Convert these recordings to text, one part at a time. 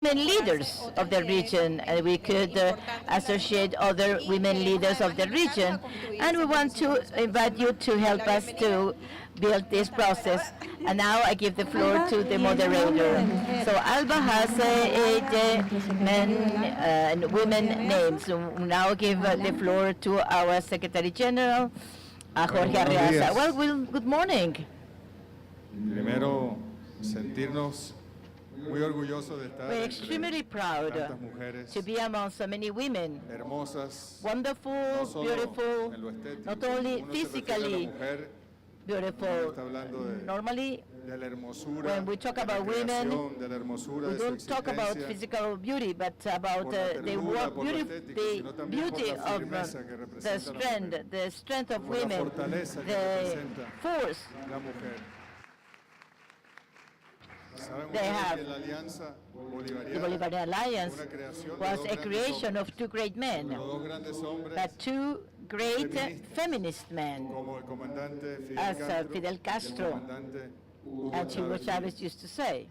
women leaders of the region, and we could associate other women leaders of the region. And we want to invite you to help us to build this process. And now I give the floor to the moderator. So ALBA has men and women names. So now give the floor to our Secretary General, Jorge Arreaza. Well, good morning. Primero, sentirnos muy orgullosos de estar We're extremely proud tantas mujeres to be among so many women, hermosas, wonderful, no solo beautiful, en lo estético. not only Uno se refiere a la physically mujer, beautiful. está hablando Normally, de la hermosura, when we talk de la about women, creación, de la hermosura we de su don't talk about existencia, physical beauty, but about por la the, ternura, por lo estético, sino también por beauty la of firmeza que the representa la mujer, the strength of por la women, fortaleza que the representa force la mujer. Saben they ustedes have. que la Alianza The Bolivarian Alliance una creación de was dos a grandes creation hombres, of two great men, los dos grandes hombres, but two great feministas, feminist men, como el comandante as Fidel Fidel Castro, y el Castro comandante Hugo and Hugo Chávez. Chavez used to say.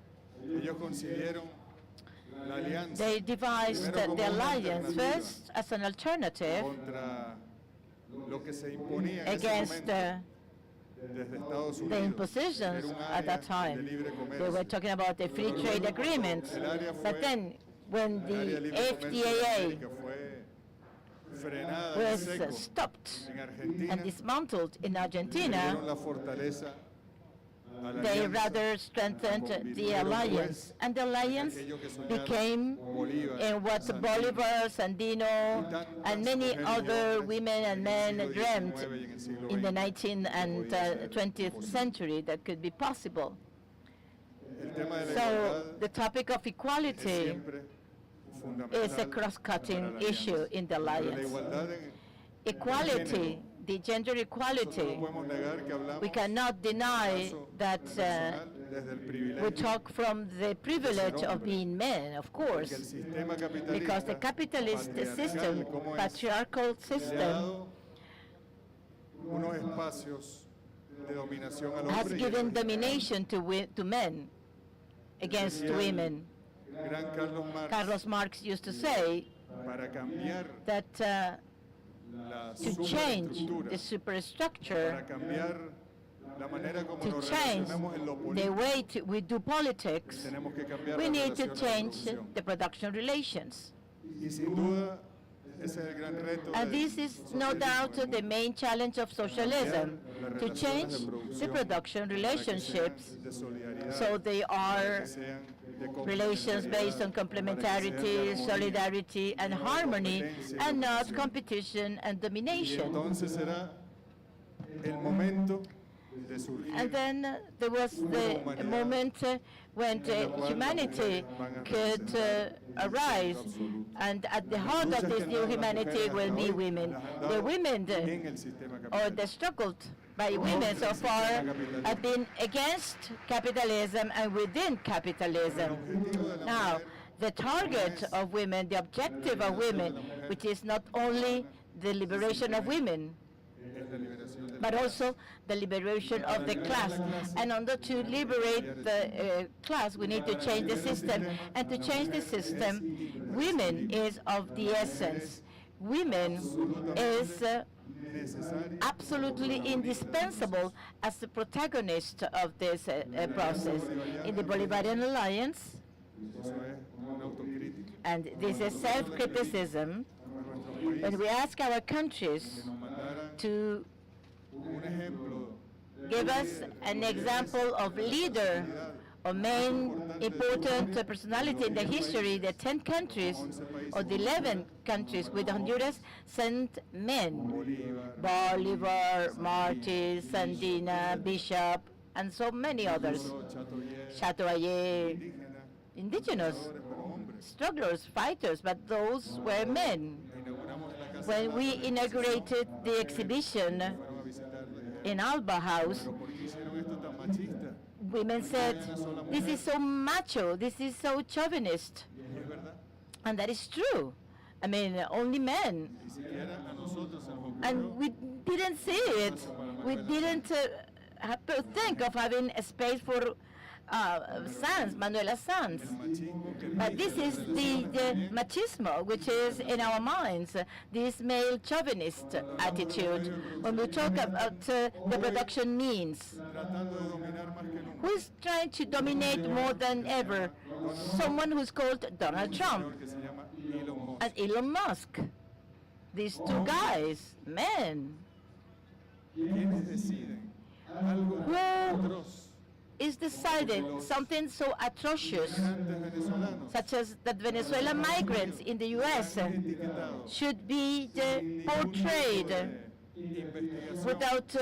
Ellos concibieron la alianza They devised primero como the una alliance alternativa first as an alternative contra lo que se imponía en ese against momento desde Estados the Unidos. impositions Era un at área that de time. libre They were comercio. talking about the free trade agreement. El área fue- But then, when El área de the libre comercio de FTA América fue frenada en was seco stopped en Argentina. and dismantled in Le Argentina, dieron la fortaleza a la they alianza rather strengthened the convirtieron, alliance. pues, And the alliance aquello que soñaron became Bolívar, in what Sandino, Bolivar, Sandino, and many other women and men dreamt in the 19th and 20th century that could be possible. El tema de la So igualdad the topic of es equality siempre fundamental is a cross-cutting para la issue alianza. in the Pero la alliance. igualdad en- Equality, the gender equality, nosotros no podemos negar que hablamos we cannot deny caso that personal desde el we privilegio, talk from the privilege of being men, of porque el course, sistema because the capitalista capitalist system, patriarcal como es, patriarchal le ha system, dado unos espacios de dominación al has hombre y given eso- domination to men against Decía women. el gran Carlos Marx, Carlos Marx used to say para cambiar that la to change superestructura, the superstructure, para cambiar la manera como to nos change relacionamos en lo the político, way we do politics, tenemos que cambiar we las need to relaciones de change producción. the production relations. Y sin duda, ese es el gran reto And del this is no socialismo doubt en el the mundo. main challenge of socialism, to change the production para que relationships sean de solidaridad, so they para are que sean de relations based on complementariedad, para que complementarity, sean de armonía. solidarity, and no harmony, competencia y and not dominación. competition and Y domination. entonces será el momento de surgir And then there was the moment when humanity could arise, and at the heart of this new humanity will be women. The women en el sistema or the capitalista. struggle by women so far have been against capitalism and within capitalism. Now, the target of women, the objective of women, which is not only the liberation of women, Es la liberación del but also the liberation of the class. And in order to liberate the class, we need to change the system. And to change the system, women is of the essence. Women is necesario. absolutely indispensable as the protagonist of this process. In the Bolivarian Alliance, Eso es una autocrítica and this is self-criticism, a nuestro país, when we ask our countries que nos mandaran to un ejemplo give us an example of leader or main important personality in the history, the 10 countries or the 11 countries with Honduras sent men. Bolívar, Bolivar, Martí, Sandina, Bishop, and so many others. Chatoyer, Chatoyer, indígena, indigenous pero hombres. strugglers, fighters, but those were men. Inauguramos en la casa When we inaugurated the exhibition fueron a visitarla. in ALBA House, Pero ¿por qué hicieron esto tan machista? women said, this is so macho, this is so chauvinist. Y es verdad. And that is true. I mean, only men. Ni siquiera a nosotros se nos ocurrió. And we didn't see it. We didn't have to think of having a space for Sanz, Manuela Sanz. But this is the machismo which is in our minds, this male chauvinist attitude. When we talk about the production means, who is trying to dominate more than ever? Someone who's called Donald Trump and Elon Musk. These two guys, men, who is decided something so atrocious, such as that Venezuelan migrants in the U.S. should be portrayed without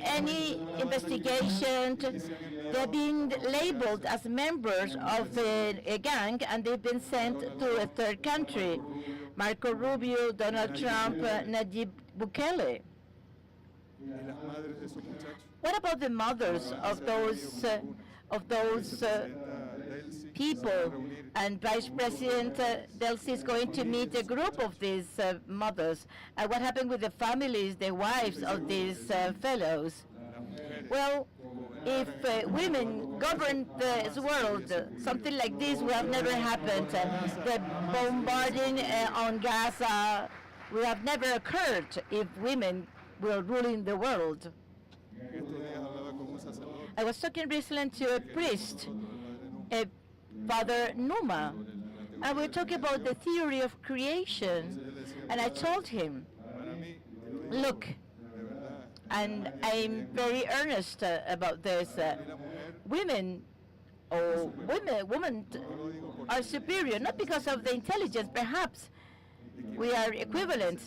any investigation. They're being labeled as members of a gang, and they've been sent to a third country. Marco Rubio, Donald Trump, Nayib Bukele. What about the mothers of those people? And Vice President Delcy is going to meet a group of these mothers. And what happened with the families, the wives of these fellows? Well, if women governed this world, something like this would have never happened. The bombarding on Gaza would have never occurred if women were ruling the world. I was talking recently to a priest, Father Numa, and we were talking about the theory of creation, and I told him, look, and I'm very earnest about this, women are superior, not because of the intelligence, perhaps we are equivalent,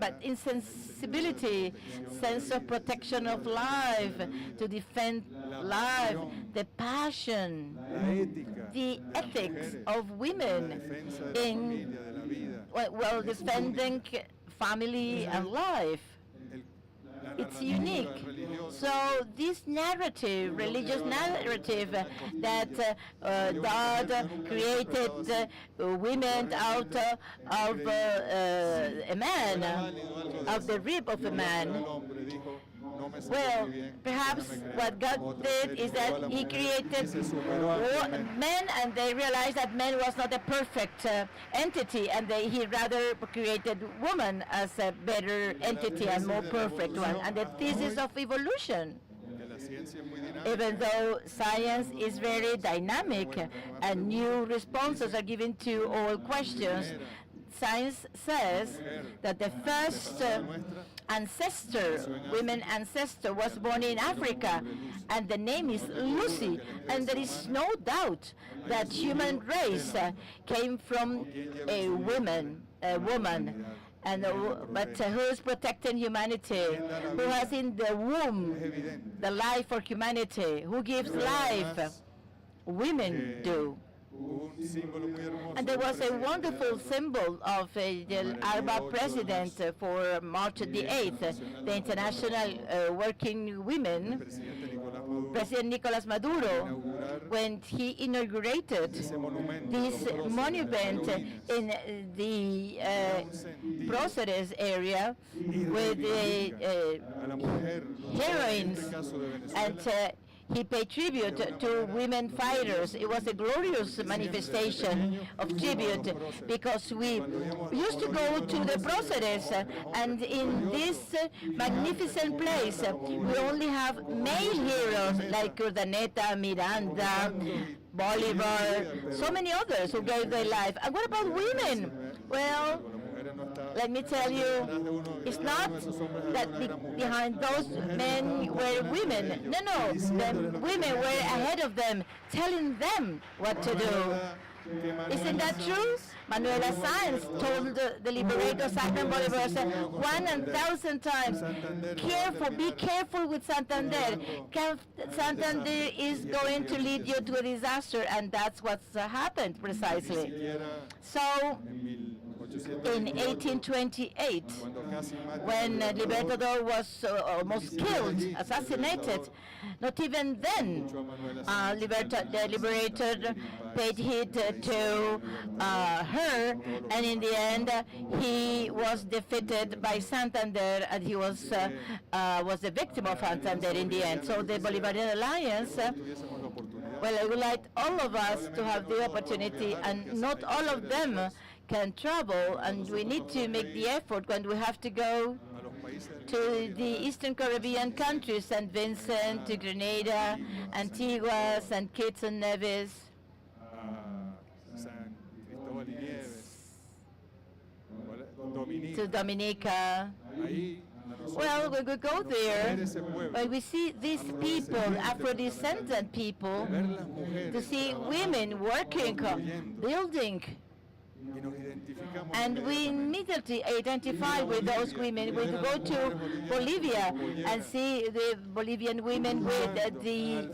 but in sensibility, sense of protection of life, to defend life, the passion, the ethics of women in, well, defending family and life. It's unique. So this narrative, religious narrative, that God created women out of a man, of the rib of a man. Well, perhaps what God did is that He created men, and they realized that man was not a perfect entity, and He rather created woman as a better entity and more perfect one. And the thesis of evolution, even though science is very dynamic and new responses are given to all questions, science says that the first women ancestor was born in Africa, and the name is Lucy, and there is no doubt that human race came from a woman, and but who is protecting humanity, who has in the womb the life for humanity, who gives life? Women do. And there was a wonderful symbol of the ALBA president for March the 8th, the International Working Women, President Nicolas Maduro, when he inaugurated this monument in the Proceres area with the heroines, and he paid tribute to women fighters. It was a glorious manifestation of tribute, because we used to go to the Proceres, and in this magnificent place, we only have male heroes like Urdaneta, Miranda, Bolivar, so many others who gave their life. And what about women? Well, let me tell you, it's not that behind those men were women. No, the women were ahead of them, telling them what to do. Isn't that true? Manuela Sanz told the liberator Simon Bolivar 1,000 times, be careful with Santander. Santander is going to lead you to a disaster, and that's what's happened precisely. So, in 1828, when Libertador was almost killed, assassinated, not even then the Liberator paid heed to her, and in the end he was defeated by Santander, and he was a victim of Santander in the end. So the Bolivarian Alliance Well, I would like all of us to have the opportunity, and not all of them can travel, and we need to make the effort when we have to go a los países del to Caribe, the Eastern Caribbean countries, St. Vincent, to Grenada, Antigua, St. Kitts and Nevis, a San Cristóbal y Nieves, Dominica. to Dominica. Ahí, a nosotros Well, when we go there, ver ese pueblo, when we see these people, Afro-descendant people, ver las mujeres to see trabajando, women working, building, y nos identificamos and we immediately identify with those women. When we go to Bolivia and see the Bolivian women with the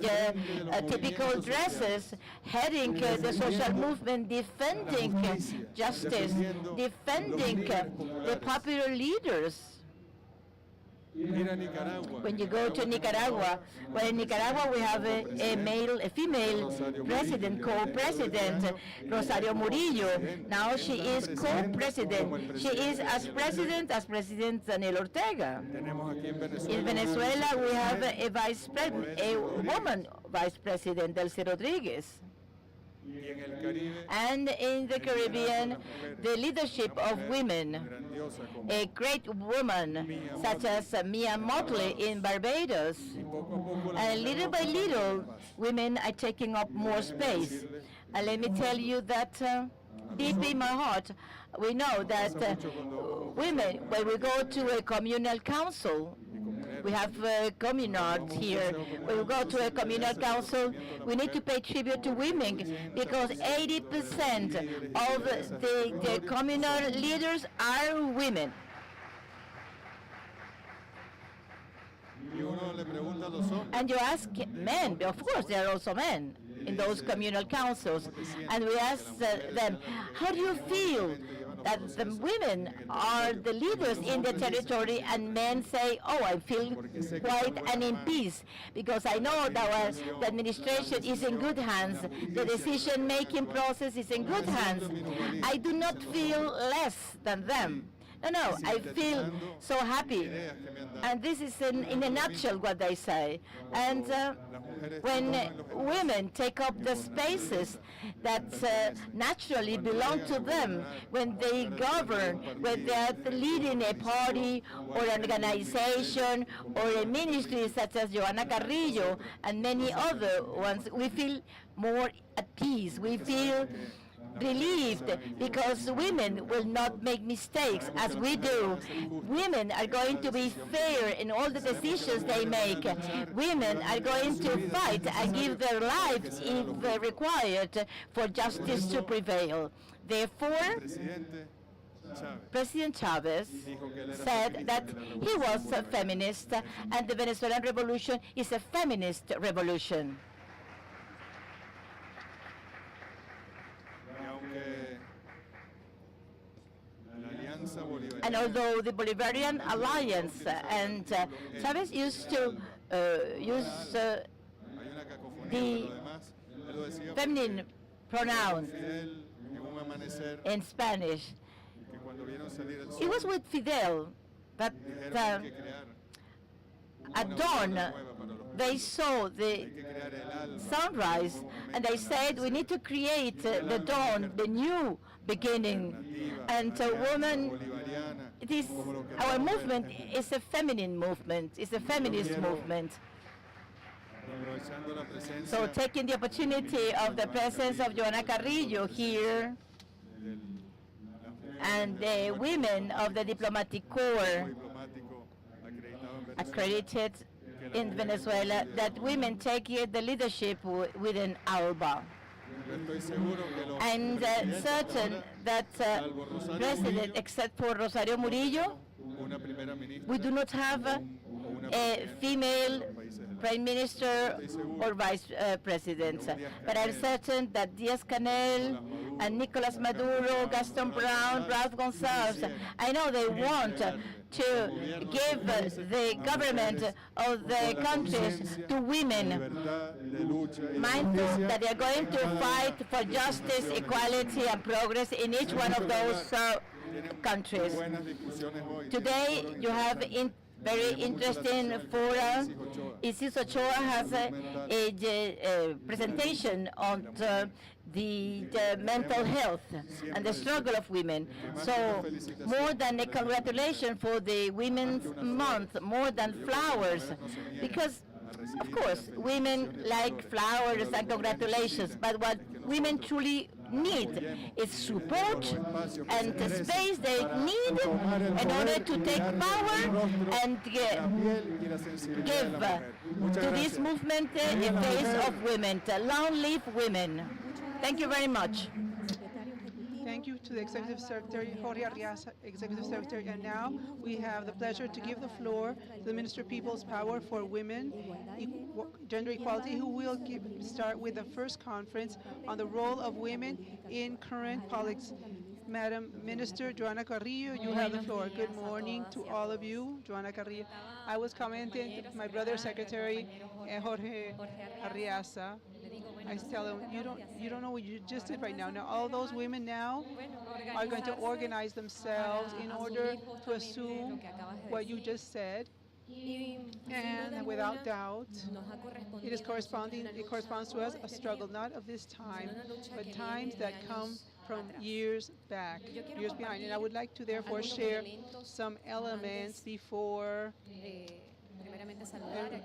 typical dresses, heading the social movement, defending justice, defending the popular leaders. Ir a Nicaragua. When you go to Nicaragua, well, in Nicaragua we have a female president, co-president, Rosario Murillo. Now she is co-president. She is as President Daniel Ortega. Tenemos aquí en In Venezuela we have a woman vice president, Delcy Rodriguez. y en el Caribe, And in the Caribbean, the leadership of women, grandiosa como a great woman such as Mia Motley in Barbados. poco a poco las And little by little, women are taking up more space. And let me tell you that deep in my heart, we know that women, when we go to a communal council, we have communards here. When we go to a communal council, we need to pay tribute to women because 80% of the communal leaders are women. y uno le pregunta a los hombres, And you ask men, of course there are also men in those communal councils, and we ask them, how do you feel that the women are the leaders in the territory? And men say, oh, I feel quiet and in peace, because I know that the administration is in good hands, the decision-making process is in good hands. I do not feel less than them. No, I feel so happy. ideas que me han dado. And this is in a nutshell what they say. And when women take up the spaces that naturally belong to them, when they govern, when they are leading a party or an organization or a ministry such as Joana Carrillo and many other ones, we feel more at peace. We feel relieved because women will not make mistakes as we do. Women are going to be fair in all the decisions they make. Women are going to fight and give their lives if required for justice to prevail. Therefore, Presidente Chávez President Chavez said that he was a feminist and the Venezuelan revolution is a feminist revolution. y aunque la Alianza Bolivariana And although the Bolivarian Alliance and Chavez used to use hay una cacofonía, the pero además él lo decía feminine pronouns Fidel en un amanecer in Spanish, que cuando vieron salir el it was sol with Fidel that dijeron hay que crear at una dawn nueva para los they saw the hay que crear el ALBA, sunrise and they said we need to create the dawn, the new beginning. And a woman, bolivariana, it is, our movement is a feminine movement, it's a feminist movement. aprovechando la presencia So taking the opportunity of the presence of Joana Carrillo here and the women of the diplomatic corps diplomático acreditado en Venezuela, accredited in Venezuela, that women take the leadership within ALBA. yo estoy seguro que los And certain that president, except for Rosario Murillo, una primera ministra we do not have a female prime minister or vice president. But I'm certain that Díaz-Canel and Nicolas Maduro, Gaston Brown, Ralph González, I know they want to give the government of the countries to women, libertad de lucha y mindful that they are going to fight for justice, equality, and progress in each one of those countries. buenas discusiones hoy. Today, you have very interesting forum. Isis Ochoa has a presentation on the mental health and the struggle of women. So more than a congratulation for the Women's Month, more than flowers, because of course women like flowers and congratulations, but what women truly need is support and the space they need in order to take power and give to this movement a face of women. Long live women. Thank you very much. Thank you to the Executive Secretary, Jorge Arriaza, Executive Secretary. And now we have the pleasure to give the floor to the Minister of People's Power for Women, Gender Equality, who will start with the first conference on the role of women in current politics. Madam Minister Joana Carrillo, you have the floor. Good morning to all of you. Joana Carrillo. I was commenting to my brother Secretary Jorge Arriaza. I tell him, you don't know what you just did right now. Now all those women now are going to organize themselves in order to assume what you just said. And without doubt, it corresponds to us a struggle, not of this time, but times that come from years back, years behind. And I would like to therefore share some elements before.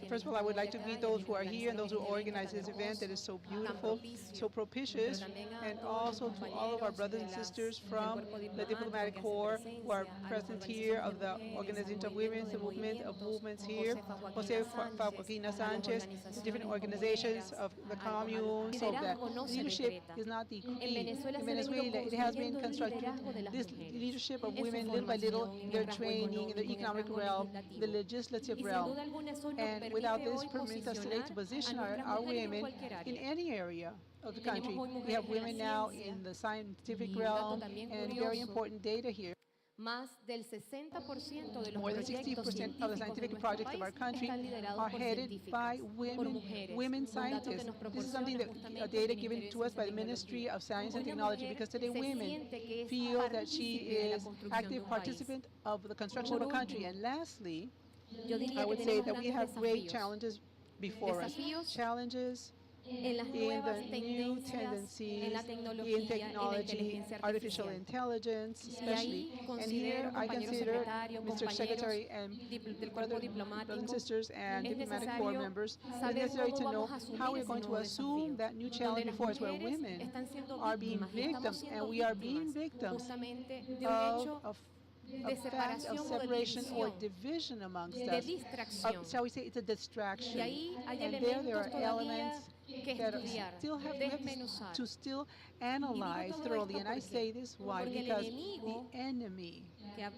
First of all, I would like to greet those who are here and those who organize this event that is so beautiful, so propitious, and also to all of our brothers and sisters from the diplomatic corps who are present here, of the Organization of Women, the movement of movements here, Jose Joaquina Sanchez, the different organizations of the communes, so that leadership is not the creed. In Venezuela, it has been constructed, this leadership of women little by little, their training in the economic realm, the legislative realm. And without this permits us today to position our women in any area of the country. We have women now in the scientific realm, and very important data here. More than 60% of the scientific projects of our country are headed by women scientists. This is something that data given to us by the Ministry of Science and Technology, because today women feel that she is active participant of the construction of a country. And lastly, I would say that we have great challenges before us. Challenges in the new tendencies in technology, artificial intelligence especially. And here I consider Mr. Secretary and brothers and sisters and diplomatic corps members, it's necessary to know how we're going to assume that new challenge before us, where women are being victims, and we are being victims of fact of separation or division amongst us. Shall we say it's a distraction? And there are elements that still have to still analyze thoroughly. And I say this why? Because the enemy that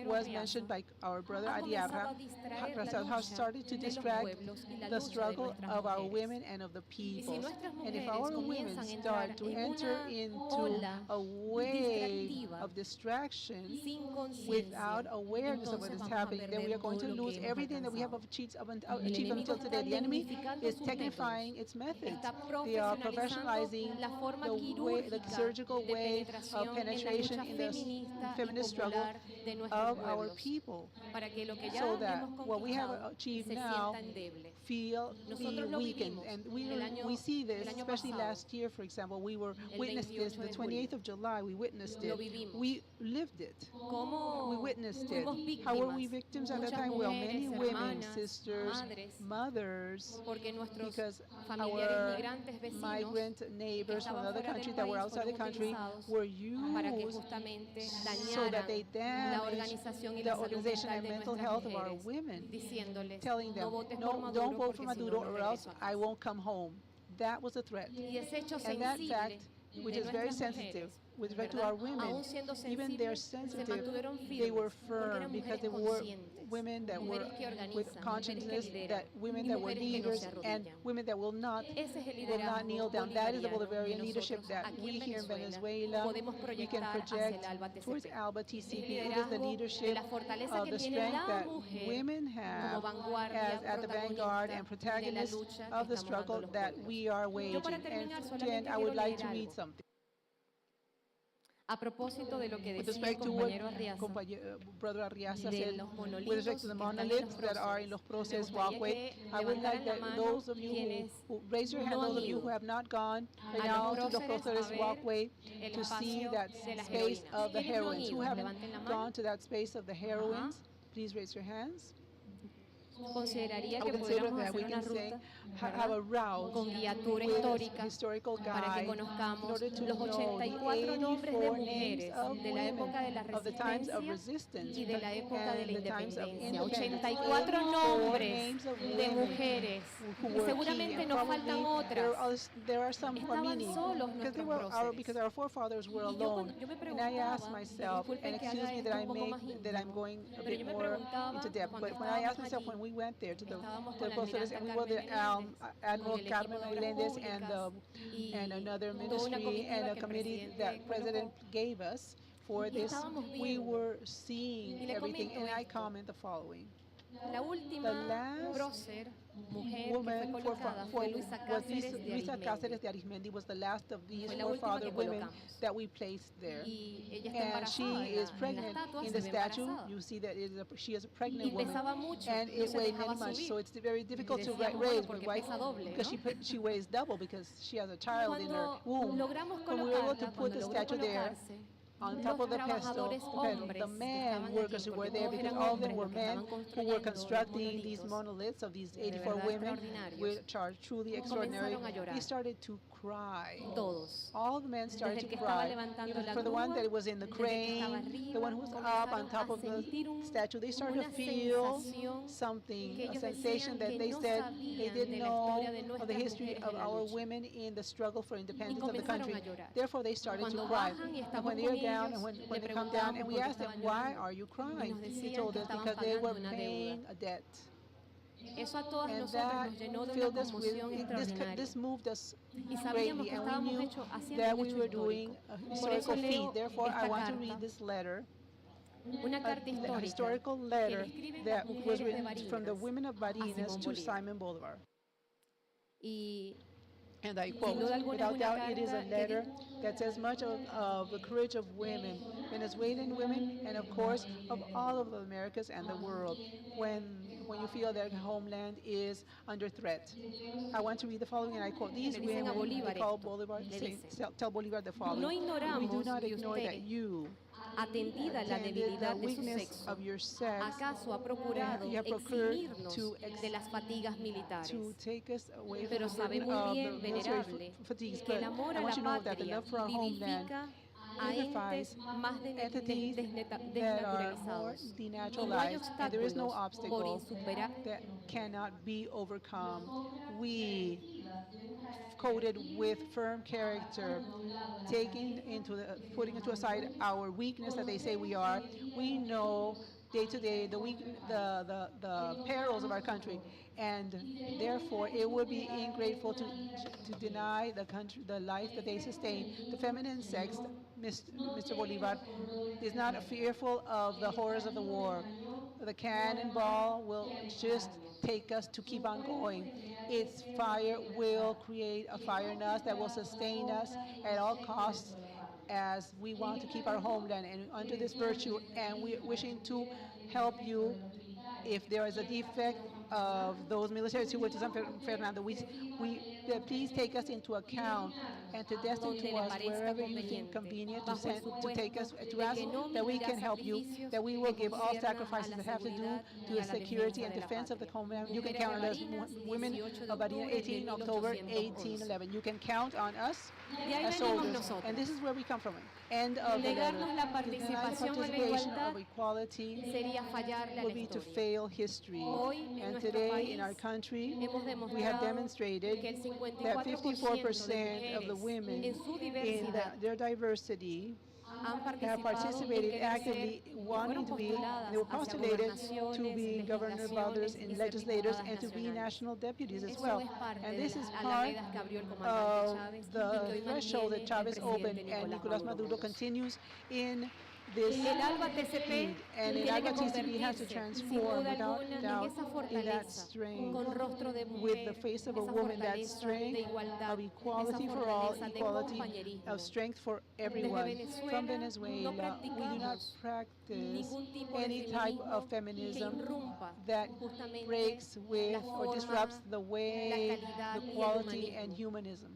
was mentioned by our brother Arriaga has started to distract the struggle of our women and of the people. And if our women start to enter into a wave of distraction without awareness of what is happening, then we are going to lose everything that we have achieved until today. The enemy is technifying its methods. They are professionalizing the surgical way of penetration in the feminist struggle of our people, so that what we have achieved now feel be weakened. And we see this, especially last year, for example, we witnessed this, the 28th of July, we witnessed it. We lived it. We witnessed it. How were we victims at that time? Well, many women, sisters, mothers, because our migrant neighbors from another country that were outside the country were used so that they damaged the organization and mental health of our women, telling them, no, don't vote for Maduro or else I won't come home. That was a threat. And that fact, which is very sensitive with respect to our women, even they're sensitive, they were firm because they were women that were with consciousness, that women that were leaders and women that will not kneel down. That is the Bolivarian leadership that we here in Venezuela, we can project towards ALBA-TCP. It is the leadership of the strength that women have as at the vanguard and protagonists of the struggle that we are waging. And then I would like to read something. A propósito de lo que With decía el respect to what compañero Arriaza, Brother Arriaza de said, los with monolitos respect to the que están en los monoliths that are in procesos, Los me Proces gustaría walkway, que I would like levantaran la that mano those of you quienes who raise your hand, no han those of you ido who have not gone right a now los to the próceres a Proces ver walkway el to see espacio that de las space heroínas. of the ¿Quiénes no han heroines. Who ido? haven't Levanten la gone mano. to that space of the heroines? Please raise your hands. Consideraría I que would consider pudiéramos that we hacer una can say, ruta, have a ¿verdad? route Con guiatura with a histórica historical para que guide in conozcamos order to los know the 84 nombres de 84 names mujeres of de la época de la women of the times of resistencia resistance y de la época de and la the times of independencia. independence. 84 84 nombres names of de women mujeres. who Y were key, seguramente and nos faltan probably there otras. are some who are Estaban many solos because they nuestros were próceres. because our forefathers were Y yo, alone. yo me And I asked preguntaba, y myself, and disculpen que excuse haga me esto that un poco más that I'm íntimo, going a pero bit yo me more preguntaba into depth, cuando but when I asked estábamos myself allí, when we went there to estábamos the con la Proceres, almiranta and we were Carmen the Meléndez, Admiral con el equipo Carmen de obras Melendez públicas and y another toda una ministry and comitiva a que el committee presidente that President colocó. gave us for Y this. estábamos We viendo, were y seeing le everything, comento and I esto. comment the following. La The última last prócer, mujer que fue woman colocada fue Luisa was Cáceres de Luisa Cáceres Arizmendi. de Arizmendi was the last of these Fue la última forefather que women colocamos. that we placed there. Y ella está And she embarazada, is en la pregnant. estatua In se the ve statue, embarazada. you see that she is a Y pregnant woman. pesaba mucho, And no it se weighed dejaba very much, subir. so it's very Y difficult to decíamos, bueno, raise. porque But why? pesa doble, Because ¿no? she weighs double because she has a child in her Cuando womb. logramos When we were able to colocarla, put cuando the logró statue there, colocarse, on top los of the pedestal, trabajadores hombres the que men estaban workers allí, who were porque there, todos because eran all of them hombres were los que men estaban who were construyendo los constructing these monolitos, monoliths of these de 84 verdad women, extraordinarios, which are truly extraordinary. comenzaron a llorar. They started to cry. todos. All the men started Desde el to que estaba cry. levantando Even la for the one grúa, that was in the desde que estaba crane, the one who was arriba, up on top comenzaron of a sentir the statue, they started to una feel sensación something, que a ellos sensation decían that que they no said they sabían didn't de la know historia de of the nuestras history mujeres of en la our lucha. women in the struggle for Y independence of the comenzaron country. a llorar. Therefore, they started to Cuando cry. bajan y And estamos when they con are down, ellos, and le when they come down, preguntamos and we por qué ask them, estaban why llorando. are you Y crying? nos They decían told que us estaban because they were pagando una paying deuda. a debt. Eso a todas And nosotras that nos llenó de una filled us conmoción with, extraordinaria. this moved us Y sabíamos greatly, que and we estábamos knew haciendo that un we hecho were doing histórico. a Por historical eso leo feat. Therefore, I esta want to carta, read this letter, una carta a histórica historical que le letter escriben las that was mujeres de written from the Barinas women of a Barinas Simón to Bolívar. Simon Bolivar. Y And I sin quote, duda alguna es without una doubt, it is a carta letter que that says much of the courage of women, Venezuelan women, and of course of all of the Americas and the world when you feel their homeland is under threat. I want to read the following, and I quote, these le dicen a women, they Bolívar call esto, Bolivar, le say, dice, tell Bolivar the no following, we do ignoramos not que ignore that usted, you, atendida la attended the debilidad de su weakness sexo, of your sex, acaso ha procurado you have procured eximirnos de las fatigas to militares. take us away from Pero the sabe burden muy of bien, the military venerable, fatigues. que el But amor I a want you la to know that the patria love for our homeland vivifica a vivifies entes más entities that are more desnaturalizados. Y no hay denaturalized, and there is no obstáculos por obstacle insuperar. that cannot be overcome. We, coated with firm character, putting into aside our weakness that they say we are, we know day to day the perils of our country, and therefore it would be ingrateful to deny the country the life that they sustain. The feminine sex, Mr. Bolivar, is not fearful of the horrors of the war. The cannonball will just take us to keep on going. Its fire will create a fire in us that will sustain us at all costs, as we want to keep our homeland and under this virtue, and we're wishing to help you. If there is a defect of those militaries who went to San Fernando, please take us into account and to destine to us wherever you think convenient to take us, to ask that we can help you, that we will give all sacrifices that have to do to the security and defense of the homeland. You can count on us, women of Barinas, 18 October 1811. You can count on us as soldiers, and this is where we come from. End of the letter. Negarnos la To deny the participación o la participation igualdad of equality sería fallarle a would la be to historia. fail history. Hoy, en And nuestro today in país, our country, hemos we have demostrado demonstrated que el that 54% 54% of the de women mujeres en su in diversidad their diversity han have participated en actively, querer ser, wanting to be, they were postulated to be governor fathers and legislators and to be national deputies as well. And this is part of the threshold that Chavez opened, and Nicolás Maduro continues in this El ALBA-TCP need. And in tiene que ALBA-TCP has to convertirse, sin transform duda without alguna, en doubt esa in that fortaleza, strength, con rostro de with the mujer, face of a esa woman, that fortaleza de strength igualdad, of esa equality for all, fortaleza de equality of compañerismo. strength for Desde everyone. From Venezuela no Venezuela, we do not practicamos practice ningún tipo de any type of feminismo que feminism irrumpa that justamente breaks la with or disrupts forma, the la way, the calidad y el quality and humanismo. humanism.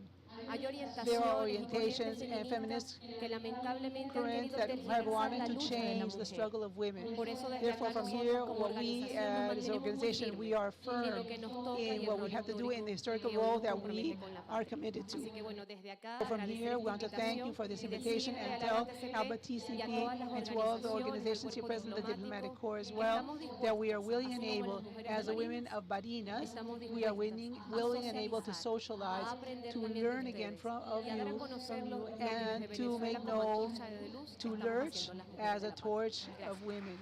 Hay There are orientaciones y corrientes orientations and feministas feminist que lamentablemente han currents querido that have tergiversar wanted la to lucha de la change the mujer. struggle of women. Por eso desde Therefore, acá from nosotros here, como what we organización nos as an mantenemos muy organization, we firmes are en lo firm que nos toca in y el what we rol have to do in histórico the historical que hoy role nos that compromete we con la are patria. committed Así to. que bueno, desde acá So from agradecer here, we esta want to thank you invitación for this y invitation decirle and al tell ALBA-TCP y a ALBA-TCP todas las and to all of the organizaciones, al organizations here cuerpo present, the diplomatic diplomático, corps as que well, estamos that we are dispuestas, willing and así como las able, mujeres de as the women Barinas, of Barinas, estamos we are dispuestas a willing and able to socializar, a socialize, aprender to también de learn again ustedes of y a dar a you, conocer lo que and desde to Venezuela make como known, antorcha de luz to estamos lurch haciendo las mujeres as de a la patria. torch Gracias. of women,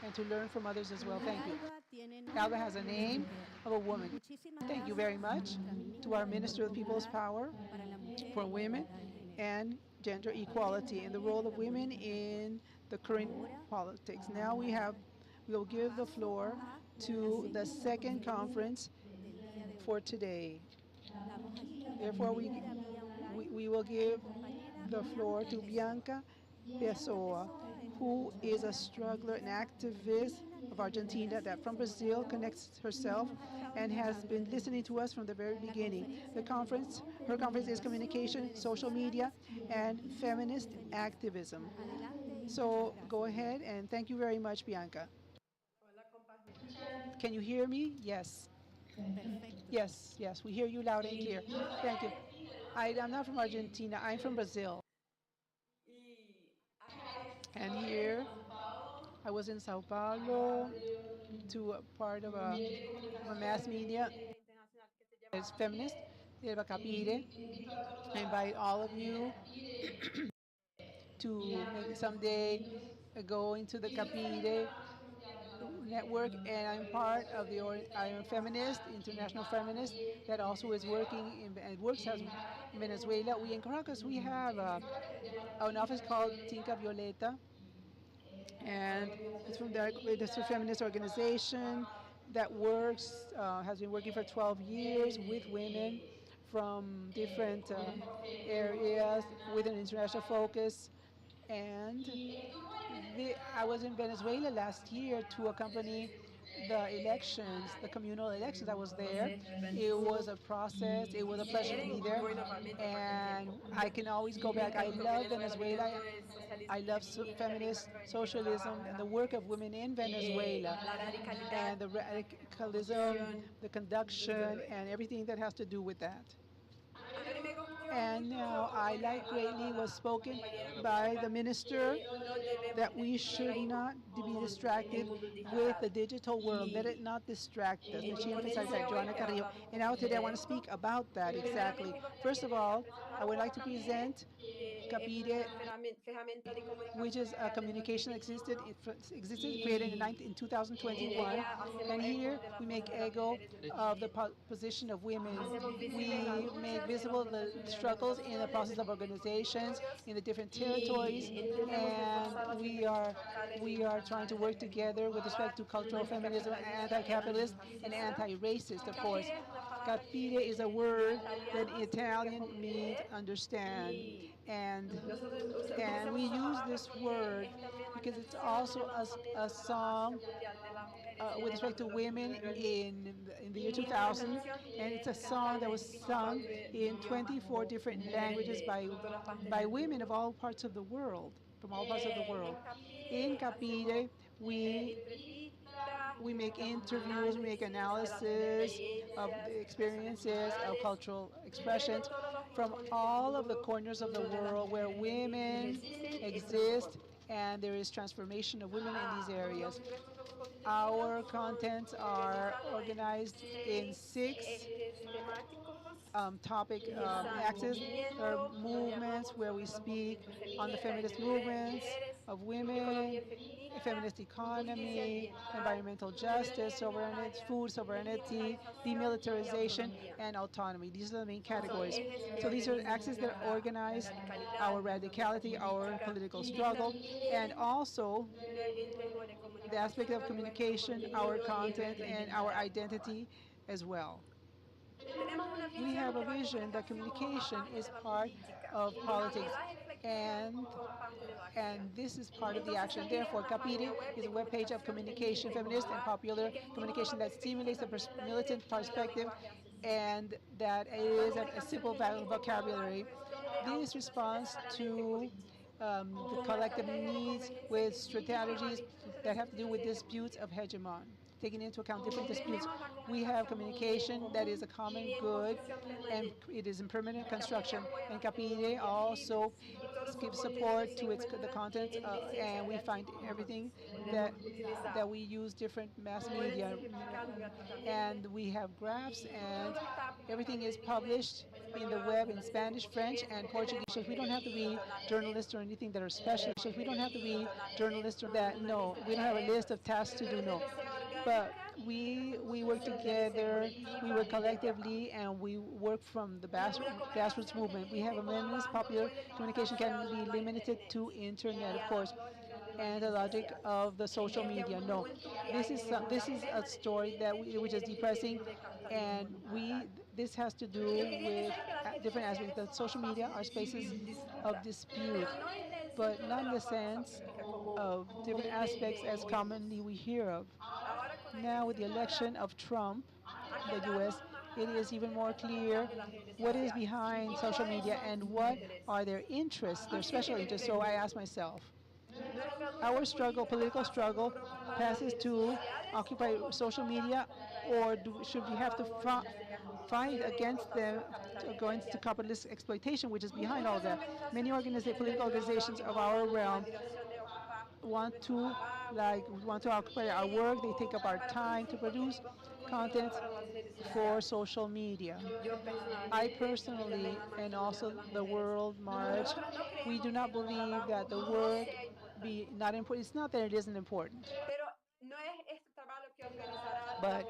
and to learn from others as well. Thank you. ALBA has a name of a woman. Thank you very much to our Minister of People's Power for Women and Gender Equality and the role of women in the current politics. Now we will give the floor to the second conference for today. Therefore, we will give the floor to Bianca Pessoa, who is a struggler and activist of Argentina that from Brazil connects herself and has been listening to us from the very beginning. Her conference is communication, social media, and feminist activism. So go ahead and thank you very much, Bianca. Can you hear me? Yes. Yes, yes, we hear you loud and clear. Thank you. I'm not from Argentina, I'm from Brazil. And here, I was in Sao Paulo to a part of a mass media. It's feminist, ALBA-TCP. I invite all of you to maybe someday go into the Capire network, and I'm part of I am a feminist, international feminist that also is working and works as in Venezuela. In Caracas, we have an office called Tinka Violeta, and it's from there. It's a feminist organization that has been working for 12 years with women from different areas with an international focus. And I was in Venezuela last year to accompany the elections, the communal elections. I was there. It was a process. It was a pleasure to be there. And I can always go back. I love Venezuela. I love feminist socialism and the work of women in Venezuela and the radicalism, the conduction, and everything that has to do with that. And now I like greatly was spoken by the minister that we should not be distracted with the digital world. Let it not distract us. That she emphasized that, Joana Carrillo. And now today I want to speak about that exactly. First of all, I would like to present Capire, which is a communication existed created in 2021. And here we make echo of the position of women. We make visible the struggles in the process of organizations in the different territories, and we are trying to work together with respect to cultural feminism, anti-capitalist, and anti-racist, of course. Capire is a word that in Italian means understand, and we use this word because it's also a song with respect to women in the year 2000, and it's a song that was sung in 24 different languages by women of all parts of the world, from all parts of the world. In Capire, we make interviews, we make analysis of the experiences of cultural expressions from all of the corners of the world where women exist and there is transformation of women in these areas. Our contents are organized in 6 topic axes. There are movements where we speak on the feminist movements, of women, a feminist economy, environmental justice, sovereignty, food sovereignty, demilitarization, and autonomy. These are the main categories. So these are axes that organize our radicality, our political struggle, and also the aspect of communication, our content, and our identity as well. We have a vision that communication is part of politics, and this is part of the action. Therefore, Capire is a webpage of communication, feminist and popular communication that stimulates the militant perspective and that is a simple vocabulary. This responds to the collective needs with strategies that have to do with disputes of hegemon, taking into account different disputes. We have communication that is a common good and it is in permanent construction. And Capire also gives support to the content, and we find everything that we use different mass media, and we have graphs, and everything is published in the web in Spanish, French, and Portuguese. We don't have to be journalists or anything that are specialists. We don't have to be journalists or that. No, we don't have a list of tasks to do. No, but we work together, we work collectively, and we work from the grassroots movement. We have a feminist popular communication can be limited to internet, of course, and the logic of the social media. No, this is a story that which is depressing, and this has to do with different aspects. The social media are spaces of dispute, but not in the sense of different aspects as commonly we hear of. Now, with the election of Trump, the U.S., it is even more clear what is behind social media and what are their interests, their special interests. So I ask myself, our struggle, political struggle, passes to occupy social media, or should we have to fight against them, against the capitalist exploitation, which is behind all that? Many political organizations of our realm want to occupy our work. They take up our time to produce content for social media. I personally, and also the World March, we do not believe that the work be not important. It's not that it isn't important, but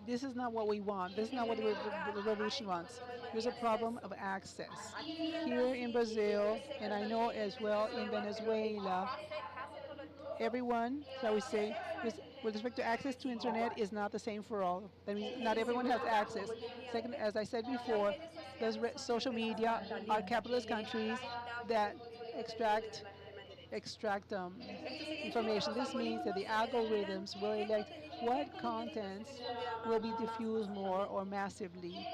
this is not what we want. This is not what the revolution wants. There's a problem of access. Here in Brazil, and I know as well in Venezuela, everyone, shall we say, with respect to access to internet is not the same for all. That means not everyone has access. Second, as I said before, those social media are capitalist countries that extract information. This means that the algorithms will elect what contents will be diffused more or massively,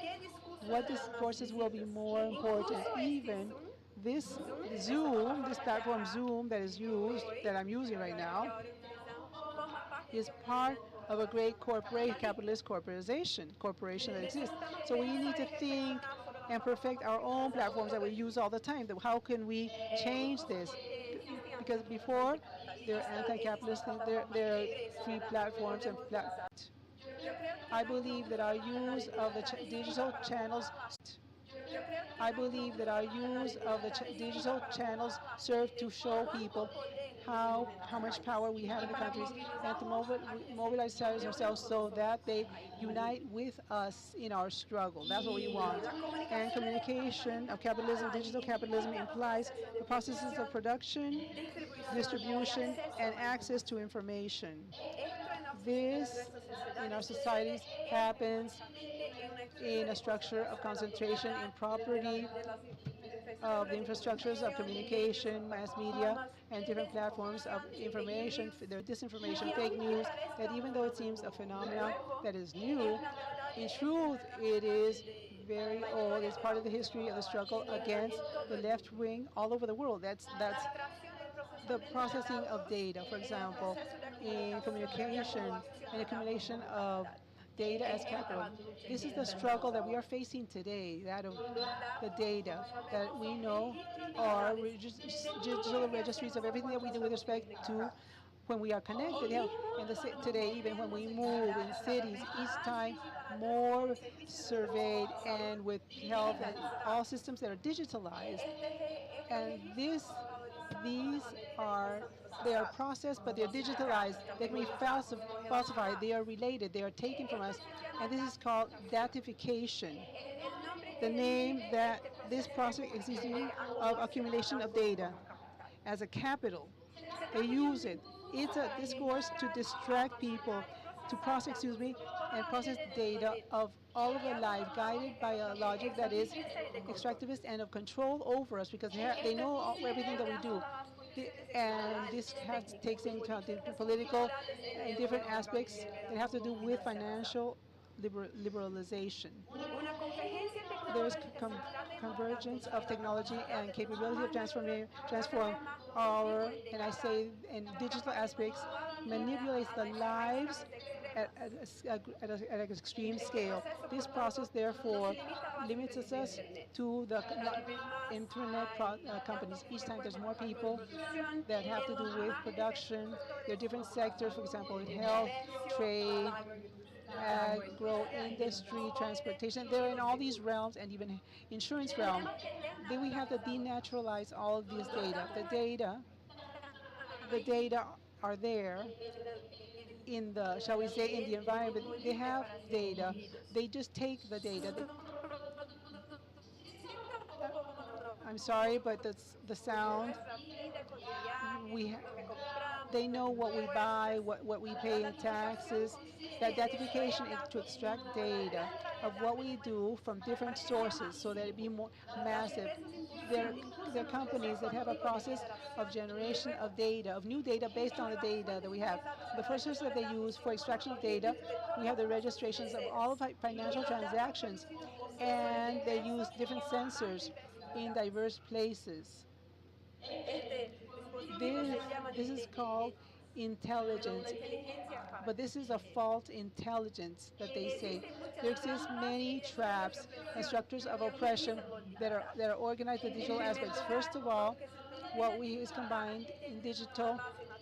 what discourses will be more important. Even this Zoom, this platform Zoom that I'm using right now, is part of a great capitalist corporation that exists. So we need to think and perfect our own platforms that we use all the time. How can we change this? Because before, they're anti-capitalist, they're free platforms and I believe that our use of the digital channels digital channels serve to show people how much power we have in the countries and to mobilize ourselves so that they unite with us in our struggle. That's what we want. And communication of capitalism, digital capitalism implies the processes of production, distribution, and access to information. This in our societies happens in a structure of concentration in property, of the infrastructures of communication, mass media, and different platforms of information, their disinformation, fake news, that even though it seems a phenomenon that is new, in truth, it is very old. It's part of the history of the struggle against the left wing all over the world. That's the processing of data, for example, in communication and accumulation of data as capital. This is the struggle that we are facing today, that of the data that we know are digital registries of everything that we do with respect to when we are connected. Yeah, and today, even when we move in cities, each time more surveyed and with health and all systems that are digitalized. And These are they are processed, but they're digitalized. They can be falsified. They are related. They are taken from us, and this is called datification. The name that this process is using of accumulation of data as a capital. They use it. It's a discourse to distract people, to process, and process data of all of the life, guided by a logic that is extractivist and of control over us, because they know everything that we do. And this takes into account the political and different aspects that have to do with financial liberalization. There is convergence of technology and capability of transform our, and I say in digital aspects, manipulates the lives at an extreme scale. This process, therefore, limits us to the internet companies. Each time there's more people that have to do with production. There are different sectors, for example, in health, trade, agro industry, transportation. They're in all these realms, and even insurance realm. Then we have to denaturalize all of this data. The data are there in the, shall we say, in the environment. They have data. They just take the data. Uh, I'm sorry, but that's the sound. We they know what we buy, what we pay in taxes. That datification is to extract data of what we do from different sources so that it be more massive. There are companies that have a process of generation of data, of new data based on the data that we have. The first source that they use for extraction of data, we have the registrations of all of financial transactions, and they use different sensors in diverse places. This is called intelligence, but this is a false intelligence that they say. There exist many traps and structures of oppression that are organized with digital aspects. First of all, what we is combined in digital,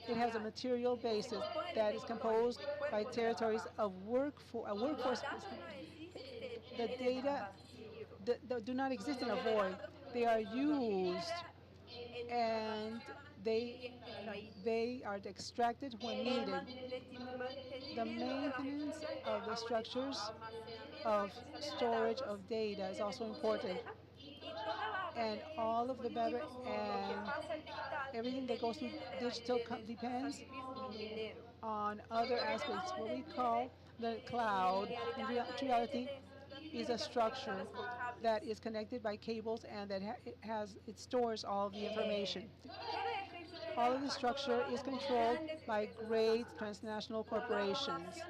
it has a material basis that is composed by territories of a workforce. The data that do not exist in a void. They are used, and they are extracted when needed. The maintenance of the structures of storage of data is also important, and all of the better and everything that goes through digital depends on other aspects. What we call the cloud in reality is a structure that is connected by cables, and that it stores all of the information. All of the structure is controlled by great transnational corporations.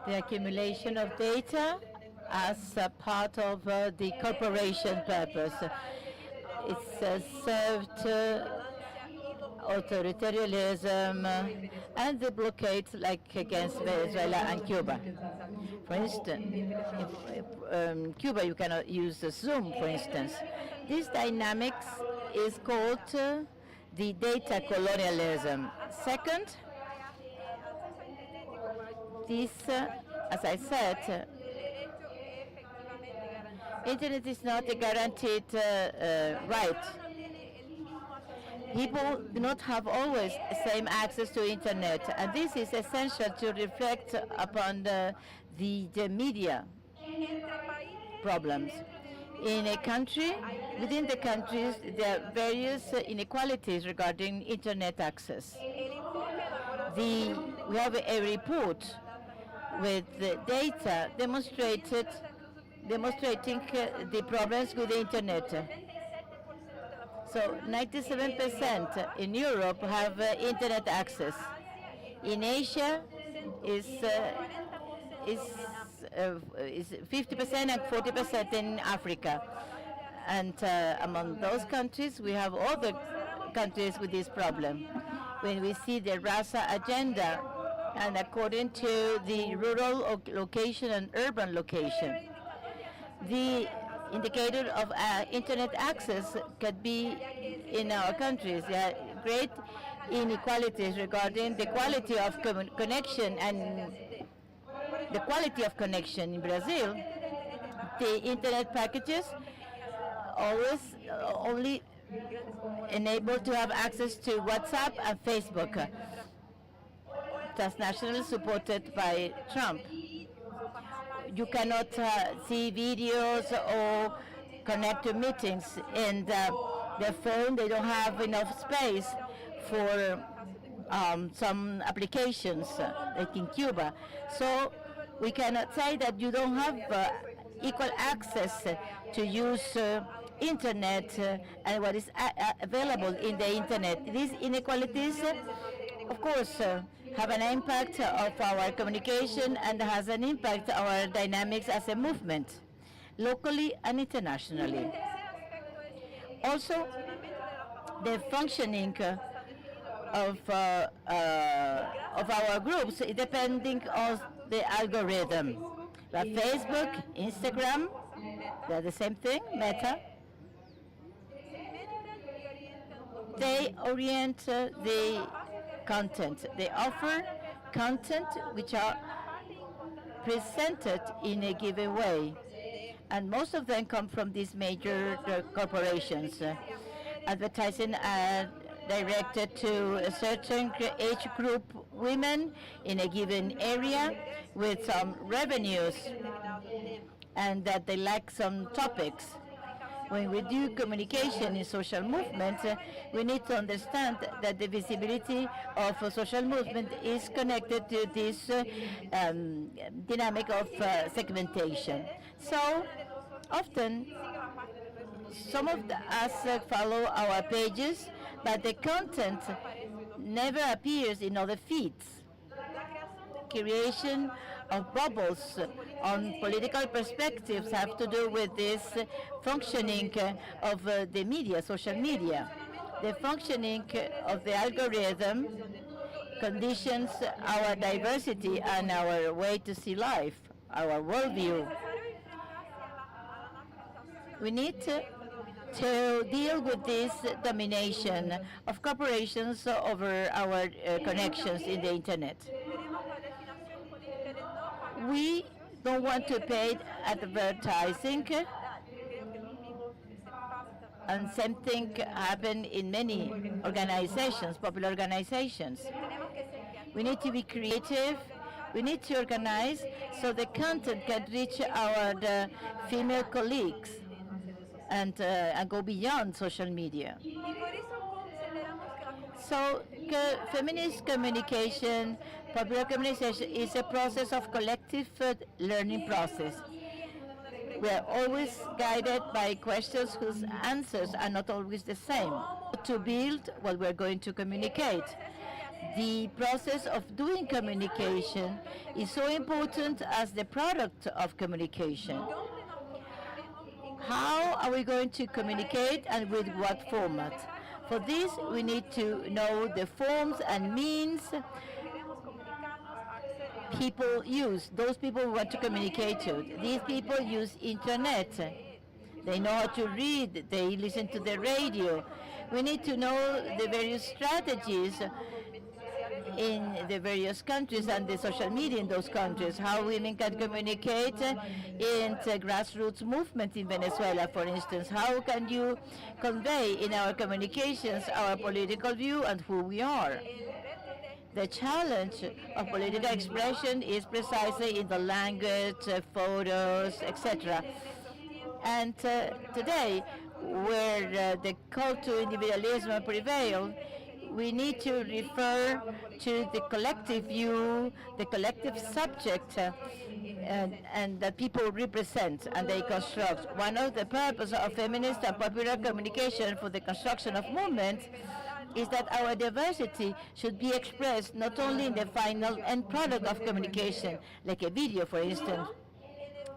The accumulation of data as a part of the corporation purpose. It's served authoritarianism and the blockades like against Venezuela and Cuba. For instance, in Cuba you cannot use Zoom, for instance. This dynamics is called the data colonialism. Second, this, as I said, internet is not a guaranteed right. People do not have always the same access to internet, and this is essential to reflect upon the media problems. In a country, within the countries, there are various inequalities regarding internet access. We have a report with the data demonstrating the problems with the internet. So 97% in Europe have internet access. In Asia is 50% and 40% in Africa. And among those countries, we have other countries with this problem. When we see the RASA agenda, and according to the rural location and urban location, the indicator of internet access could be in our countries. There are great inequalities regarding the quality of connection and the quality of connection. In Brazil, the internet packages always only enabled to have access to WhatsApp and Facebook. That's nationally supported by Trump. You cannot see videos or connect to meetings in their phone. They don't have enough space for some applications like in Cuba. So we cannot say that you don't have equal access to use internet and what is available in the internet. These inequalities, of course, have an impact of our communication and has an impact on our dynamics as a movement, locally and internationally. Also, the functioning of our groups is depending on the algorithm. But Facebook, Instagram, they're the same thing, Meta. They orient the content. They offer content which are presented in a given way. And most of them come from these major corporations. Advertising directed to a certain age group women in a given area with some revenues, and that they like some topics. When we do communication in social movements, we need to understand that the visibility of a social movement is connected to this dynamic of segmentation. So often, some of us follow our pages, but the content never appears in other feeds. Creation of bubbles on political perspectives have to do with this functioning of the media, social media. The functioning of the algorithm conditions our diversity and our way to see life, our worldview. We need to deal with this domination of corporations over our connections in the internet. We don't want to pay advertising, and same thing happen in many organizations, popular organizations. We need to be creative. We need to organize so the content can reach our female colleagues and go beyond social media. So feminist communication, popular communication is a process of collective learning process. We are always guided by questions whose answers are not always the same. To build what we're going to communicate. The process of doing communication is so important as the product of communication. How are we going to communicate and with what format? For this, we need to know the forms and means people use, those people who want to communicate to. These people use internet. They know how to read, they listen to the radio. We need to know the various strategies in the various countries and the social media in those countries, how women can communicate in the grassroots movement in Venezuela, for instance. How can you convey in our communications our political view and who we are? The challenge of political expression is precisely in the language, photos, etc. And today, where the call to individualism prevails, we need to refer to the collective view, the collective subject, and that people represent and they construct. One of the purposes of feminist and popular communication for the construction of movements is that our diversity should be expressed not only in the final end product of communication, like a video, for instance,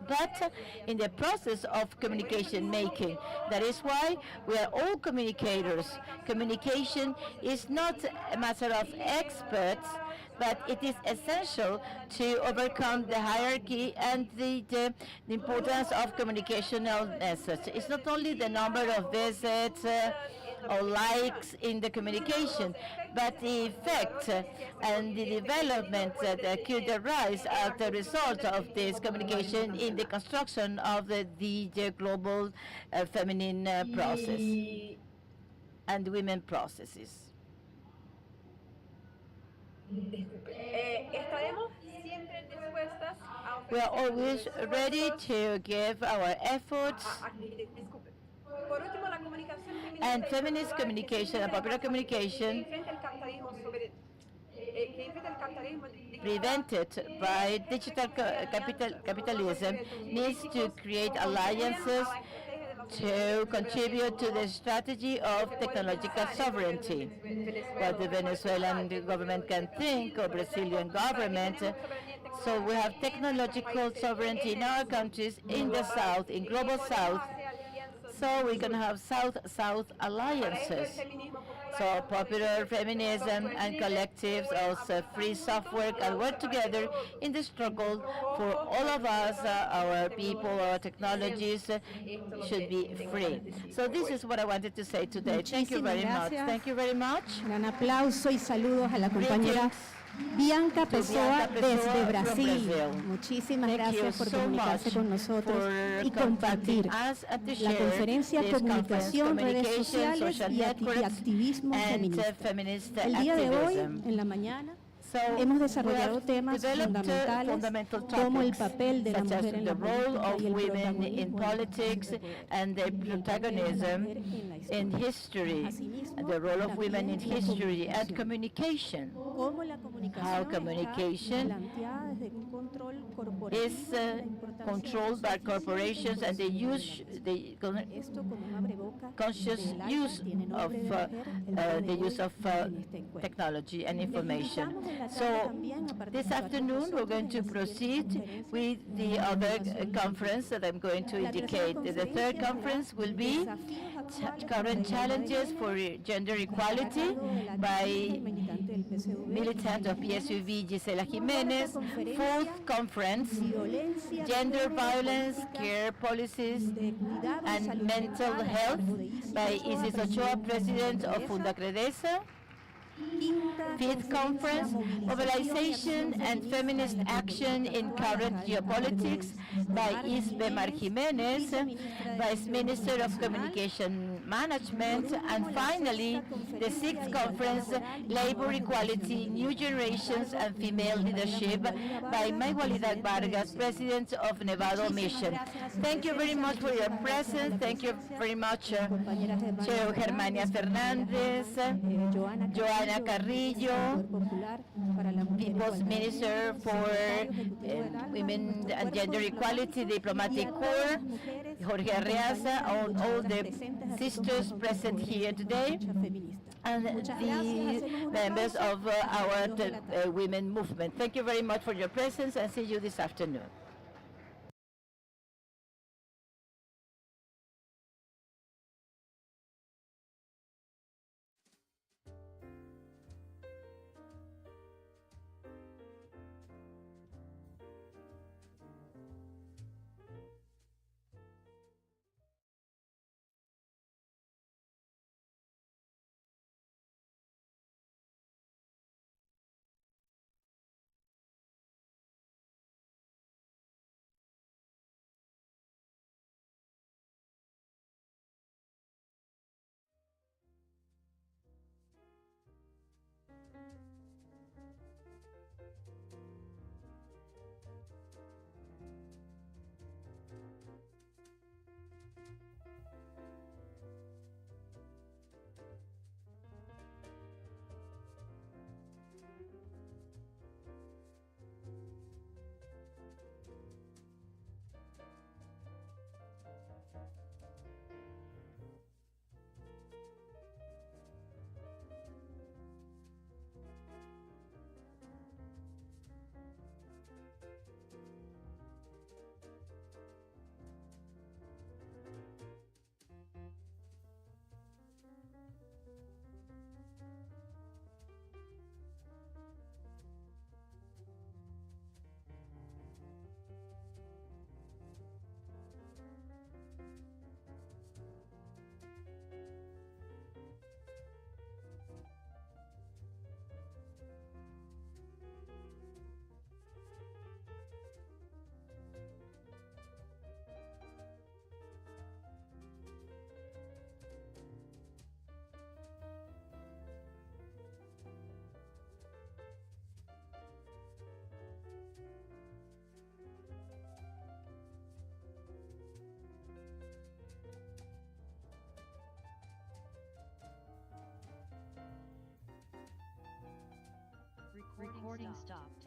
but in the process of communication making. That is why we are all communicators. Communication is not a matter of experts, but it is essential to overcome the hierarchy and the importance of communicationalness. It's not only the number of visits or likes in the communication, but the effect and the development that could arise as a result of this communication in the construction of the global feminine process. and women processes. Estaremos siempre dispuestas a We are ofrecer always nuestros ready esfuerzos. to give our efforts. Disculpe. Por último, la comunicación And feminista y feminist popular communication and popular que communication enfrenta el capitalismo prevented by digital capitalism needs to create alliances to contribute to the strategy of technological sovereignty. What the Venezuelan government can think, or Brazilian government. So we have technological sovereignty in our countries, in the South, in global South. So we can have South-South alliances. So popular feminism and collectives, also free software, can work together in the struggle for all of us, our people, our technologies should be free. So this is what I wanted to say today. Thank you very much. Thank you very much. Gran aplauso y saludos a la compañera Greetings Bianca to Pessoa Bianca desde Pessoa from Brasil. Brazil. Muchísimas Thank you gracias por so comunicarse much con nosotros for y compartir contacting us and to la share conferencia this conference, Comunicación, Redes Communication, Sociales Social y Networks, Activismo and Feminista. feminist El día de hoy, activism. en la mañana, So hemos we desarrollado have temas developed fundamentales fundamental como el topics, papel de la such as mujer en the la role política of y el women in protagonismo politics en el poder. and their Y el papel de la protagonism mujer en la historia. in history, Asimismo, the role of women in también la history and comunicación. communication. Cómo la How comunicación communication está planteada desde un control corporativo is y la importancia de controlled by su eficiente corporations and the Esto como un abrebocas conscious del ALBA use tiene nombre of de mujer el día de the hoy use of en este encuentro. technology and Les information. invitamos en la tarde So también a this participar con afternoon we're nosotros going en to la siguiente proceed conferencia with the de other innovación conference that I'm going to La tercera indicate. The third conferencia conference será will be Desafíos actuales para current la igualdad de challenges género, for gender a equality cargo de la activista by y militante del PSV, militant of Gisela Jiménez. PSUV Gisela Cuarta Jimenez. conferencia, Fourth conference, Violencia de gender género, violence, políticas care policies, de cuidado y and salud mental mental a health cargo de Isis by Ochoa, Isis Ochoa, president of Fundacredesa. Fundacredesa. Quinta Fifth conferencia, conference, mobilization and feminist action in current geopolitics by Isbemar Jimenez, Vice Minister of Communication Management. And finally, the sixth conference, Labor Equality, New Generations and Female Leadership by Maywalida Vargas, President of Nevado Mission. Thank you very much for your presence. Thank you very much to Germania Fernandez, Joana Carrillo, People's Minister for Women and Gender Equality, Diplomatic Corps, Jorge Arreaza, all the sisters present here today, and the members of our women movement. Thank you very much for your presence, and see you this afternoon. Recording stopped.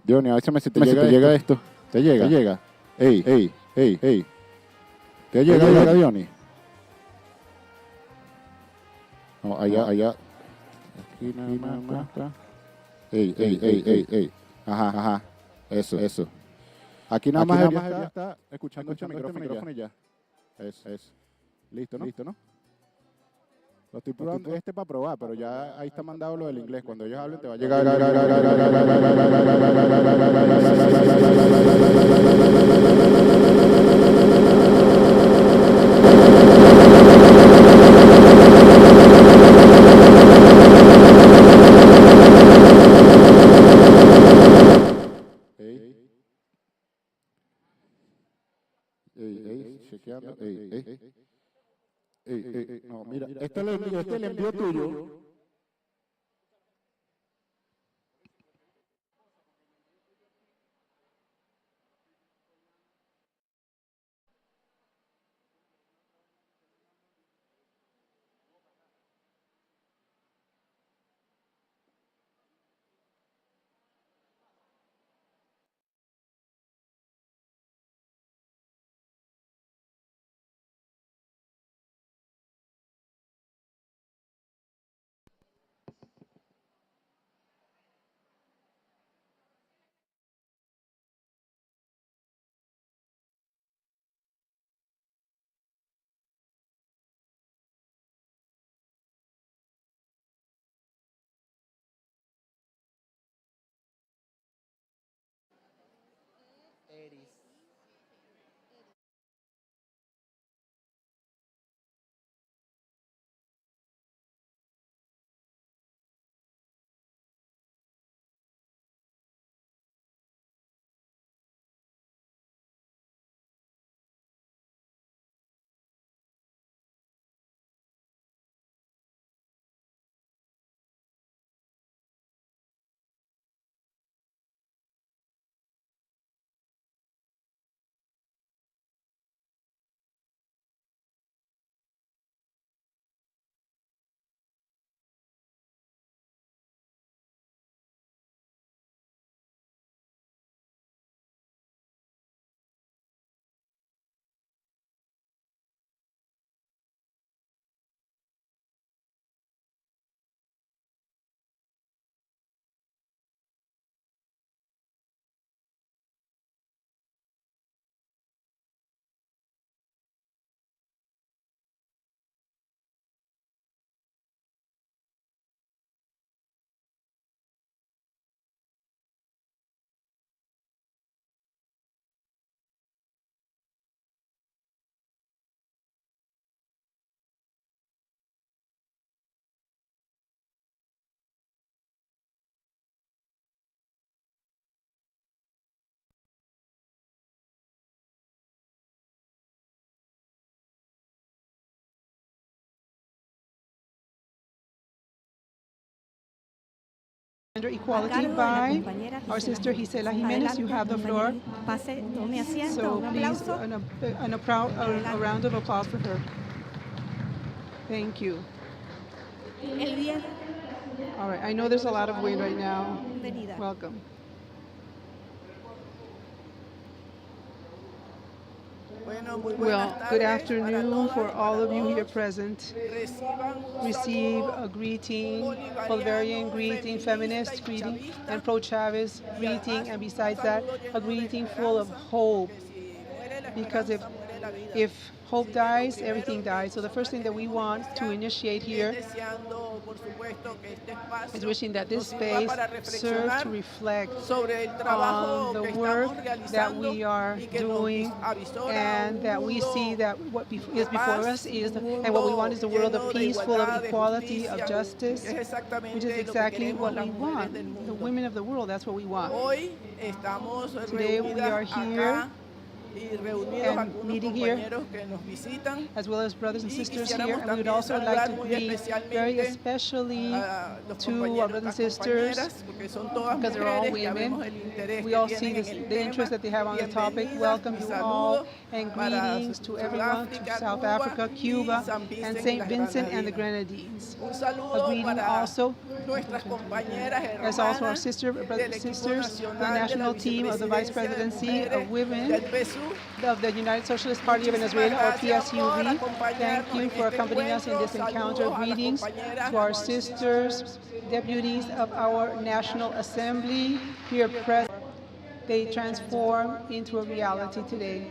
Diony, a ver si te llega esto. Te llega. Ey. ¿Te llega, Diony? No, allá. Aquí nada más. Ey. Ajá. Eso. Aquí nada más ella está escuchando el micrófono y ya. Eso. Listo, ¿no? Lo estoy probando para probar, pero ya ahí está mandado lo del inglés. Cuando ellos hablen te va a llegar. Chequeando. No, mira, este le envío tuyo. Gender equality by our sister Gisela Jimenez. You have the floor. Pase, tome asiento. So Un please, aplauso. a round of applause for her. Thank you. El día. All right, I know there's a lot of wind right now. Bienvenida. Welcome. Well, good afternoon for all of you here present. Receive a greeting, Bolivarian greeting, feminist greeting, and pro-Chavez greeting, and besides that, a greeting full of hope. Because if hope dies, everything dies. So the first thing that we want to initiate here is wishing that this space serve to reflect on the work that we are doing, and that we see that what is before us and what we want is a world of peace, full of equality, of justice, which is exactly what we want. The women of the world, that's what we want. Today we are here y reunidos and algunos meeting here, compañeros que nos visitan. as well as brothers and Y sisters here. quisiéramos And we would también also like to saludar muy greet very especialmente especially a los to our compañeros, brothers and las sisters, compañeras, porque son todas because they're all mujeres, ya women. vemos el interés We que all see tienen en el the interest tema. that they have on the topic. Bienvenidas, Welcome mi you all, saludo and para greetings to everyone, to Sudáfrica, South Cuba Africa, y Cuba, San and Vicente y St. las Vincent and the Granadinas. Grenadines. Un A saludo greeting para also nuestras compañeras as also our hermanas sister, brothers del and equipo sisters, the nacional de la national team of the Vice vicepresidencia de Presidency of mujeres Women del PSU. of the United Socialist Party of Muchísimas Venezuela, or gracias por PSUV. acompañarnos Thank you en for este accompanying us in this encuentro. encounter. Saludos a las Greetings compañeras to our sisters, deputies of our National Assembly here present. They transform into a reality today.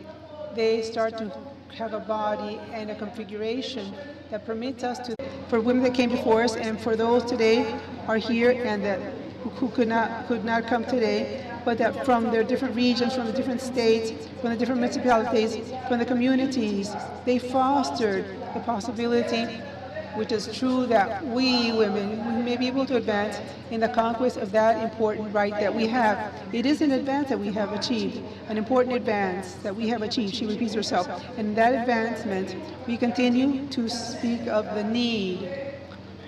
They start to have a body and a configuration that permits us to, for women that came before us and for those today are here and that who could not come today, but that from their different regions, from the different states, from the different municipalities, from the communities, they fostered the possibility, which is true, that we women, we may be able to advance in the conquest of that important right that we have. It is an advance that we have achieved, an important advance that we have achieved. She repeats herself. And that advancement, we continue to speak of the need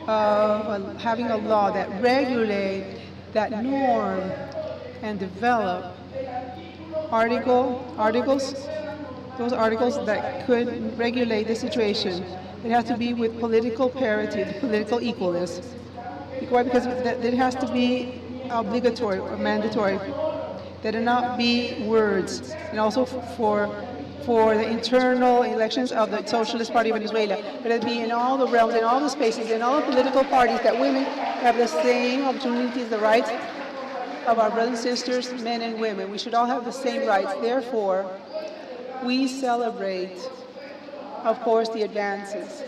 of having a law that regulate, that norm, and develop articles, those articles that could regulate the situation. It has to be with political parity, political equalness. Why? Because it has to be obligatory or mandatory. That it not be words. And also for the internal elections of the Socialist Party of Venezuela, but it be in all the realms, in all the spaces, in all the political parties, that women have the same opportunities, the rights of our brothers and sisters, men and women. We should all have the same rights. Therefore, we celebrate, of course, the advances.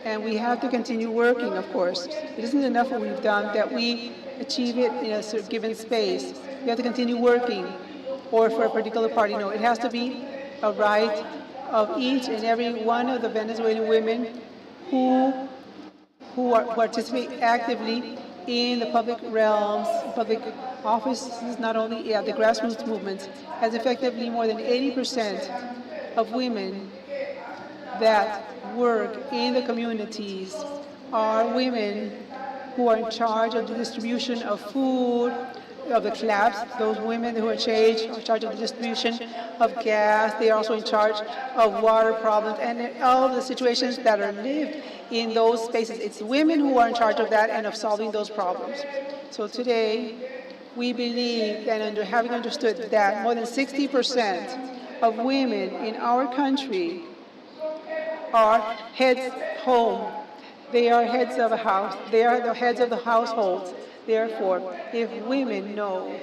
And we have to continue working, of course. It isn't enough what we've done, that we achieve it in a given space. We have to continue working, or for a particular party. No, it has to be a right of each and every one of the Venezuelan women who participate actively in the public realms, public offices, not only at the grassroots movements, as effectively more than 80% of women that work in the communities are women who are in charge of the distribution of food, of the clubs, those women who are in charge of the distribution of gas. They are also in charge of water problems and all of the situations that are lived in those spaces. It's women who are in charge of that and of solving those problems. So today, we believe, and having understood that more than 60% of women in our country are heads home. They are heads of a house. They are the heads of the households. Therefore, if women know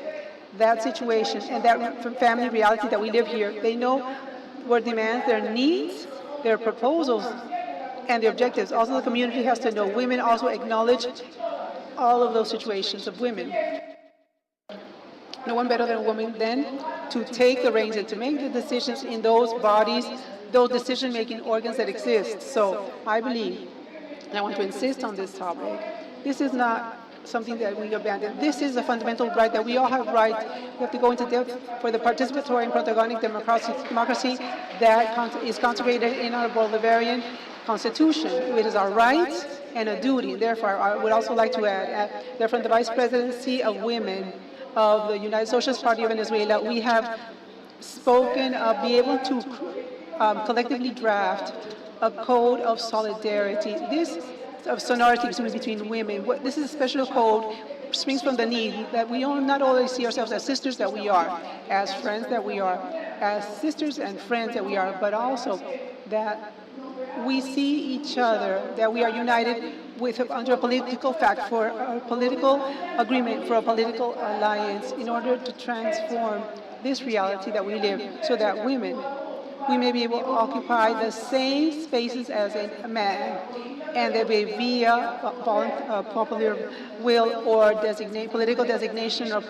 that situation and that family reality that we live here, they know what demands, their needs, their proposals, and their objectives. Also, the community has to know. Women also acknowledge all of those situations of women. No one better than a woman then to take the reins and to make the decisions in those bodies, those decision-making organs that exist. So I believe, and I want to insist on this topic, this is not something that we abandon. This is a fundamental right that we all have right. We have to go into depth for the participatory and protagonic democracy that is consecrated in our Bolivarian Constitution. It is our right and a duty. Therefore, I would also like to add that from the Vice Presidency of Women of the United Socialist Party of Venezuela, we have spoken of being able to collectively draft a code of solidarity. Of sonority between women. This is a special code, springs from the need that we not only see ourselves as sisters that we are, as friends that we are, as sisters and friends that we are, but also that we see each other, that we are united under a political fact, for a political agreement, for a political alliance, in order to transform this reality that we live, so that women, we may be able to occupy the same spaces as a man, and they may via popular will or political designation or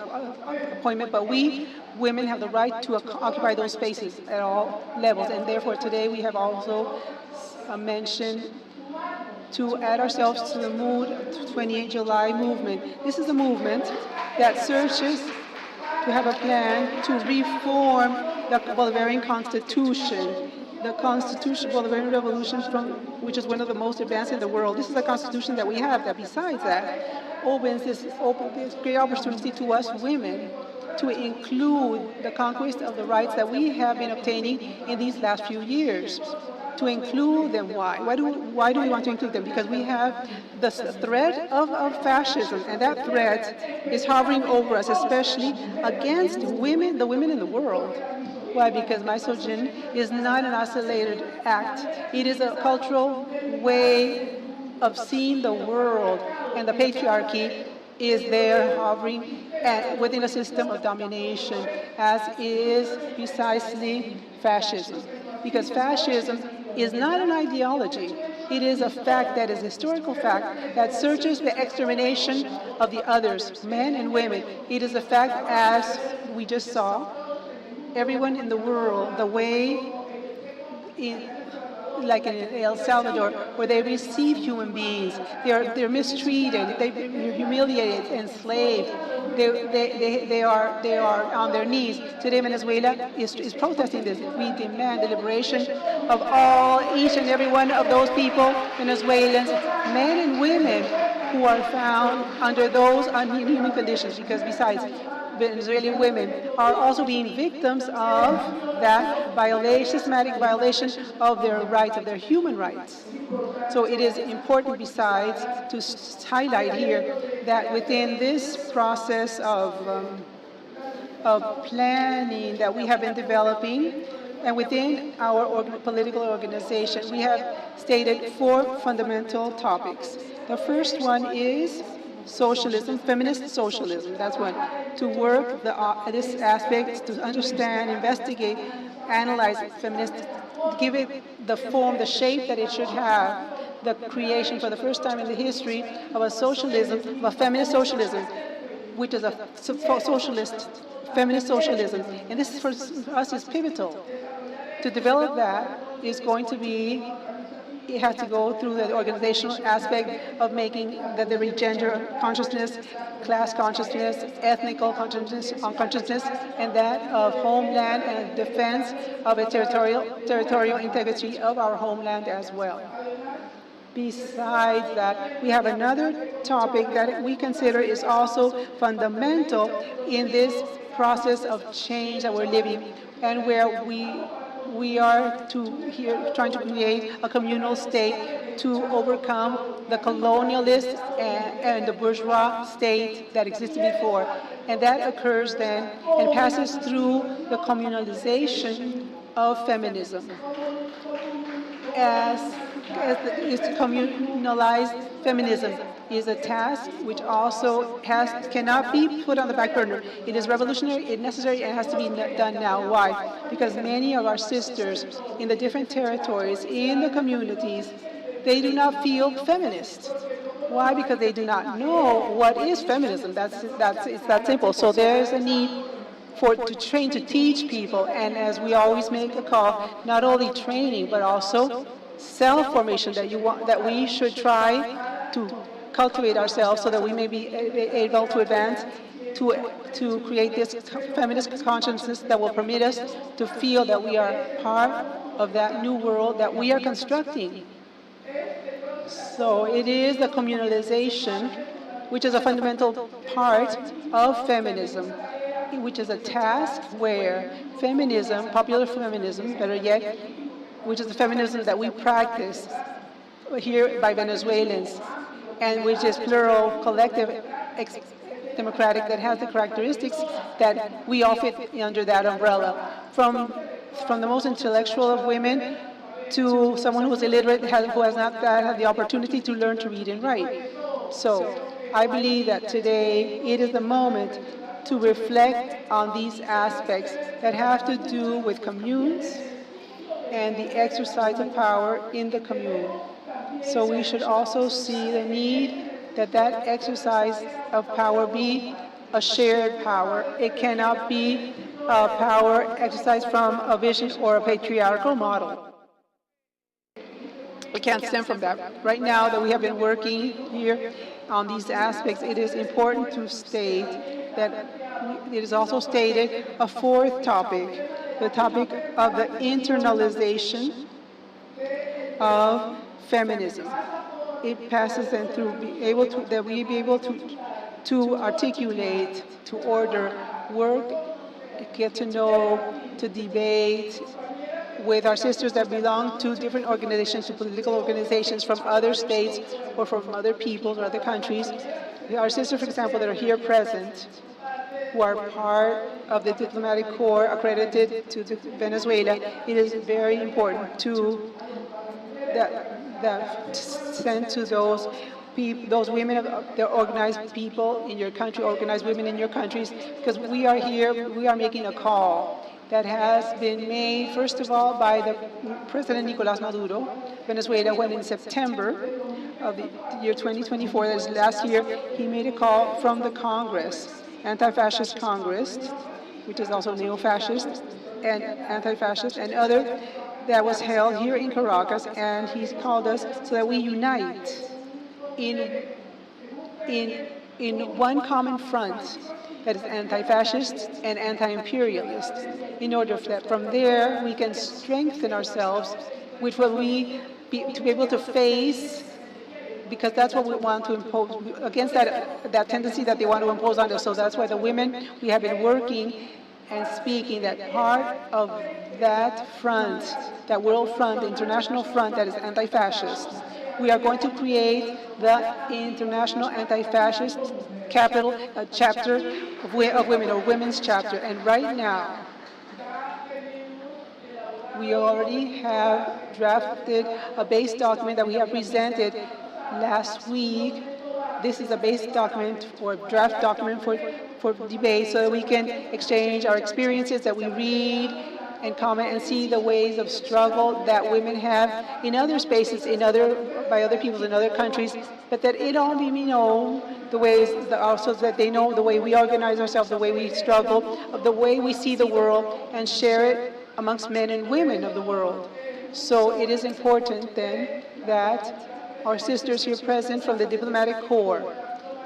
appointment, but we women have the right to occupy those spaces at all levels, and therefore today we have also mentioned to add ourselves to the Mood 28 July movement. This is a movement that searches to have a plan to reform the Bolivarian Constitution. The Constitution, Bolivarian Revolution, which is one of the most advanced in the world. This is a constitution that we have that besides that opens this great opportunity to us women to include the conquest of the rights that we have been obtaining in these last few years. To include them, why? Why do we want to include them? Because we have the threat of fascism, and that threat is hovering over us, especially against women, the women in the world. Why? Because misogyny is not an isolated act. It is a cultural way of seeing the world, and the patriarchy is there hovering within a system of domination, as is precisely fascism. Because fascism is not an ideology. It is a fact that is a historical fact that searches the extermination of the others, men and women. It is a fact, as we just saw, everyone in the world, the way like in El Salvador, where they receive human beings, they're mistreated, they're humiliated, enslaved. They are on their knees. Today, Venezuela is protesting this. We demand the liberation of each and every one of those people, Venezuelans, men and women, who are found under those inhuman conditions. Because besides, Venezuelan women are also being victims of that systematic violation of their rights, of their human rights. So it is important, besides, to highlight here that within this process of planning that we have been developing, and within our political organization, we have stated 4 fundamental topics. The first one is socialism, feminist socialism. That's one. To work this aspect, to understand, investigate, analyze feminist, give it the form, the shape that it should have, the creation for the first time in the history of a socialism, of a feminist socialism, which is a socialist, feminist socialism. And this for us is pivotal. To develop that is going to be, it has to go through the organizational aspect of making the gender consciousness, class consciousness, ethnical consciousness, and that of homeland and defense of a territorial integrity of our homeland as well. Besides that, we have another topic that we consider is also fundamental in this process of change that we're living, and where we are trying to create a communal state to overcome the colonialist and the bourgeois state that existed before. And that occurs then and passes through the communalization of feminism. Is to communalize feminism is a task which also cannot be put on the back burner. It is revolutionary, it's necessary, and has to be done now. Why? Because many of our sisters in the different territories, in the communities, they do not feel feminist. Why? Because they do not know what is feminism. It's that simple. So there is a need to train, to teach people, and as we always make a call, not only training, but also self-formation, that we should try to cultivate ourselves so that we may be able to advance, to create this feminist consciousness that will permit us to feel that we are part of that new world that we are constructing. So it is the communalization, which is a fundamental part of feminism, which is a task where feminism, popular feminism, better yet, which is the feminism that we practice here by Venezuelans, and which is plural, collective, democratic, that has the characteristics that we all fit under that umbrella. From the most intellectual of women to someone who is illiterate, who has not had the opportunity to learn to read and write. So I believe that today it is the moment to reflect on these aspects that have to do with communes and the exercise of power in the commune. So we should also see the need that exercise of power be a shared power. It cannot be a power exercised from a vision or a patriarchal model. It can't stem from that. Right now that we have been working here on these aspects, it is important to state that it is also stated a 4th topic, the topic of the internalization of feminism. It passes then through that we be able to articulate, to order, work, get to know, to debate with our sisters that belong to different organizations, to political organizations from other states or from other peoples or other countries. Our sisters, for example, that are here present, who are part of the diplomatic corps accredited to Venezuela, it is very important to that send to those women, the organized people in your country, organized women in your countries, because we are here, we are making a call that has been made, first of all, by the President Nicolás Maduro, Venezuela, when in September of the year 2024, that is last year, he made a call from the Congress, Anti-Fascist Congress, which is also neo-fascist and anti-fascist and other, that was held here in Caracas, and he's called us so that we unite in one common front that is anti-fascist and anti-imperialist, in order that from there we can strengthen ourselves, which will to be able to face, because that's what we want to impose, against that tendency that they want to impose on us. So that's why the women, we have been working and speaking that part of that front, that world front, the international front that is anti-fascist. We are going to create the International Anti-Fascist Capital, a chapter of women, or women's chapter. And right now, we already have drafted a base document that we have presented last week. This is a base document or draft document for debate, so that we can exchange our experiences, that we read and comment and see the ways of struggle that women have in other spaces, by other peoples in other countries, but that it all be known, the ways, also that they know the way we organize ourselves, the way we struggle, the way we see the world, and share it amongst men and women of the world. So it is important then that our sisters here present from the diplomatic corps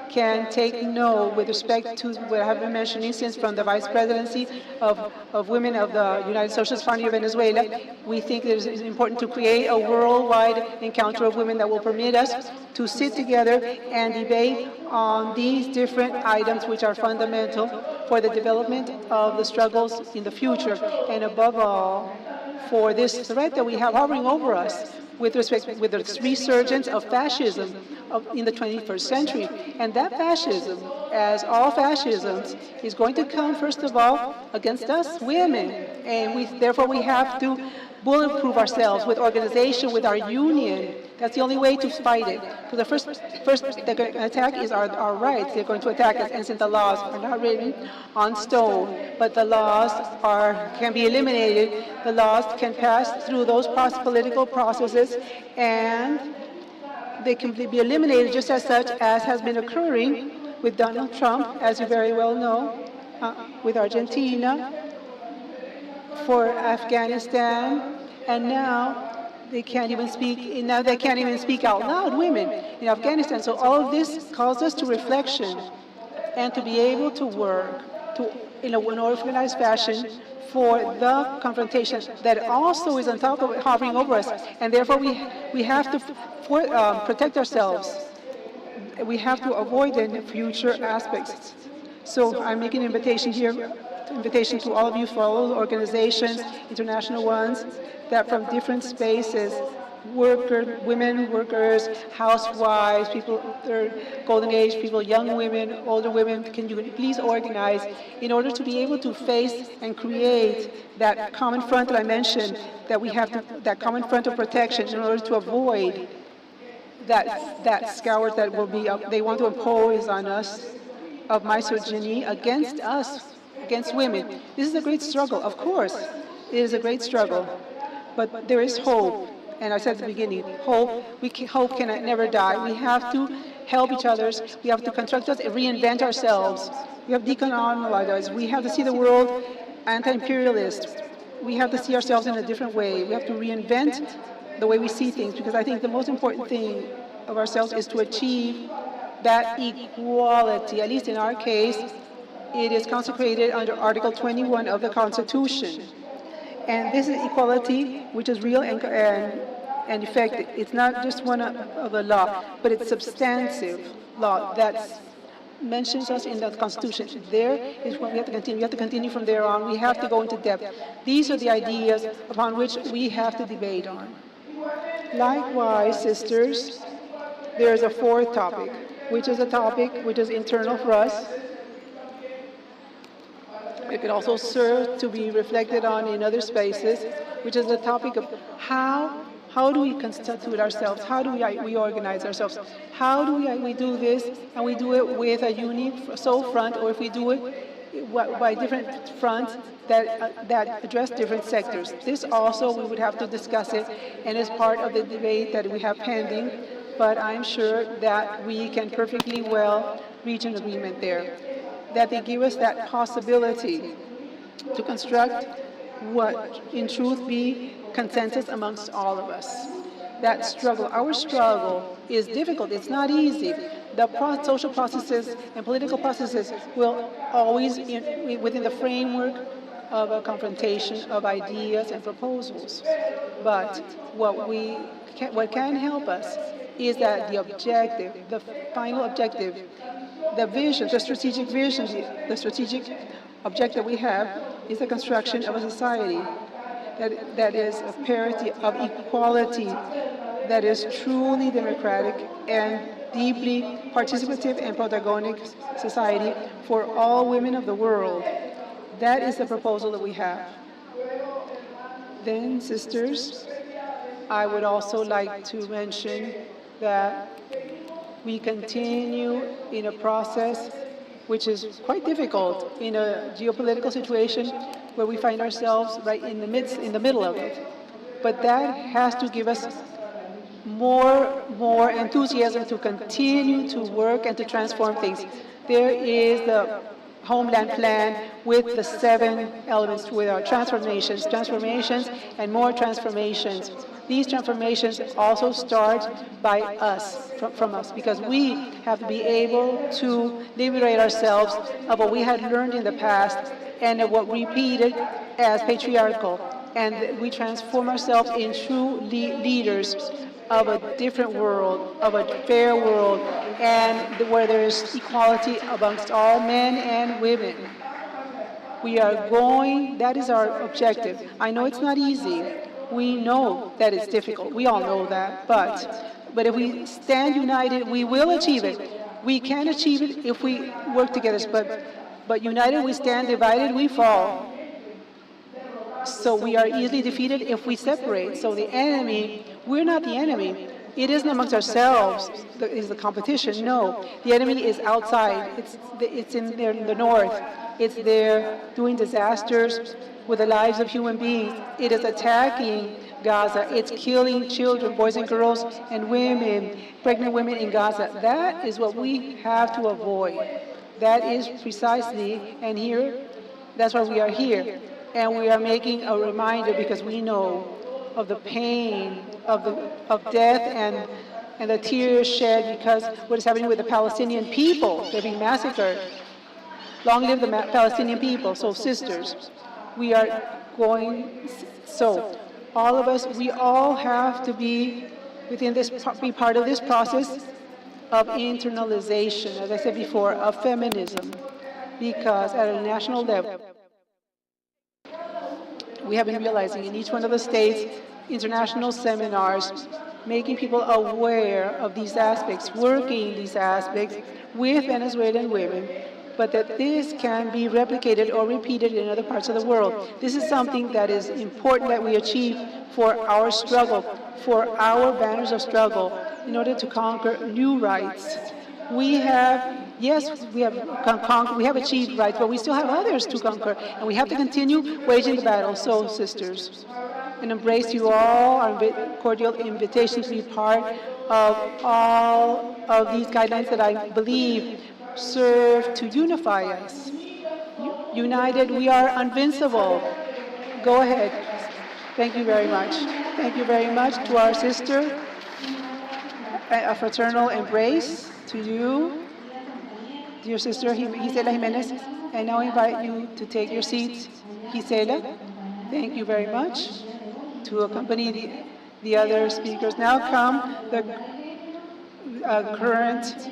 can take note with respect to what I have been mentioning since from the Vice Presidency of Women of the United Socialist Party of Venezuela. We think it is important to create a worldwide encounter of women that will permit us to sit together and debate on these different items which are fundamental for the development of the struggles in the future, and above all, for this threat that we have hovering over us with the resurgence of fascism in the 21st century. And that fascism, as all fascisms, is going to come, first of all, against us women. And therefore we have to bulletproof ourselves with organization, with our union. That's the only way to fight it. Because the first they're going to attack is our rights. They're going to attack us, and since the laws are not written on stone, but the laws can be eliminated, the laws can pass through those political processes, and they can be eliminated just as such as has been occurring with Donald Trump, as you very well know, with Argentina, for Afghanistan, and now they can't even speak. Now they can't even speak out loud, women in Afghanistan. So all of this calls us to reflection and to be able to work in an organized fashion for the confrontation that also is on top of hovering over us, and therefore we have to protect ourselves. We have to avoid the future aspects. So I'm making an invitation here, to all of you, for all organizations, international ones, that from different spaces, women workers, housewives, people, golden age people, young women, older women, can you please organize in order to be able to face and create that common front that I mentioned, that we have that common front of protection in order to avoid that scourge that will be they want to impose on us of misogyny against us, against women. This is a great struggle, of course. It is a great struggle, but there is hope. And I said at the beginning, hope can never die. We have to help each other. We have to construct us and reinvent ourselves. We have to decolonize. We have to see the world anti-imperialist. We have to see ourselves in a different way. We have to reinvent the way we see things, because I think the most important thing of ourselves is to achieve that equality. At least in our case, it is consecrated under Article 21 of the Constitution. And this is equality, which is real and effective. It's not just one of a law, but it's substantive law that mentions us in the Constitution. There is what we have to continue. We have to continue from there on. We have to go into depth. These are the ideas upon which we have to debate on. Likewise, sisters, there is a fourth topic, which is a topic which is internal for us. It could also serve to be reflected on in other spaces, which is the topic of how do we constitute ourselves? How do we organize ourselves? How do we do this, and we do it with a unique sole front, or if we do it by different fronts that address different sectors. This also, we would have to discuss it, and is part of the debate that we have pending, but I'm sure that we can perfectly well reach an agreement there, that they give us that possibility to construct what in truth be consensus amongst all of us. That struggle, our struggle is difficult, it's not easy. The social processes and political processes will always, within the framework of a confrontation of ideas and proposals. But what can help us is that the objective, the final objective, the vision, the strategic vision, the strategic objective we have is the construction of a society that is of parity, of equality, that is truly democratic and deeply participative and protagonic society for all women of the world. That is the proposal that we have. Then, sisters, I would also like to mention that we continue in a process which is quite difficult in a geopolitical situation where we find ourselves right in the middle of it. But that has to give us more enthusiasm to continue to work and to transform things. There is the Homeland Plan with the 7 elements, with our transformations, and more transformations. These transformations also start by us, from us, because we have to be able to liberate ourselves of what we had learned in the past and of what we repeated as patriarchal. And we transform ourselves in true leaders of a different world, of a fair world, and where there is equality amongst all men and women. We are going, that is our objective. I know it's not easy. We know that it's difficult. We all know that. But if we stand united, we will achieve it. We can achieve it if we work together. But united we stand, divided we fall. So we are easily defeated if we separate. So the enemy, we're not the enemy. It isn't amongst ourselves that is the competition. No, the enemy is outside. It's in there in the north. It's there doing disasters with the lives of human beings. It is attacking Gaza. It's killing children, boys and girls, and women, pregnant women in Gaza. That is what we have to avoid. That is precisely, and here, that's why we are here. And we are making a reminder because we know of the pain of death and the tears shed because what is happening with the Palestinian people. They're being massacred. Long live the Palestinian people. So sisters, we are going, so all of us, we all have to be be part of this process of internalization, as I said before, of feminism, because at a national level, we have been realizing in each one of the states, international seminars, making people aware of these aspects, working these aspects with Venezuelan women, but that this can be replicated or repeated in other parts of the world. This is something that is important that we achieve for our struggle, for our banners of struggle, in order to conquer new rights. We have, yes, we have achieved rights, but we still have others to conquer, and we have to continue waging the battle. So, sisters, and embrace you all, our cordial invitation to be part of all of these guidelines that I believe serve to unify us. United, we are invincible. Go ahead. Thank you very much. Thank you very much to our sister. A fraternal embrace to you, dear sister Gisela Jimenez. And now I invite you to take your seats. Gisela. Thank you very much. To accompany the other speakers now come the current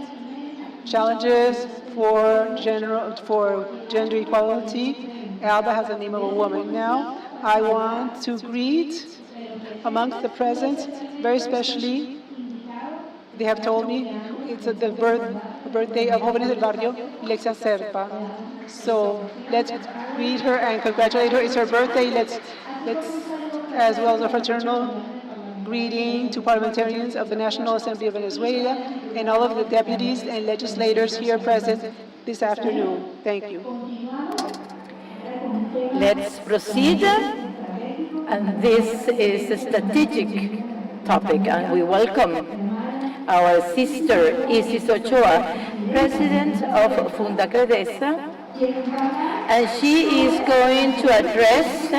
challenges for gender equality. ALBA has the name of a woman. Now, I want to greet amongst the present, very specially, they have told me it's the birthday of Jóvenes del Barrio, Lexia Serpa. So let's greet her and congratulate her. It's her birthday. Let's as well as a fraternal greeting to parliamentarians of the National Assembly of Venezuela and all of the deputies and legislators here present this afternoon. Thank you. Let's proceed. And this is a strategic topic, and we welcome our sister Isis Ochoa, president of Funda Credesa, and she is going to address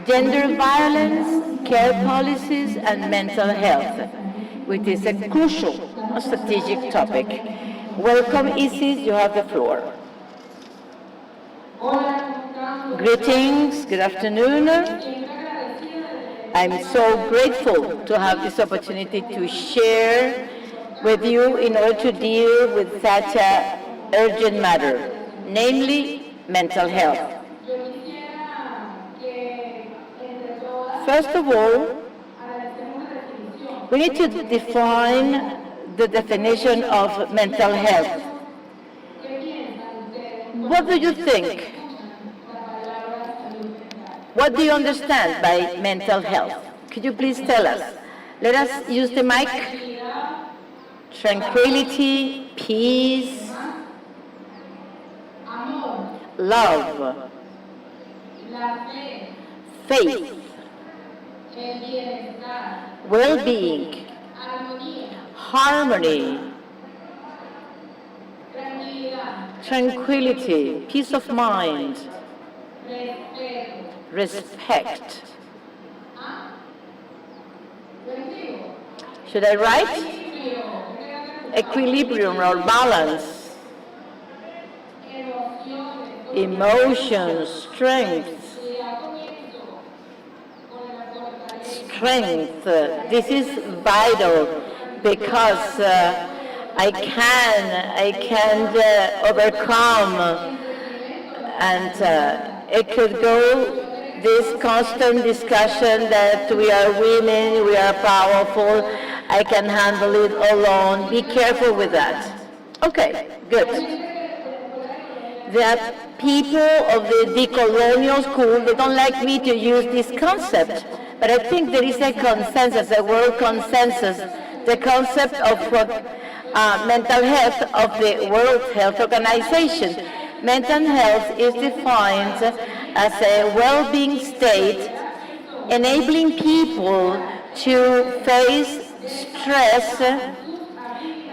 gender violence, care policies, and mental health, which is a crucial strategic topic. Welcome, Isis, you have the floor. Greetings, good afternoon. I'm so grateful to have this opportunity to share with you in order to deal with such an urgent matter, namely mental health. First of all, we need to define the definition of mental health. What do you think? What do you understand by mental health? Could you please tell us? Let us use the mic. Tranquility, peace, love, faith, well-being, harmony, tranquility, peace of mind, respect. Should I write? Equilibrium or balance, emotions, strength. This is vital because I can overcome, and it could go this constant discussion that we are women, we are powerful, I can handle it alone. Be careful with that. Okay, good. The people of the decolonial school, they don't like me to use this concept, but I think there is a consensus, a world consensus, the concept of mental health of the World Health Organization. Mental health is defined as a well-being state enabling people to face stress,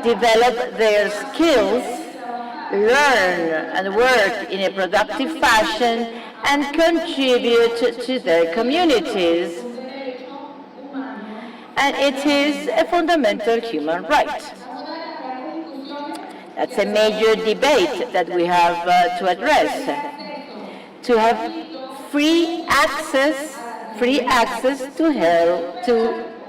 develop their skills, learn and work in a productive fashion, and contribute to their communities. And it is a fundamental human right. That's a major debate that we have to address. To have free access to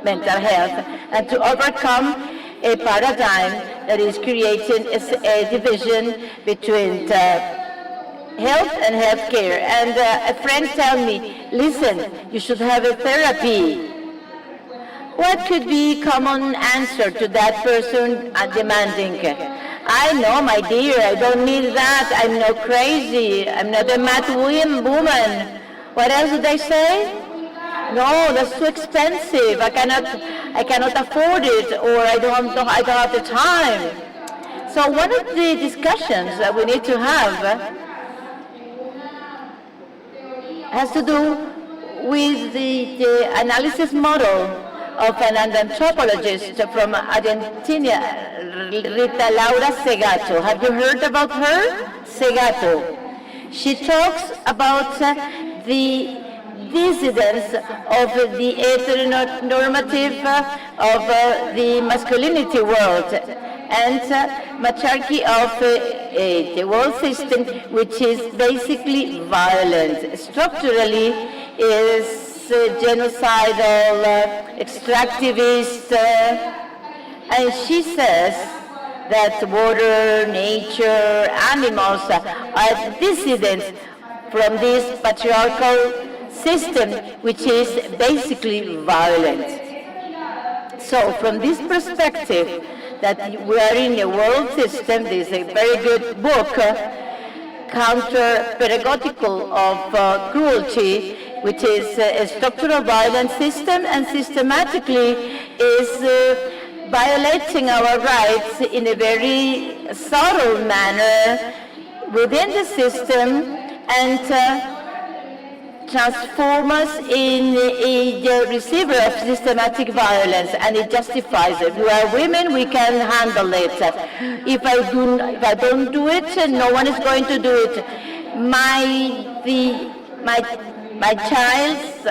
mental health, and to overcome a paradigm that is creating a division between health and healthcare. And a friend told me, listen, you should have a therapy. What could be common answer to that person demanding? I know, my dear, I don't need that. I'm not crazy. I'm not a mad woman. What else did I say? No, that's too expensive. I cannot afford it, or I don't have the time. So one of the discussions that we need to have has to do with the analysis model of an anthropologist from Argentina, Rita Laura Segato. Have you heard about her? Segato. She talks about the dissidence of the heteronormative of the masculinity world and matriarchy of the world system, which is basically violent. Structurally, is genocidal, extractivist, and she says that water, nature, animals are dissidents from this patriarchal system, which is basically violent. So from this perspective, that we are in a world system, this is a very good book, counter-pedagogical of cruelty, which is a structural violence system and systematically is violating our rights in a very subtle manner within the system and transform us in a receiver of systematic violence, and it justifies it. We are women, we can handle it. If I don't do it, no one is going to do it. My child's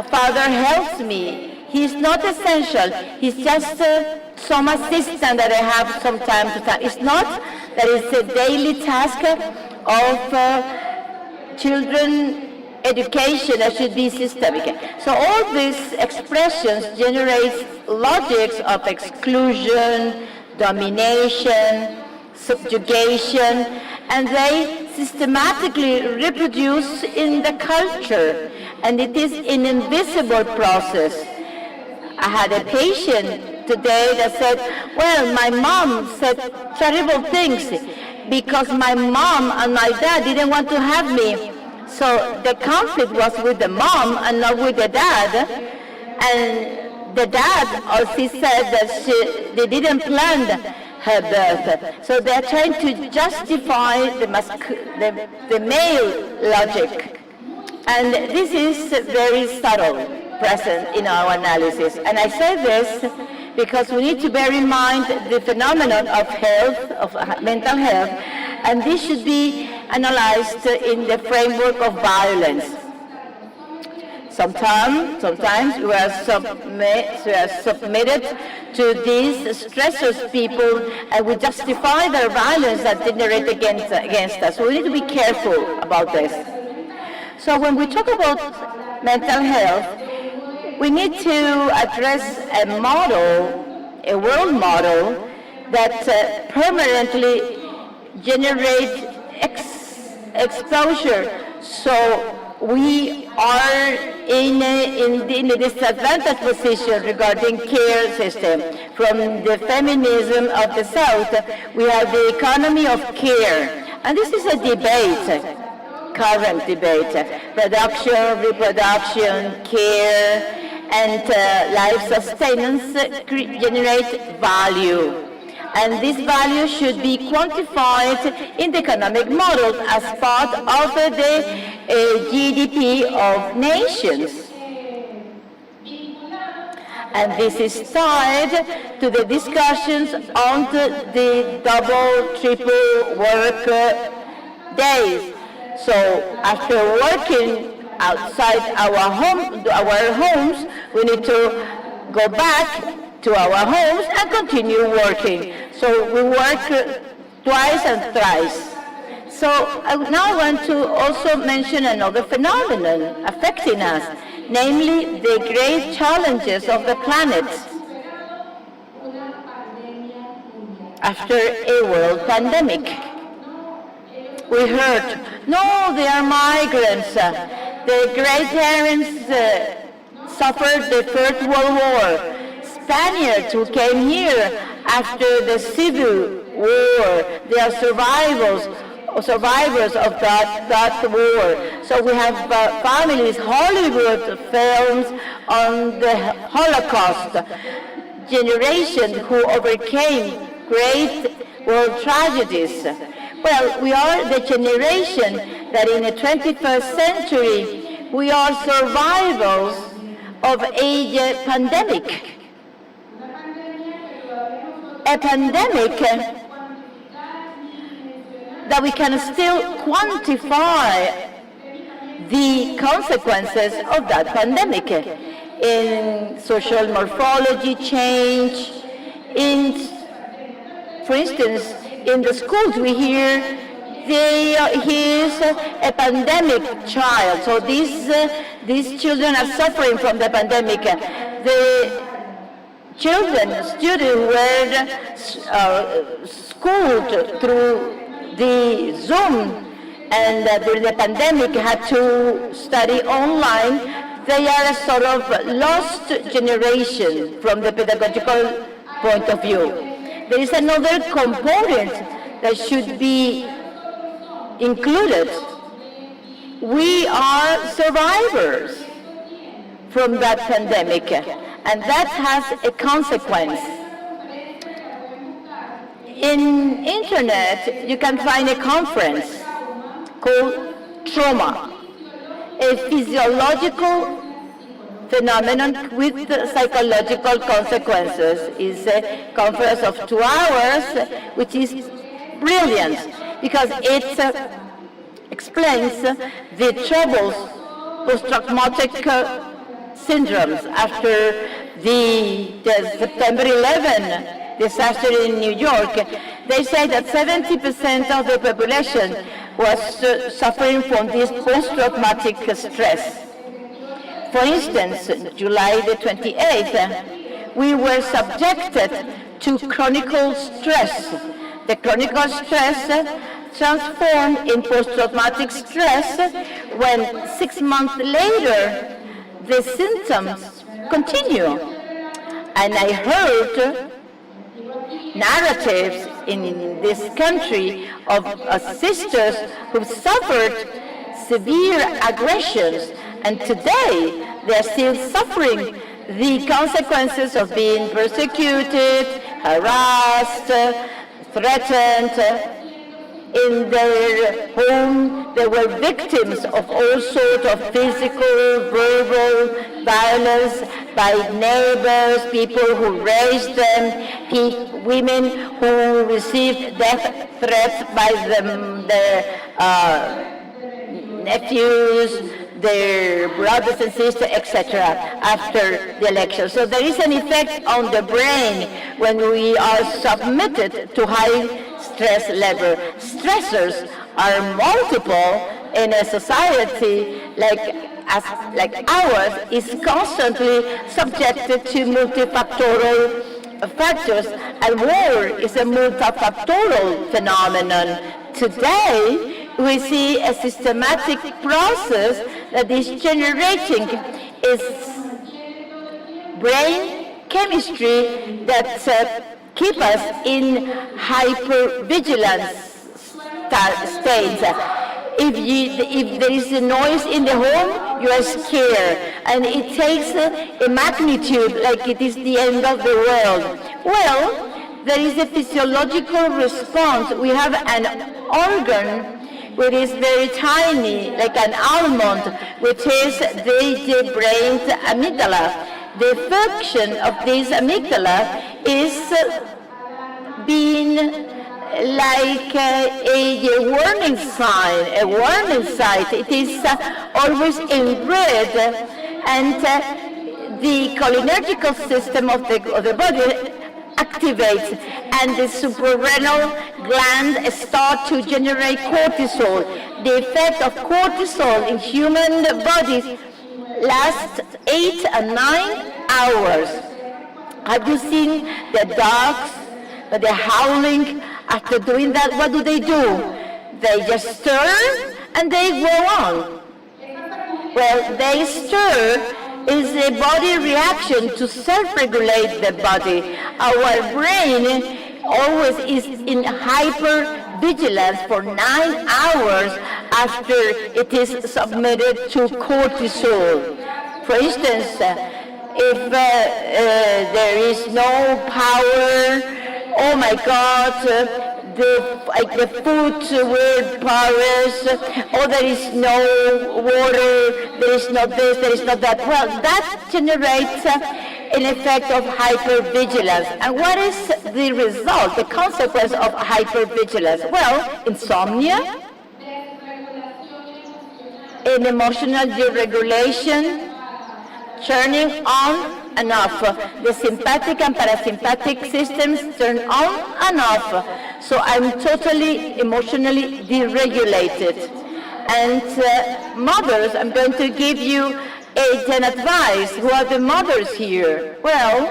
father helps me. He's not essential. He's just some assistant that I have from time to time. It's not that it's a daily task of children education that should be systemic. So all these expressions generate logics of exclusion, domination, subjugation, and they systematically reproduce in the culture, and it is an invisible process. I had a patient today that said, well, my mom said terrible things because my mom and my dad didn't want to have me. So the conflict was with the mom and not with the dad. And the dad also said that they didn't plan her birth. So they're trying to justify the male logic. And this is very subtle, present in our analysis. And I say this because we need to bear in mind the phenomenon of health, of mental health, and this should be analyzed in the framework of violence. Sometimes we are submitted to these stressors people, and we justify their violence that generate against us. So we need to be careful about this. So when we talk about mental health, we need to address a model, a world model, that permanently generates exposure. So we are in a disadvantaged position regarding care system. From the feminism of the South, we have the economy of care. And this is a debate, current debate. Production, reproduction, care, and life sustenance generate value. And this value should be quantified in the economic model as part of the GDP of nations. And this is tied to the discussions on the double, triple work days. So after working outside our homes, we need to go back to our homes and continue working. So we work twice and thrice. So now I want to also mention another phenomenon affecting us, namely the great challenges of the planet after a world pandemic. We heard, no, they are migrants. The great-parents suffered the First World War. Spaniards who came here after the Civil War, they are survivors of that war. So we have families, Hollywood films on the Holocaust, generation who overcame great world tragedies. Well, we are the generation that in the 21st century, we are survivors of a pandemic. A pandemic that we can still quantify the consequences of that pandemic in social morphology change, for instance, in the schools we hear he is a pandemic child. So these children are suffering from the pandemic. The students were schooled through the Zoom, and during the pandemic had to study online. They are a sort of lost generation from the pedagogical point of view. There is another component that should be included. We are survivors from that pandemic, and that has a consequence. In internet, you can find a conference called Trauma, a physiological phenomenon with psychological consequences. It's a conference of 2 hours, which is brilliant because it explains the troubles, post-traumatic syndromes after the September 11 disaster in New York. They say that 70% of the population was suffering from this post-traumatic stress. For instance, July the 28th, we were subjected to chronic stress. The chronic stress transformed in post-traumatic stress when 6 months later, the symptoms continue. And I heard narratives in this country of sisters who suffered severe aggressions, and today they are still suffering the consequences of being persecuted, harassed, threatened. In their home, they were victims of all sorts of physical, verbal violence by neighbors, people who raised them, women who received death threats by their nephews, their brothers and sisters, etc., after the election. So there is an effect on the brain when we are submitted to high stress level. Stressors are multiple in a society like ours is constantly subjected to multifactorial factors, and war is a multifactorial phenomenon. Today, we see a systematic process that is generating brain chemistry that keep us in hypervigilance states. If there is a noise in the home, you are scared, and it takes a magnitude like it is the end of the world. Well, there is a physiological response. We have an organ which is very tiny, like an almond, which is the brain's amygdala. The function of this amygdala is being like a warning sign, It is always in red, and the cholinergical system of the body activates, and the suprarrenal gland start to generate cortisol. The effect of cortisol in human bodies lasts 8 and 9 hours. Have you seen the dogs that they're howling after doing that? What do? They just stir and they go on. Well, they stir is a body reaction to self-regulate the body. Our brain always is in hypervigilance for 9 hours after it is submitted to cortisol. For instance, if there is no power, oh my God, the food will perish, or there is no water, there is not this, there is not that. Well, that generates an effect of hypervigilance. And what is the result, the consequence of hypervigilance? Well, insomnia, an emotional deregulation, turning on and off. The sympathetic and parasympathetic systems turn on and off. So I'm totally emotionally deregulated. And mothers, I'm going to give you 10 advice. Who are the mothers here? Well,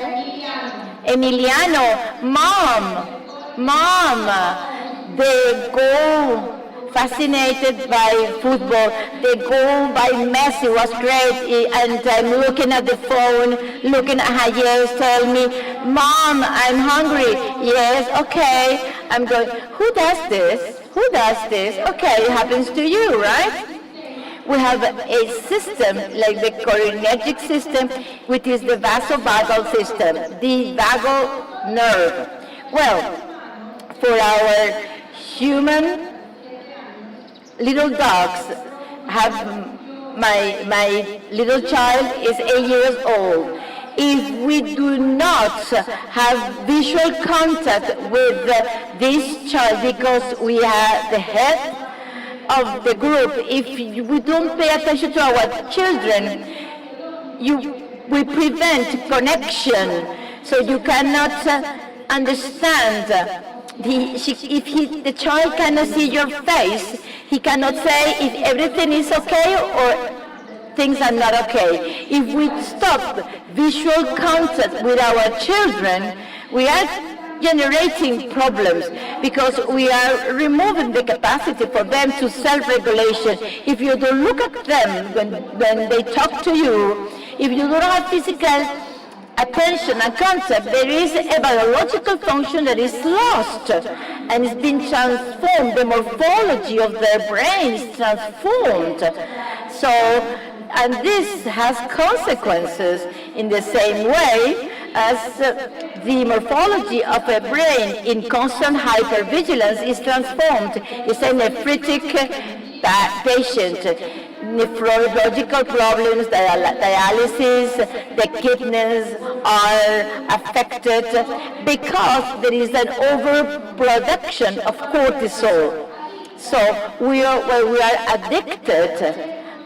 Emiliano, mom, they go fascinated by football. They go by Messi, was great, and I'm looking at the phone, looking at her, yes, tell me, Mom, I'm hungry. Yes, okay. I'm going, who does this? Who does this? Okay, it happens to you, right? We have a system, like the chorinergic system, which is the vasovagal system, the vagal nerve. Well, for our human little dogs, my little child is 8 years old. If we do not have visual contact with this child, because we are the head of the group, if we don't pay attention to our children, we prevent connection. So you cannot understand. If the child cannot see your face, he cannot say if everything is okay or things are not okay. If we stop visual contact with our children, we are generating problems because we are removing the capacity for them to self-regulation. If you don't look at them when they talk to you, if you don't have physical attention and concept, there is a biological function that is lost and it's been transformed. The morphology of their brain is transformed. So, and this has consequences in the same way as the morphology of a brain in constant hypervigilance is transformed. It's a nephritic patient. Nephrological problems, dialysis, the kidneys are affected because there is an overproduction of cortisol. So we are addicted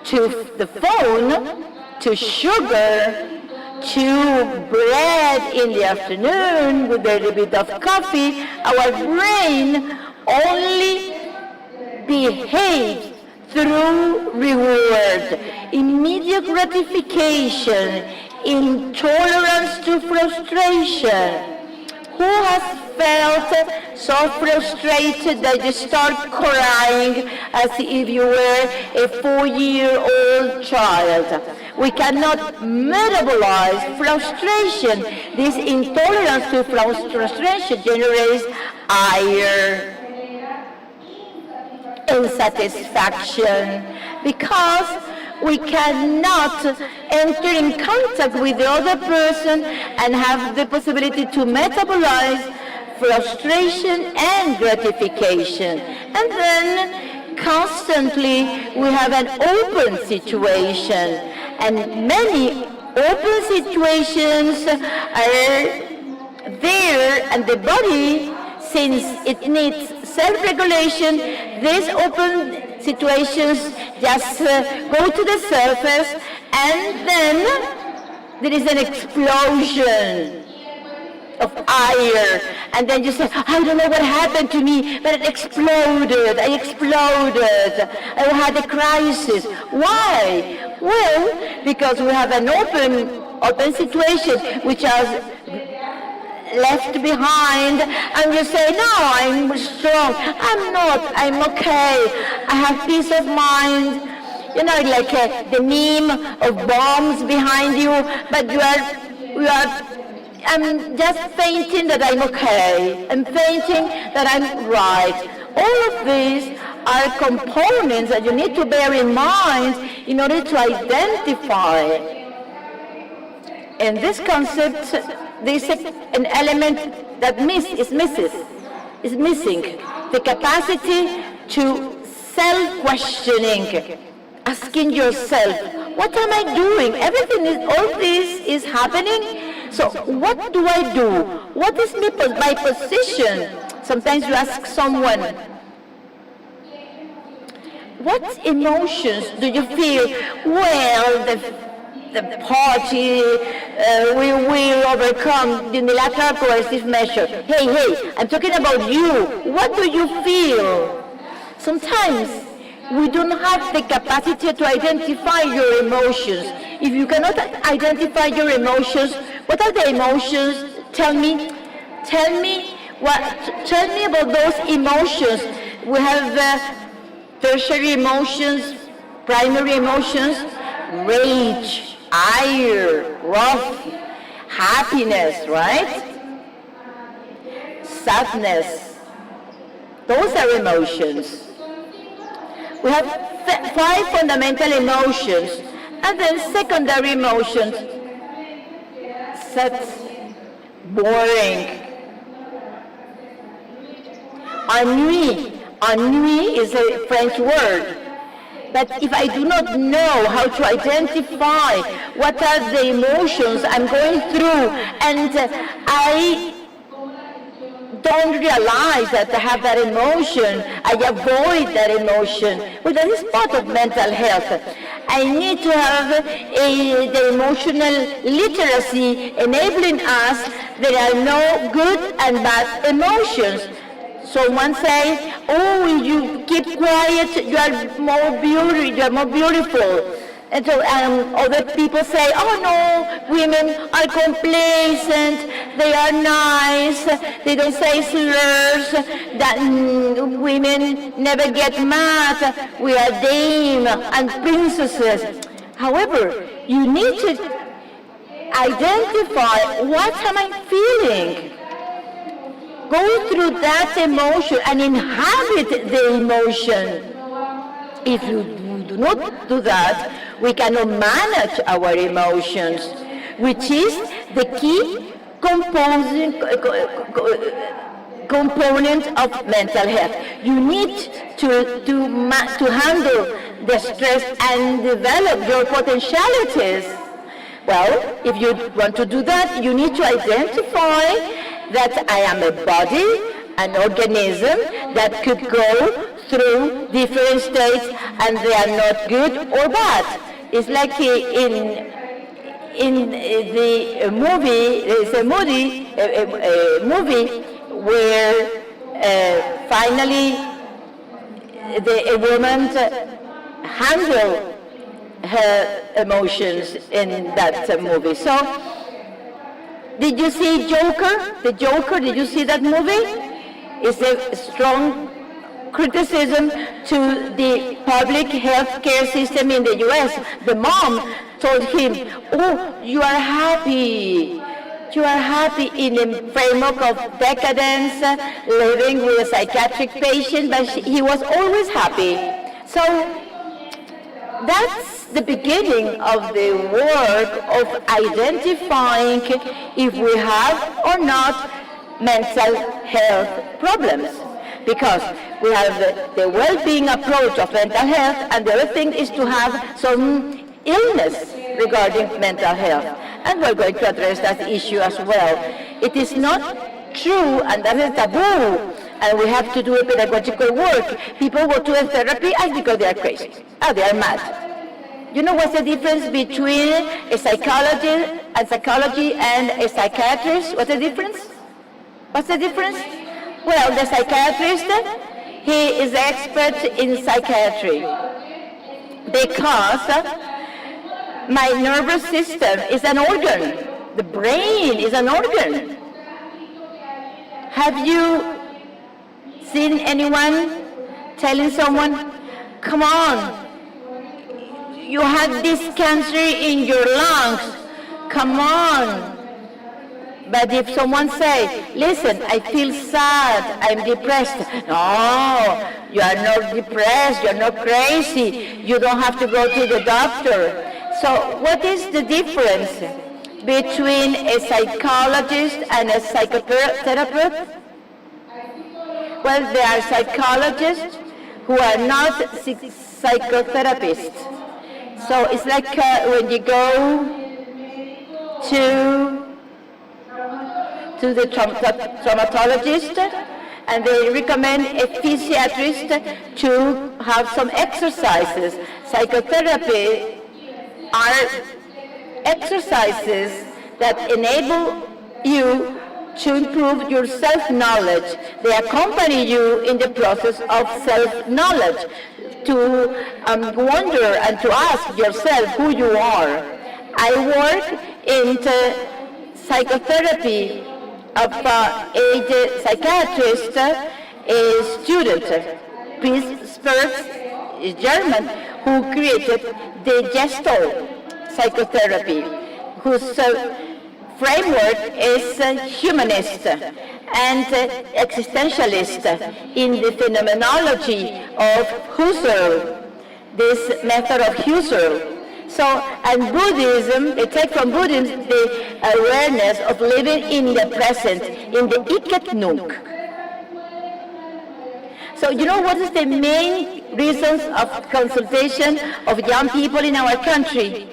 to the phone, to sugar, to bread in the afternoon with a little bit of coffee. Our brain only behaves through reward, immediate gratification, intolerance to frustration. Who has felt so frustrated that you start crying as if you were a 4-year-old child? We cannot metabolize frustration. This intolerance to frustration generates ire, insatisfaction, because we cannot enter in contact with the other person and have the possibility to metabolize frustration and gratification. And then constantly we have an open situation, and many open situations are there, and the body, since it needs self-regulation, these open situations just go to the surface, and then there is an explosion of ire, and then you say, I don't know what happened to me, but it exploded, I exploded, I had a crisis. Why? Well, because we have an open situation which has left behind, and you say, no, I'm strong. I'm not, I'm okay. I have peace of mind. You know, like the meme of bombs behind you, but I'm just fainting that I'm okay. I'm fainting that I'm right. All of these are components that you need to bear in mind in order to identify. In this concept, there's an element that is missing, the capacity to self-questioning, asking yourself, what am I doing? All this is happening, so what do I do? What is my position? Sometimes you ask someone, what emotions do you feel? Well, the party, we will overcome the unilateral coercive measure. Hey, hey, I'm talking about you. What do you feel? Sometimes we don't have the capacity to identify your emotions. If you cannot identify your emotions, what are the emotions? Tell me about those emotions. We have tertiary emotions, primary emotions, rage, ire, wrath, happiness, right? Sadness. Those are emotions. We have 5 fundamental emotions, and then secondary emotions. Such boring. Ennui. Ennui is a French word. But if I do not know how to identify what are the emotions I'm going through, and I don't realize that I have that emotion, I avoid that emotion, well, that is part of mental health. I need to have the emotional literacy enabling us there are no good and bad emotions. Someone say, oh, you keep quiet, you are more beautiful. And so other people say, oh no, women are complacent, they are nice, they don't say slurs, that women never get mad, we are dame and princesses. However, you need to identify what am I feeling. Go through that emotion and inhabit the emotion. If you do not do that, we cannot manage our emotions, which is the key component of mental health. You need to handle the stress and develop your potentialities. Well, if you want to do that, you need to identify that I am a body, an organism that could go through different states and they are not good or bad. It's like in the movie, there's a movie where finally a woman handled her emotions in that movie. So, did you see Joker? The Joker, did you see that movie? It's a strong criticism to the public health care system in the US. The mom told him, oh, you are happy. You are happy in a framework of decadence, living with a psychiatric patient, but he was always happy. So that's the beginning of the work of identifying if we have or not mental health problems. Because we have the well-being approach of mental health, and the other thing is to have some illness regarding mental health. And we're going to address that issue as well. It is not true, and that is taboo, and we have to do a pedagogical work. People go to a therapy because they are crazy. They are mad. You know what's the difference between a psychology and a psychiatrist? What's the difference? What's the difference? Well, the psychiatrist, he is expert in psychiatry because my nervous system is an organ. The brain is an organ. Have you seen anyone telling someone, come on, you had this cancer in your lungs, come on. But if someone says, listen, I feel sad, I'm depressed. No, you are not depressed, you're not crazy, you don't have to go to the doctor. So what is the difference between a psychologist and a psychotherapist? Well, there are psychologists who are not psychotherapists. So it's like when you go to the traumatologist, and they recommend a physiatrist to have some exercises. Psychotherapy are exercises that enable you to improve your self-knowledge. They accompany you in the process of self-knowledge, to wonder and to ask yourself who you are. I work in psychotherapy of a psychiatrist, a student, Spurs, is German, who created the Gestalt psychotherapy, whose framework is humanist and existentialist in the phenomenology of Husserl, this method of Husserl. So, and Buddhism, they take from Buddhism the awareness of living in the present, in the Iket Nuk. So you know what is the main reasons of consultation of young people in our country?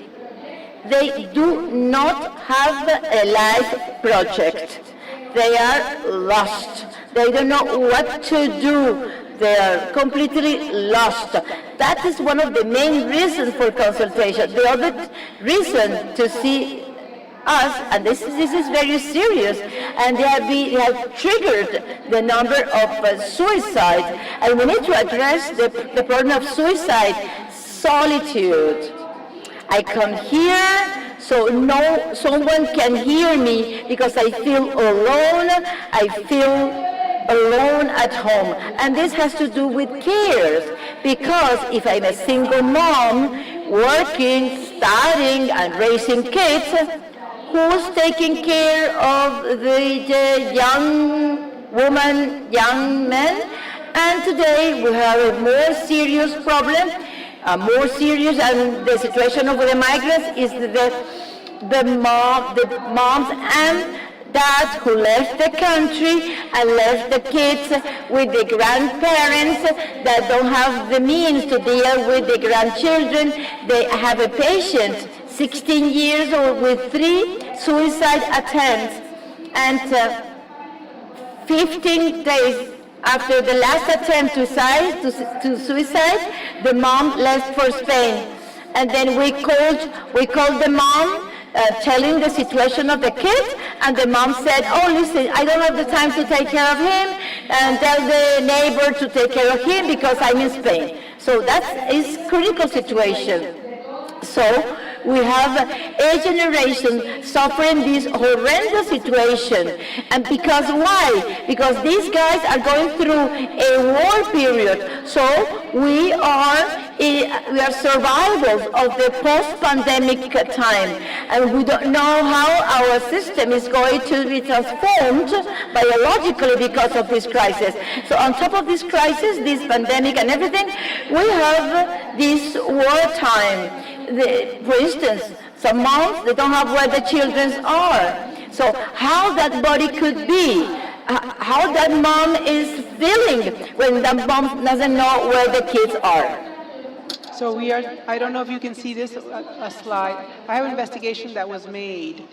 They do not have a life project. They are lost. They don't know what to do. They are completely lost. That is one of the main reasons for consultation. The other reason to see us, and this is very serious, and they have triggered the number of suicides, and we need to address the problem of suicide, solitude. I come here so someone can hear me because I feel alone. I feel alone at home. And this has to do with cares, because if I'm a single mom working, studying, and raising kids, who's taking care of the young woman, young men? And today we have a more serious problem. More serious, and the situation of the migrants is the moms and dads who left the country and left the kids with the grandparents that don't have the means to deal with the grandchildren. They have a patient, 16 years old, with 3 suicide attempts, and 15 days after the last attempt to suicide, the mom left for Spain. And then we called the mom, telling the situation of the kid, and the mom said, oh, listen, I don't have the time to take care of him, and tell the neighbor to take care of him because I'm in Spain. So that is critical situation. So we have a generation suffering this horrendous situation. And because why? Because these guys are going through a war period. So we are survivors of the post-pandemic time. And we don't know how our system is going to be transformed biologically because of this crisis. So on top of this crisis, this pandemic and everything, we have this wartime. For instance, some moms, they don't have where the children are. So how that body could be, how that mom is feeling when the mom doesn't know where the kids are. So I don't know if you can see this slide. I have an investigation that was made.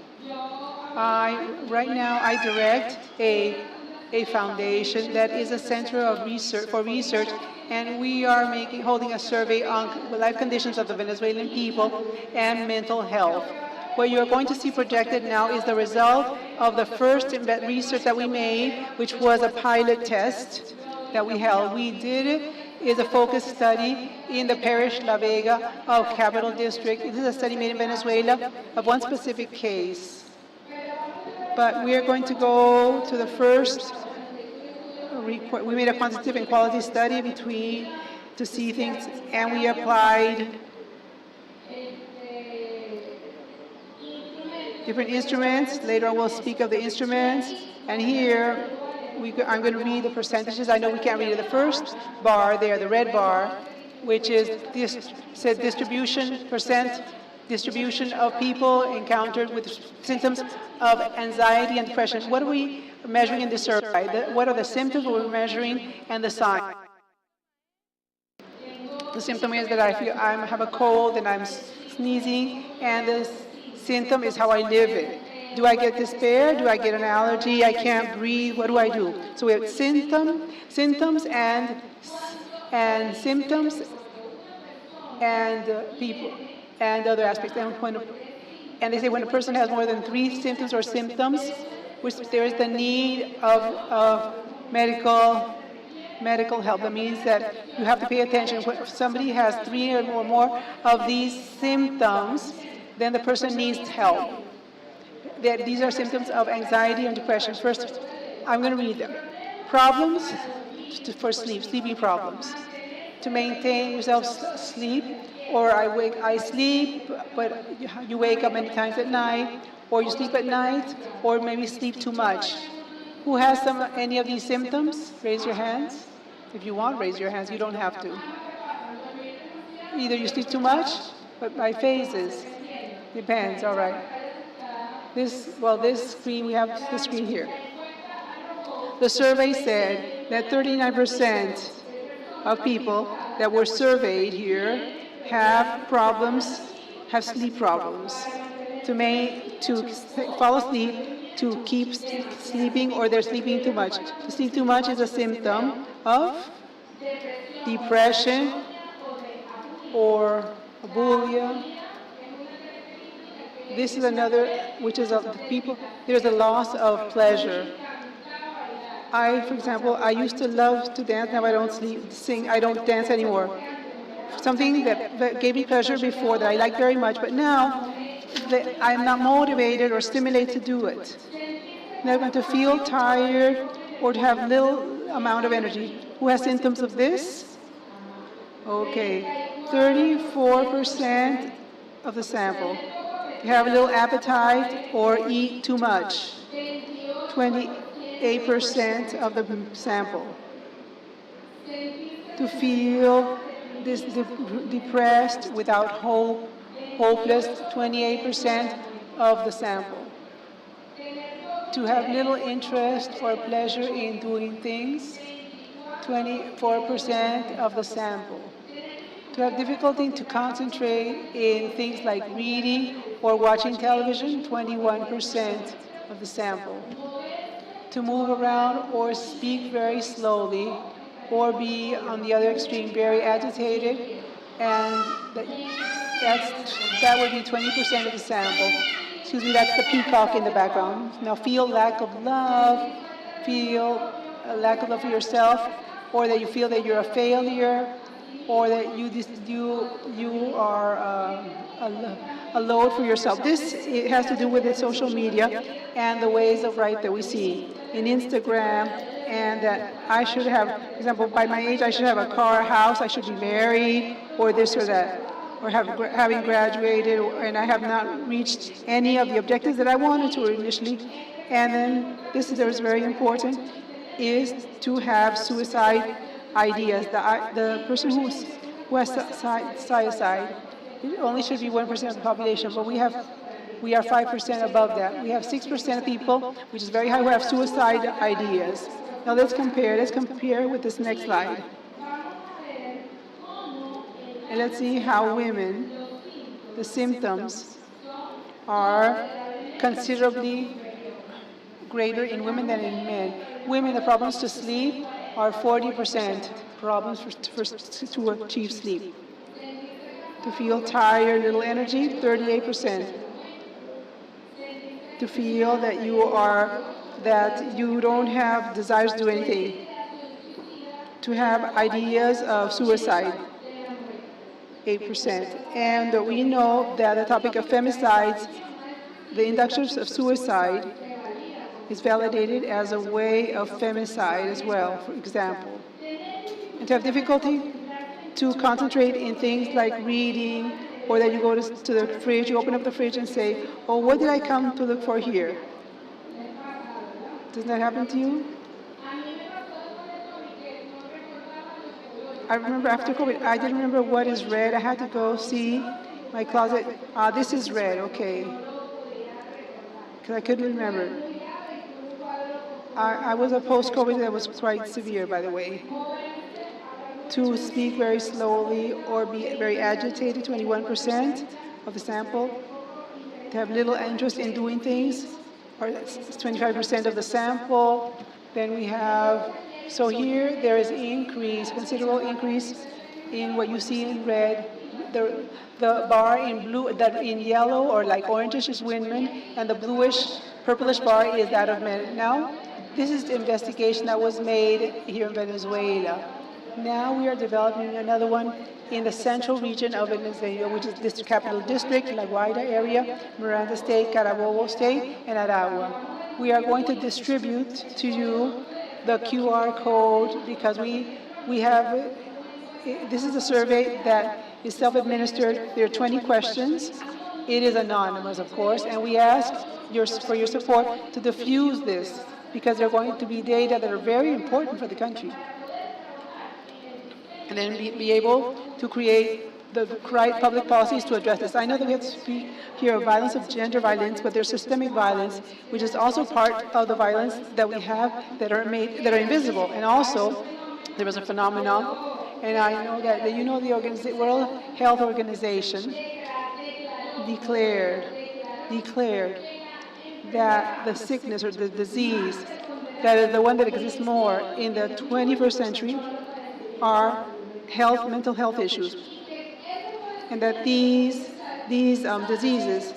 Right now I direct a foundation that is a center of research, and we are holding a survey on the life conditions of the Venezuelan people and mental health. What you're going to see projected now is the result of the first research that we made, which was a pilot test that we held. We did it is a focus study in the parish La Vega of Capital District. This is a study made in Venezuela of one specific case. But we are going to go to the first report. We made a quantitative and quality study to see things, and we applied different instruments. Later on we'll speak of the instruments. And here, I'm going to read the percentages. I know we can't read it. The first bar there, the red bar, which is distribution of people encountered with symptoms of anxiety and depression. What are we measuring in the survey? What are the symptoms we're measuring and the signs? The symptom is that I have a cold and I'm sneezing, and the symptom is how I live it. Do I get despair? Do I get an allergy? I can't breathe. What do I do? So we have symptoms and symptoms and people and other aspects. And And they say when a person has more than 3 symptoms or symptoms, which there is the need of medical help. That means that you have to pay attention. If somebody has 3 or more of these symptoms, then the person needs help. These are symptoms of anxiety and depression. First, I'm going to read them. Problems for sleep, sleeping problems. To maintain yourself sleep, or I sleep, but you wake up many times at night, or you sleep at night, or maybe sleep too much. Who has any of these symptoms? Raise your hands. If you want, raise your hands. You don't have to. Either you sleep too much, but by phases. Depends, all right. This screen, we have the screen here. The survey said that 39% of people that were surveyed here have sleep problems. To fall asleep, to keep sleeping, or they're sleeping too much. To sleep too much is a symptom of depression or bulimia. This is another, which is of people, there's a loss of pleasure. For example, I used to love to dance, now I don't sing, I don't dance anymore. Something that gave me pleasure before that I liked very much, but now I'm not motivated or stimulated to do it. Now I'm going to feel tired or to have little amount of energy. Who has symptoms of this? Okay, 34% of the sample. You have a little appetite or eat too much. 28% of the sample. To feel depressed, without hope, hopeless, 28% of the sample. To have little interest or pleasure in doing things, 24% of the sample. To have difficulty to concentrate in things like reading or watching television, 21% of the sample. To move around or speak very slowly, or be on the other extreme, very agitated, and that would be 20% of the sample. Excuse me, that's the peacock in the background. Now feel lack of love, feel a lack of love for yourself, or that you feel that you're a failure, or that you are a load for yourself. It has to do with the social media and the ways of right that we see in Instagram, and that I should have, for example, by my age, I should have a car, a house, I should be married, or this or that, or having graduated, and I have not reached any of the objectives that I wanted to initially. And then this is very important, is to have suicide ideas. The person who has suicide, it only should be 1% of the population, but we are 5% above that. We have 6% of people, which is very high, who have suicide ideas. Now let's compare with this next slide. And let's see how women, the symptoms are considerably greater in women than in men. Women, the problems to sleep are 40% problems to achieve sleep. To feel tired, little energy, 38%. To feel that you don't have desires to do anything. To have ideas of suicide, 8%. And we know that the topic of femicides, the inductions of suicide, is validated as a way of femicide as well, for example. And to have difficulty to concentrate in things like reading, or that you go to the fridge, you open up the fridge and say, oh, what did I come to look for here? Doesn't that happen to you? I remember after COVID, I didn't remember what is red. I had to go see my closet. This is red, okay. Because I couldn't remember. I was a post-COVID that was quite severe, by the way. To speak very slowly or be very agitated, 21% of the sample. To have little interest in doing things, or 25% of the sample. Then we have, so here there is increase, considerable increase in what you see in red, the bar in blue, that in yellow or like orangish is women, and the bluish, purplish bar is that of men. Now, this is the investigation that was made here in Venezuela. Now we are developing another one in the central region of Venezuela, which is District Capital District, La Guaira area, Miranda State, Carabobo State, and Aragua. We are going to distribute to you the QR code because we have, this is a survey that is self-administered. There are 20 questions. It is anonymous, of course, and we ask for your support to diffuse this because there are going to be data that are very important for the country. And then be able to create the right public policies to address this. I know that we have to speak here of violence, of gender violence, but there's systemic violence, which is also part of the violence that we have that are invisible. And also, there was a phenomenon, and I know that you know the World Health Organization declared that the sickness or the disease that is the one that exists more in the 21st century are mental health issues, and that these diseases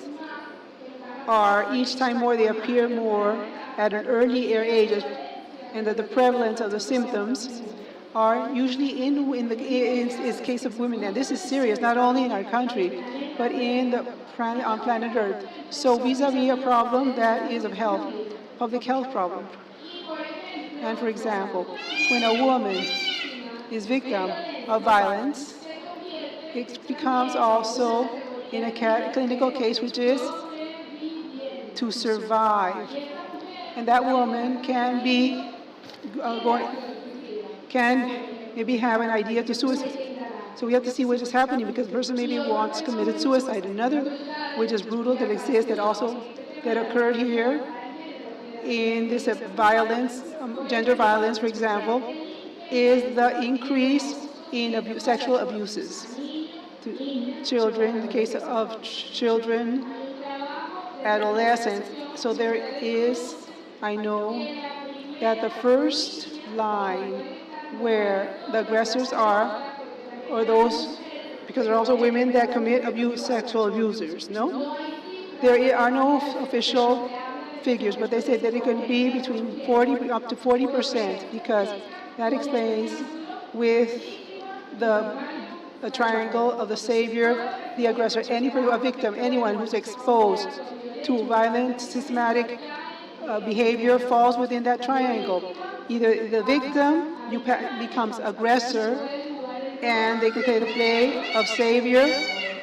are each time more, they appear more at an earlier age, and that the prevalence of the symptoms are usually in the case of women, and this is serious not only in our country but on planet Earth. So vis-a-vis a problem that is of health, public health problem. And for example, when a woman is victim of violence, it becomes also in a clinical case, which is to survive. And that woman can be maybe have an idea to suicide. So we have to see what is happening because the person maybe wants committed suicide. Another, which is brutal, that exists, that occurred here in this violence, gender violence, for example, is the increase in sexual abuses to children, in the case of children, adolescents. So there is, I know, that the first line where the aggressors are, or those, because there are also women that commit sexual abusers, no? There are no official figures, but they say that it could be between 40 up to 40%, because that explains with the triangle of the savior, the aggressor, a victim, anyone who's exposed to violent, systematic behavior falls within that triangle. Either the victim becomes aggressor, and they can play of savior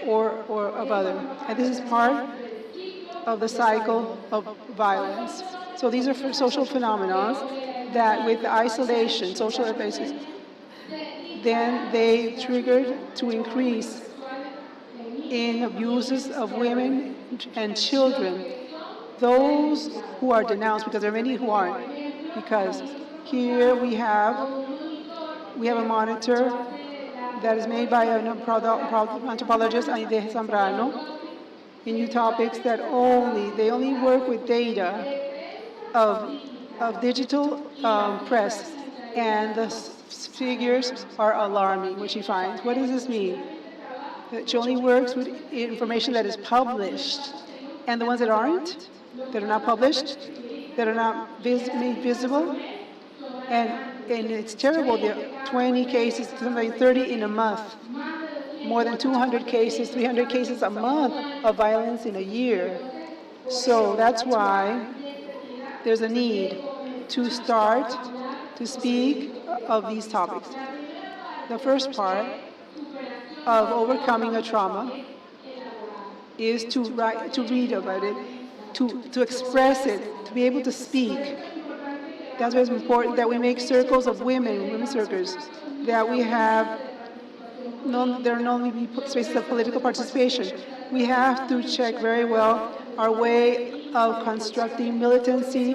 or of other. And this is part of the cycle of violence. So these are social phenomena that with the isolation, social isolation, then they triggered to increase in abuses of women and children. Those who are denounced, because there are many who aren't, because here we have a monitor that is made by an anthropologist, Aide Zambrano, in new topics that they only work with data of digital press, and the figures are alarming, which she finds. What does this mean? That she only works with information that is published, and the ones that aren't, that are not published, that are not made visible, and it's terrible. There are 20 cases, something 30 in a month, more than 200 cases, 300 cases a month of violence in a year. So that's why there's a need to start to speak of these topics. The first part of overcoming a trauma is to read about it, to express it, to be able to speak. That's why it's important that we make circles of women circles, that we have, there are not only spaces of political participation. We have to check very well our way of constructing militancy,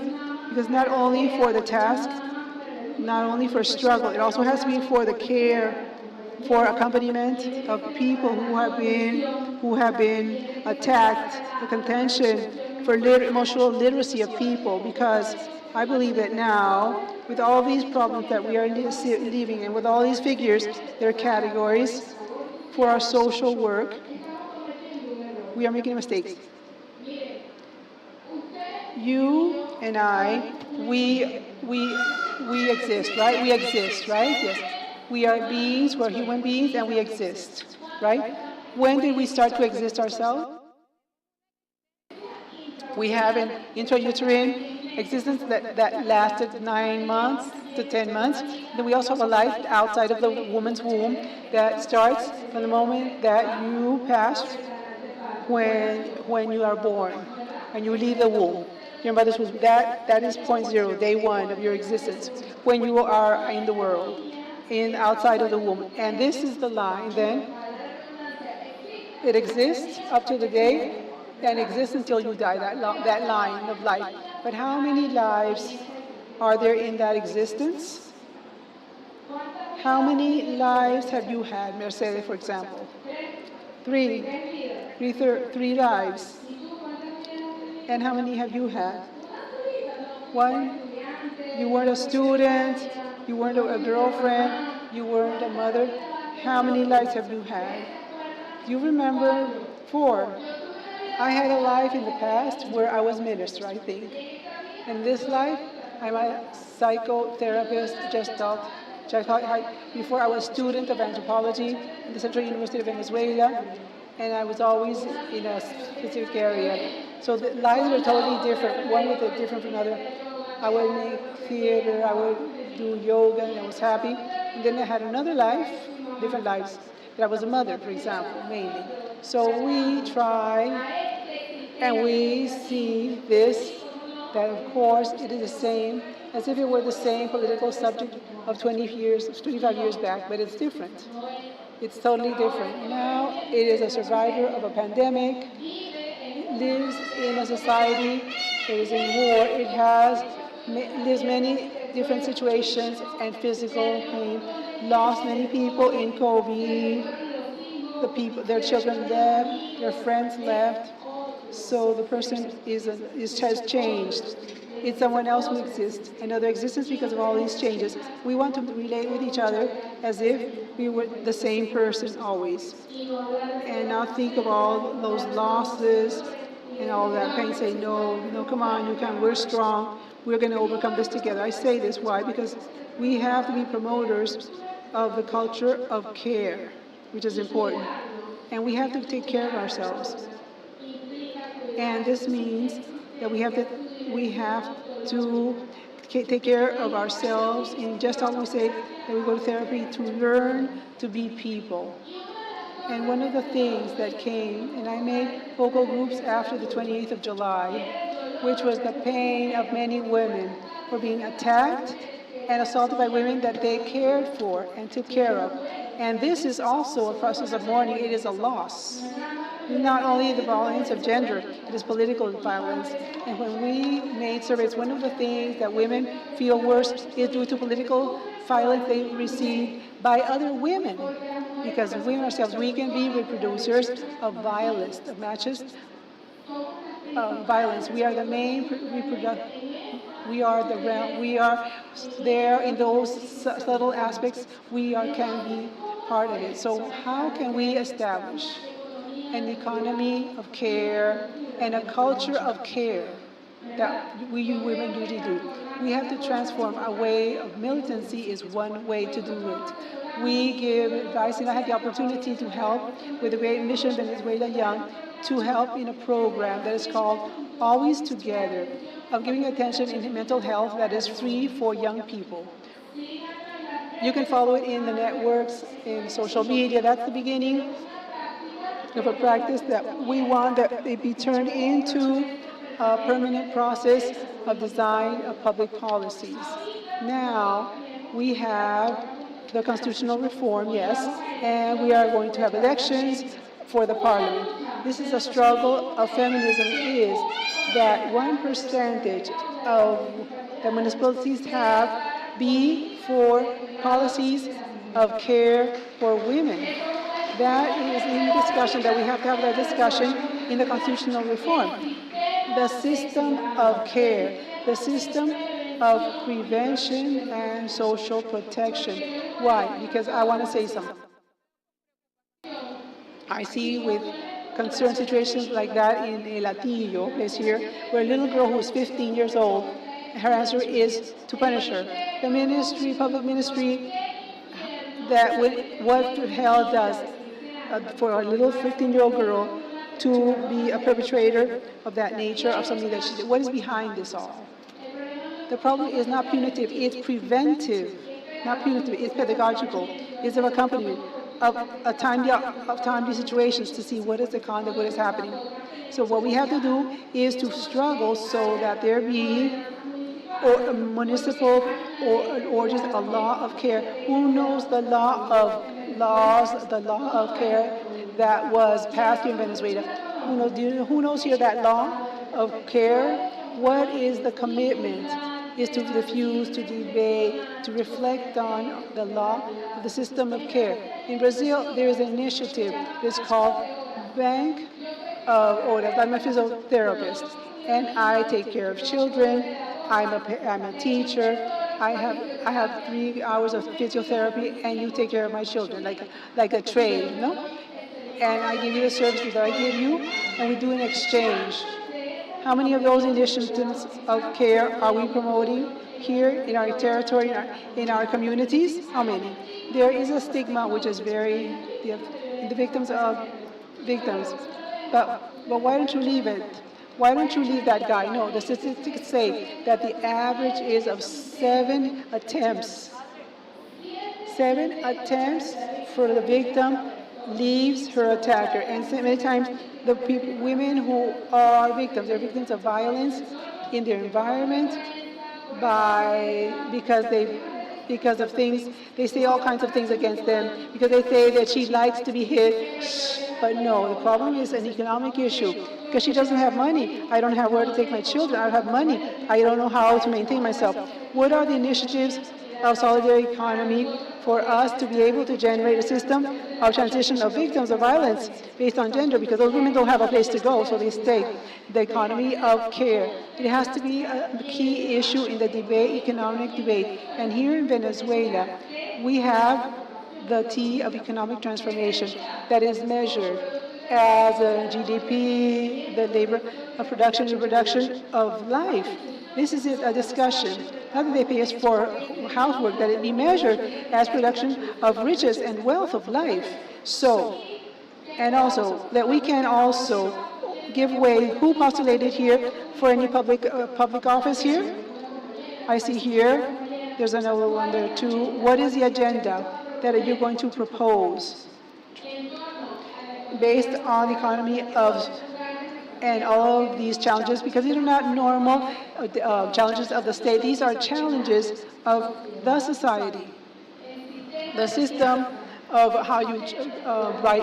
because not only for the task, not only for struggle, it also has to be for the care, for accompaniment of people who have been attacked, the contention for emotional literacy of people, because I believe that now, with all these problems that we are living in, with all these figures, there are categories, for our social work, we are making mistakes. You and I, we exist, right? We exist, right? Yes. We are beings, we're human beings, and we exist, right? When did we start to exist ourselves? We have an intrauterine existence that lasted 9 months to 10 months. Then we also have a life outside of the woman's womb that starts from the moment that you pass when you are born and you leave the womb. Your mother's womb, that is point zero, day one of your existence, when you are in the world, outside of the womb. And this is the line then. It exists up to the day and exists until you die, that line of life. But how many lives are there in that existence? How many lives have you had, Mercedes, for example? Three lives. And how many have you had? One. You weren't a student, you weren't a girlfriend, you weren't a mother. How many lives have you had? Do you remember? 4. I had a life in the past where I was minister, I think. In this life, I'm a psychotherapist, gestalt. Before I was a student of anthropology at the Central University of Venezuela, and I was always in a specific area. So the lives were totally different, one was different from another. I would make theater, I would do yoga, and I was happy. And then I had another life, different lives, that I was a mother, for example, mainly. So we try, and we see this, that of course it is the same, as if it were the same political subject of 20 years, 25 years back, but it's different. It's totally different. Now it is a survivor of a pandemic, lives in a society that is in war. It lives many different situations and physical pain, lost many people in COVID, the people, their children left, their friends left, so the person has changed. It's someone else who exists, another existence because of all these changes. We want to relate with each other as if we were the same person always, and not think of all those losses and all that pain. Say, no, come on, you can, we're strong, we're going to overcome this together. I say this, why? Because we have to be promoters of the culture of care, which is important, and we have to take care of ourselves. And this means that we have to take care of ourselves, and just always say that we go to therapy to learn to be people. And one of the things that came, and I made focal groups after the 28th of July, which was the pain of many women for being attacked and assaulted by women that they cared for and took care of. And this is also a process of mourning. It is a loss. Not only the violence of gender, it is political violence. And when we made surveys, one of the things that women feel worse is due to political violence they receive by other women. Because women ourselves, we can be reproducers of violence, of matches violence. We are the main we are the realm. We are there in those subtle aspects. We can be part of it. So how can we establish an economy of care and a culture of care that we women usually do? We have to transform. A way of militancy is one way to do it. We give advice, and I had the opportunity to help with the great mission Venezuela Young to help in a program that is called Always Together, of giving attention in mental health that is free for young people. You can follow it in the networks, in social media. That's the beginning of a practice that we want that it be turned into a permanent process of design of public policies. Now, we have the constitutional reform, yes, and we are going to have elections for the parliament. This is a struggle of feminism, is that 1% of the municipalities have be for policies of care for women. That is in discussion, that we have to have that discussion in the constitutional reform. The system of care, the system of prevention and social protection. Why? Because I want to say something. I see with concern situations like that in El Latillo, place here, where a little girl who is 15 years old, her answer is to punish her. The ministry, public ministry, that what the hell does for a little 15-year-old girl to be a perpetrator of that nature, of something that she did? What is behind this all? The problem is not punitive, it's preventive. Not punitive, it's pedagogical. It's of accompaniment of timely situations to see what is the conduct, what is happening. So what we have to do is to struggle so that there be or a municipal or just a law of care. Who knows the law of laws, the law of care that was passed in Venezuela? Who knows here that law of care? What is the commitment? Is to diffuse, to debate, to reflect on the law of the system of care. In Brazil, there is an initiative that's called Bank of Orders. I'm a physiotherapist, and I take care of children. I'm a teacher. I have 3 hours of physiotherapy, and you take care of my children, like a trade, no? And I give you the services that I give you, and we do an exchange. How many of those initiatives of care are we promoting here in our territory, in our communities? How many? There is a stigma which is very, the victims of victims. But why don't you leave it? Why don't you leave that guy? No, the statistics say that the average is of 7 attempts. 7 attempts for the victim leaves her attacker. And so many times, the women who are victims, they're victims of violence in their environment because of things, they say all kinds of things against them, because they say that she likes to be hit. But no, the problem is an economic issue, because she doesn't have money. I don't have where to take my children. I don't have money. I don't know how to maintain myself. What are the initiatives of solidarity economy for us to be able to generate a system of transition of victims of violence based on gender, because those women don't have a place to go, so they stay. The economy of care. It has to be a key issue in the debate, economic debate. And here in Venezuela, we have the T of economic transformation that is measured as a GDP, the labor of production and reproduction of life. This is a discussion. Not that they pay us for housework, that it be measured as production of riches and wealth of life. So, and also that we can also give way. Who postulated here for any public office here? I see here. There's another one there too. What is the agenda that you're going to propose based on the economy of and all of these challenges, because these are not normal challenges of the state. These are challenges of the society, the system of how you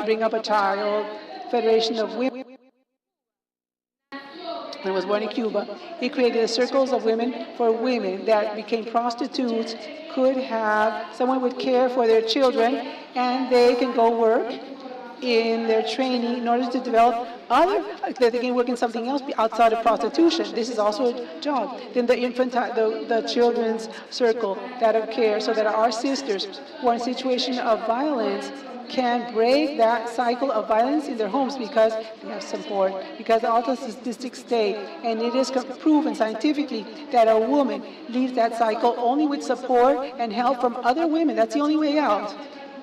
bring up a child, Federation of Women. When I was born in Cuba, he created circles of women for women that became prostitutes, could have, someone would care for their children, and they can go work in their training in order to develop that they can work in something else outside of prostitution. This is also a job. Then the children's circle that of care, so that our sisters who are in a situation of violence can break that cycle of violence in their homes because they have support, because all the statistics stay. And it is proven scientifically that a woman leaves that cycle only with support and help from other women. That's the only way out.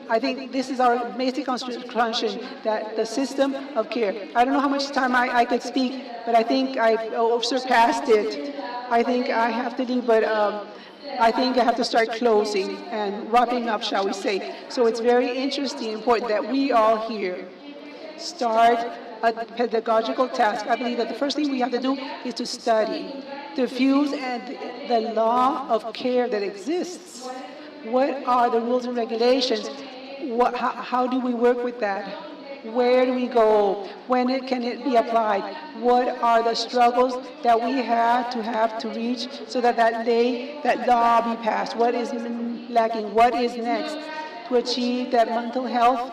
I think this is our basic conclusion, that the system of care. I don't know how much time I could speak, but I think I've surpassed it. I think I have to leave, but I think I have to start closing and wrapping up, shall we say. So it's very interesting, important that we all here start a pedagogical task. I believe that the first thing we have to do is to study, to fuse the law of care that exists. What are the rules and regulations? How do we work with that? Where do we go? When can it be applied? What are the struggles that we have to reach so that that law be passed? What is lacking? What is next to achieve that mental health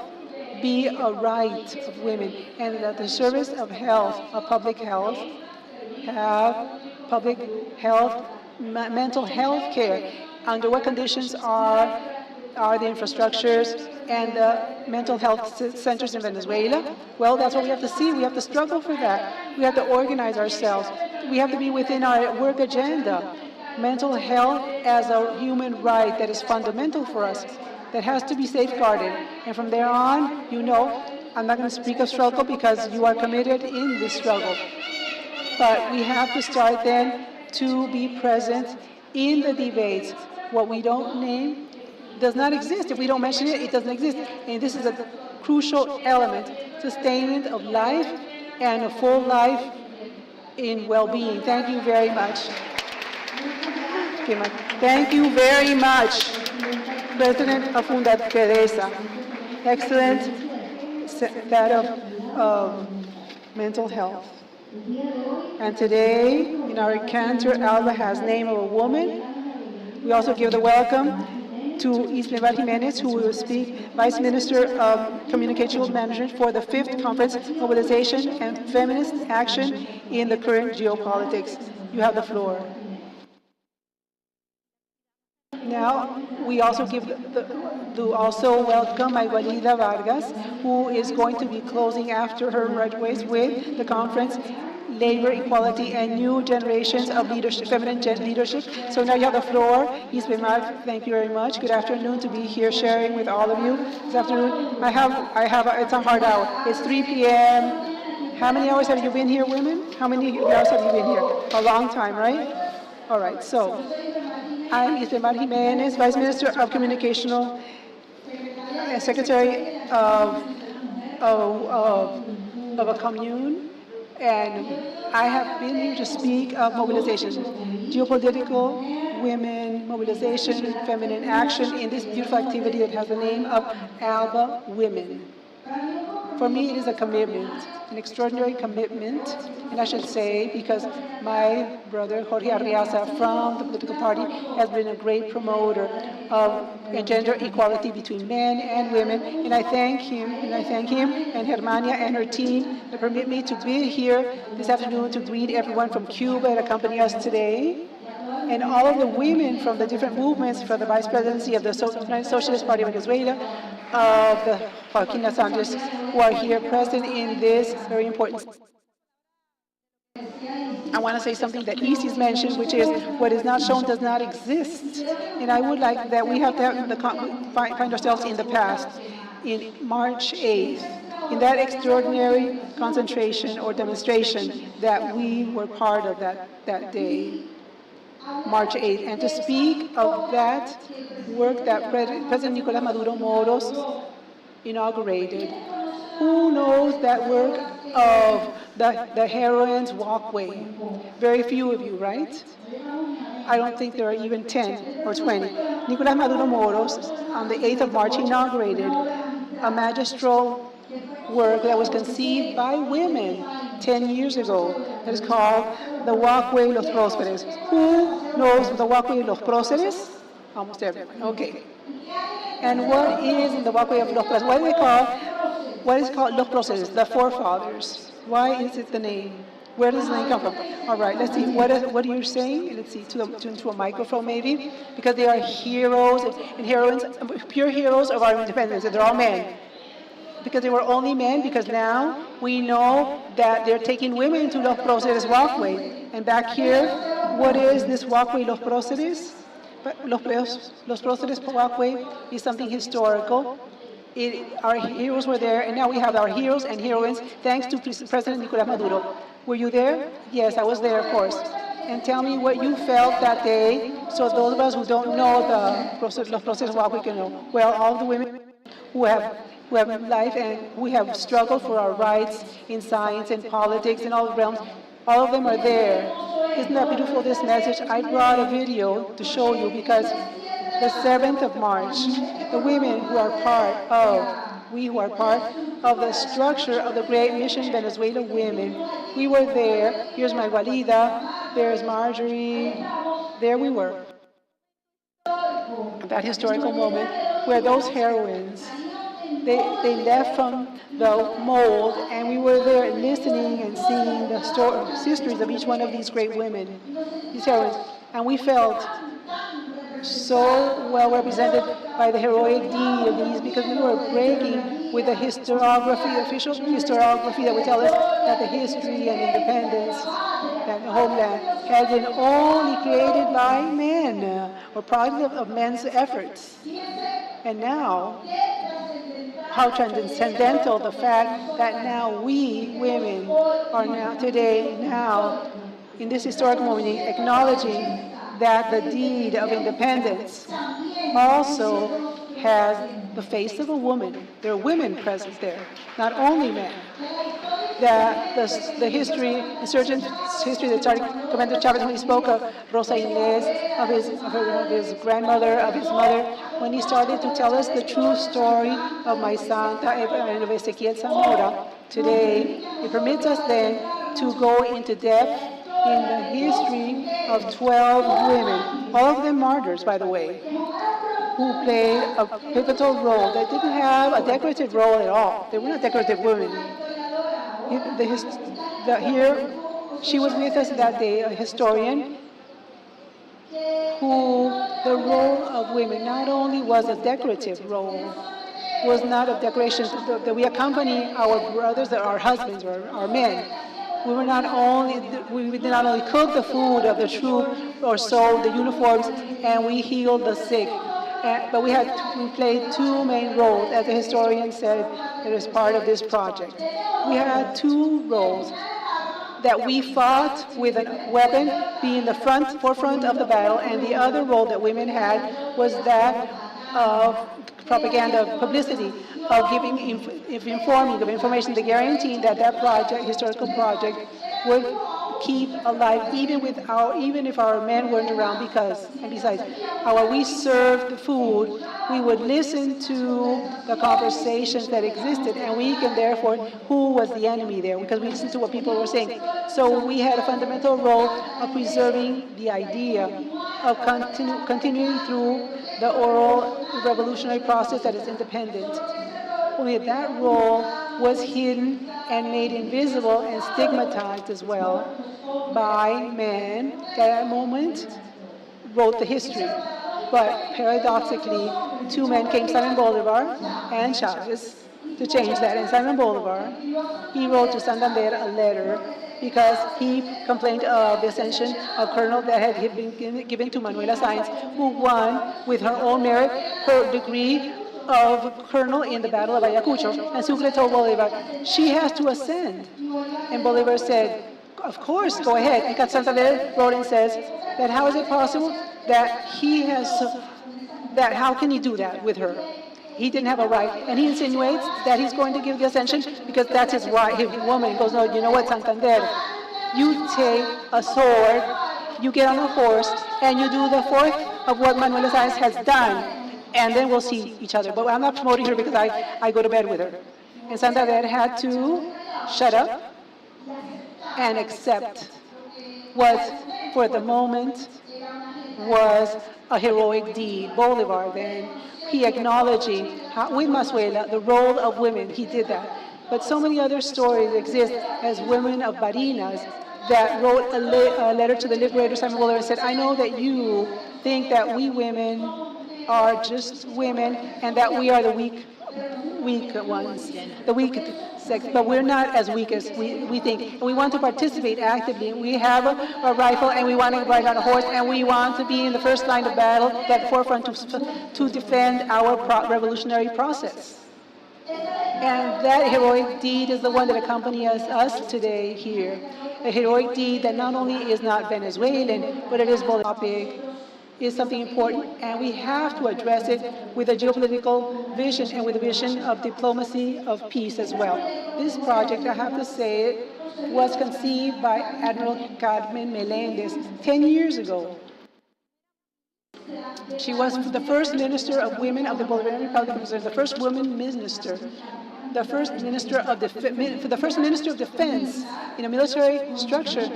be a right of women, and that the service of health, of public health, have public health, mental health care? Under what conditions are are the infrastructures and the mental health centers in Venezuela? Well, that's what we have to see. We have to struggle for that. We have to organize ourselves. We have to be within our work agenda. Mental health as a human right that is fundamental for us, that has to be safeguarded. And from there on, you know, I'm not going to speak of struggle because you are committed in this struggle. But we have to start then to be present in the debates. What we don't name does not exist. If we don't mention it, it doesn't exist. And this is a crucial element, sustainment of life and a full life in well-being. Thank you very much. Okay, thank you very much, President of Fundadesa. Excellent that of mental health. And today, in our cantor, ALBA has name of a woman. We also give the welcome to Ismael Jimenez, who will speak, Vice Minister of Communication Management for the 5th Conference, Mobilization and Feminist Action in the Current Geopolitics. You have the floor. Now, we also also welcome Maywalida Vargas, who is going to be closing after her graduates with the conference, Labor Equality and New Generations of Leadership, Feminine Leadership. So now you have the floor. Ismael, thank you very much. Good afternoon to be here sharing with all of you this afternoon. It's a hard hour. It's 3 p.m. How many hours have you been here, women? How many hours have you been here? A long time, right? All right, so I'm Ismael Jimenez, Vice Minister of Communicational, Secretary of a commune, and I have been here to speak of mobilization, geopolitical, women, mobilization, feminine action in this beautiful activity that has the name of ALBA Women. For me, it is a commitment, an extraordinary commitment, and I should say, because my brother, Jorge Arriaza, from the political party, has been a great promoter of gender equality between men and women, and I thank him, and Germania and her team that permit me to be here this afternoon to greet everyone from Cuba that accompany us today, and all of the women from the different movements for the vice presidency of the Socialist Party of Venezuela, of the Joaquina Sanchez, who are here present in this very important. I want to say something that Isis mentioned, which is what is not shown does not exist. And I would like that we have to find ourselves in the past, in March 8th, in that extraordinary concentration or demonstration that we were part of that day. March 8th, and to speak of that work that President Nicolás Maduro Moros inaugurated. Who knows that work of the heroine's walkway? Very few of you, right? I don't think there are even 10 or 20. Nicolás Maduro Moros, on the 8th of March, inaugurated a magistral work that was conceived by women 10 years ago that is called the Walkway Los Próceres. Who knows the Walkway Los Próceres? Almost everyone. Okay. And what is the Walkway of Los Próceres? What is called Los Próceres? The forefathers. Why is it the name? Where does the name come from? All right, let's see. What are you saying? Let's see, to a microphone maybe? Because they are heroes and heroines, pure heroes of our independence, and they're all men. Because they were only men, because now we know that they're taking women to Los Próceres walkway. And back here, what is this walkway, Los Próceres? Los Próceres walkway is something historical. Our heroes were there, and now we have our heroes and heroines, thanks to President Nicolás Maduro. Were you there? Yes, I was there, of course. And tell me what you felt that day, so those of us who don't know Los Próceres walkway can know. Well, all the women who have life and we have struggled for our rights in science and politics and all realms. All of them are there. Isn't that beautiful, this message? I brought a video to show you because the 7th of March, the women who are part of the structure of the Great Mission Venezuela Women, we were there. Here's Maywalida, there's Marjorie, there we were. That historical moment where those heroines, they left from the mold, and we were there listening and seeing the histories of each one of these great women, these heroines, and we felt so well represented by the heroic deed of these, because we were breaking with the historiography, official historiography that would tell us that the history and independence, that the homeland had been only created by men, or product of men's efforts. And now, how transcendental the fact that now we, women, are now today, now, in this historic moment, acknowledging that the deed of independence also has the face of a woman. There are women present there, not only men. That the history, insurgent history that started, Commander Chavez, when he spoke of Rosa Inés, of his grandmother, of his mother, when he started to tell us the true story of my Santa and of Ezequiel Zamora, today, it permits us then to go into depth in the history of 12 women, all of them martyrs, by the way, who played a pivotal role. They didn't have a decorative role at all. They were not decorative women. Here, she was with us that day, a historian, who the role of women not only was a decorative role, was not a decoration, that we accompany our brothers, our husbands, or our men. We did not only cook the food of the troop or sew the uniforms, and we healed the sick, but we played two main roles, as the historian said, that is part of this project. We had two roles, that we fought with a weapon, being the forefront of the battle, and the other role that women had was that of propaganda, publicity, of giving, informing of information, to guarantee that that project, historical project, would keep alive even if our men weren't around, because, and besides, while we served the food, we would listen to the conversations that existed, and we can therefore, who was the enemy there, because we listened to what people were saying. So we had a fundamental role of preserving the idea of continuing through the oral revolutionary process that is independent. Only that role was hidden and made invisible and stigmatized as well by men that at that moment wrote the history. But paradoxically, two men came, Simon Bolivar and Chavez, to change that. And Simon Bolivar, he wrote to Santander a letter because he complained of the ascension of Colonel that had been given to Manuela Sáenz, who won with her own merit her degree of colonel in the Battle of Ayacucho. And Sucre told Bolivar, she has to ascend. And Bolivar said, of course, go ahead. And Santander wrote and says that how is it possible that he has, that how can he do that with her? He didn't have a right. And he insinuates that he's going to give the ascension because that's his right. His woman goes, no, you know what, Santander? You take a sword, you get on a horse, and you do the fourth of what Manuela Sáenz has done. And then we'll see each other. But I'm not promoting her because I go to bed with her. And Santander had to shut up and accept what, for the moment, was a heroic deed. Bolivar then, he acknowledging with Masuela the role of women, he did that. But so many other stories exist as women of Barinas that wrote a letter to the liberator Simon Bolivar and said, I know that you think that we women are just women and that we are the weak ones, the weak sex, but we're not as weak as we think. And we want to participate actively. We have a rifle and we want to ride on a horse and we want to be in the first line of battle, that forefront to defend our revolutionary process. And that heroic deed is the one that accompanies us today here. A heroic deed that not only is not Venezuelan, but it is Bolivarian, is something important, and we have to address it with a geopolitical vision and with a vision of diplomacy of peace as well. This project, I have to say, was conceived by Admiral Carmen Melendez 10 years ago. She was the first Minister of Women of the Bolivarian Republic of Venezuela, the first woman minister, the first Minister of Defense in a military structure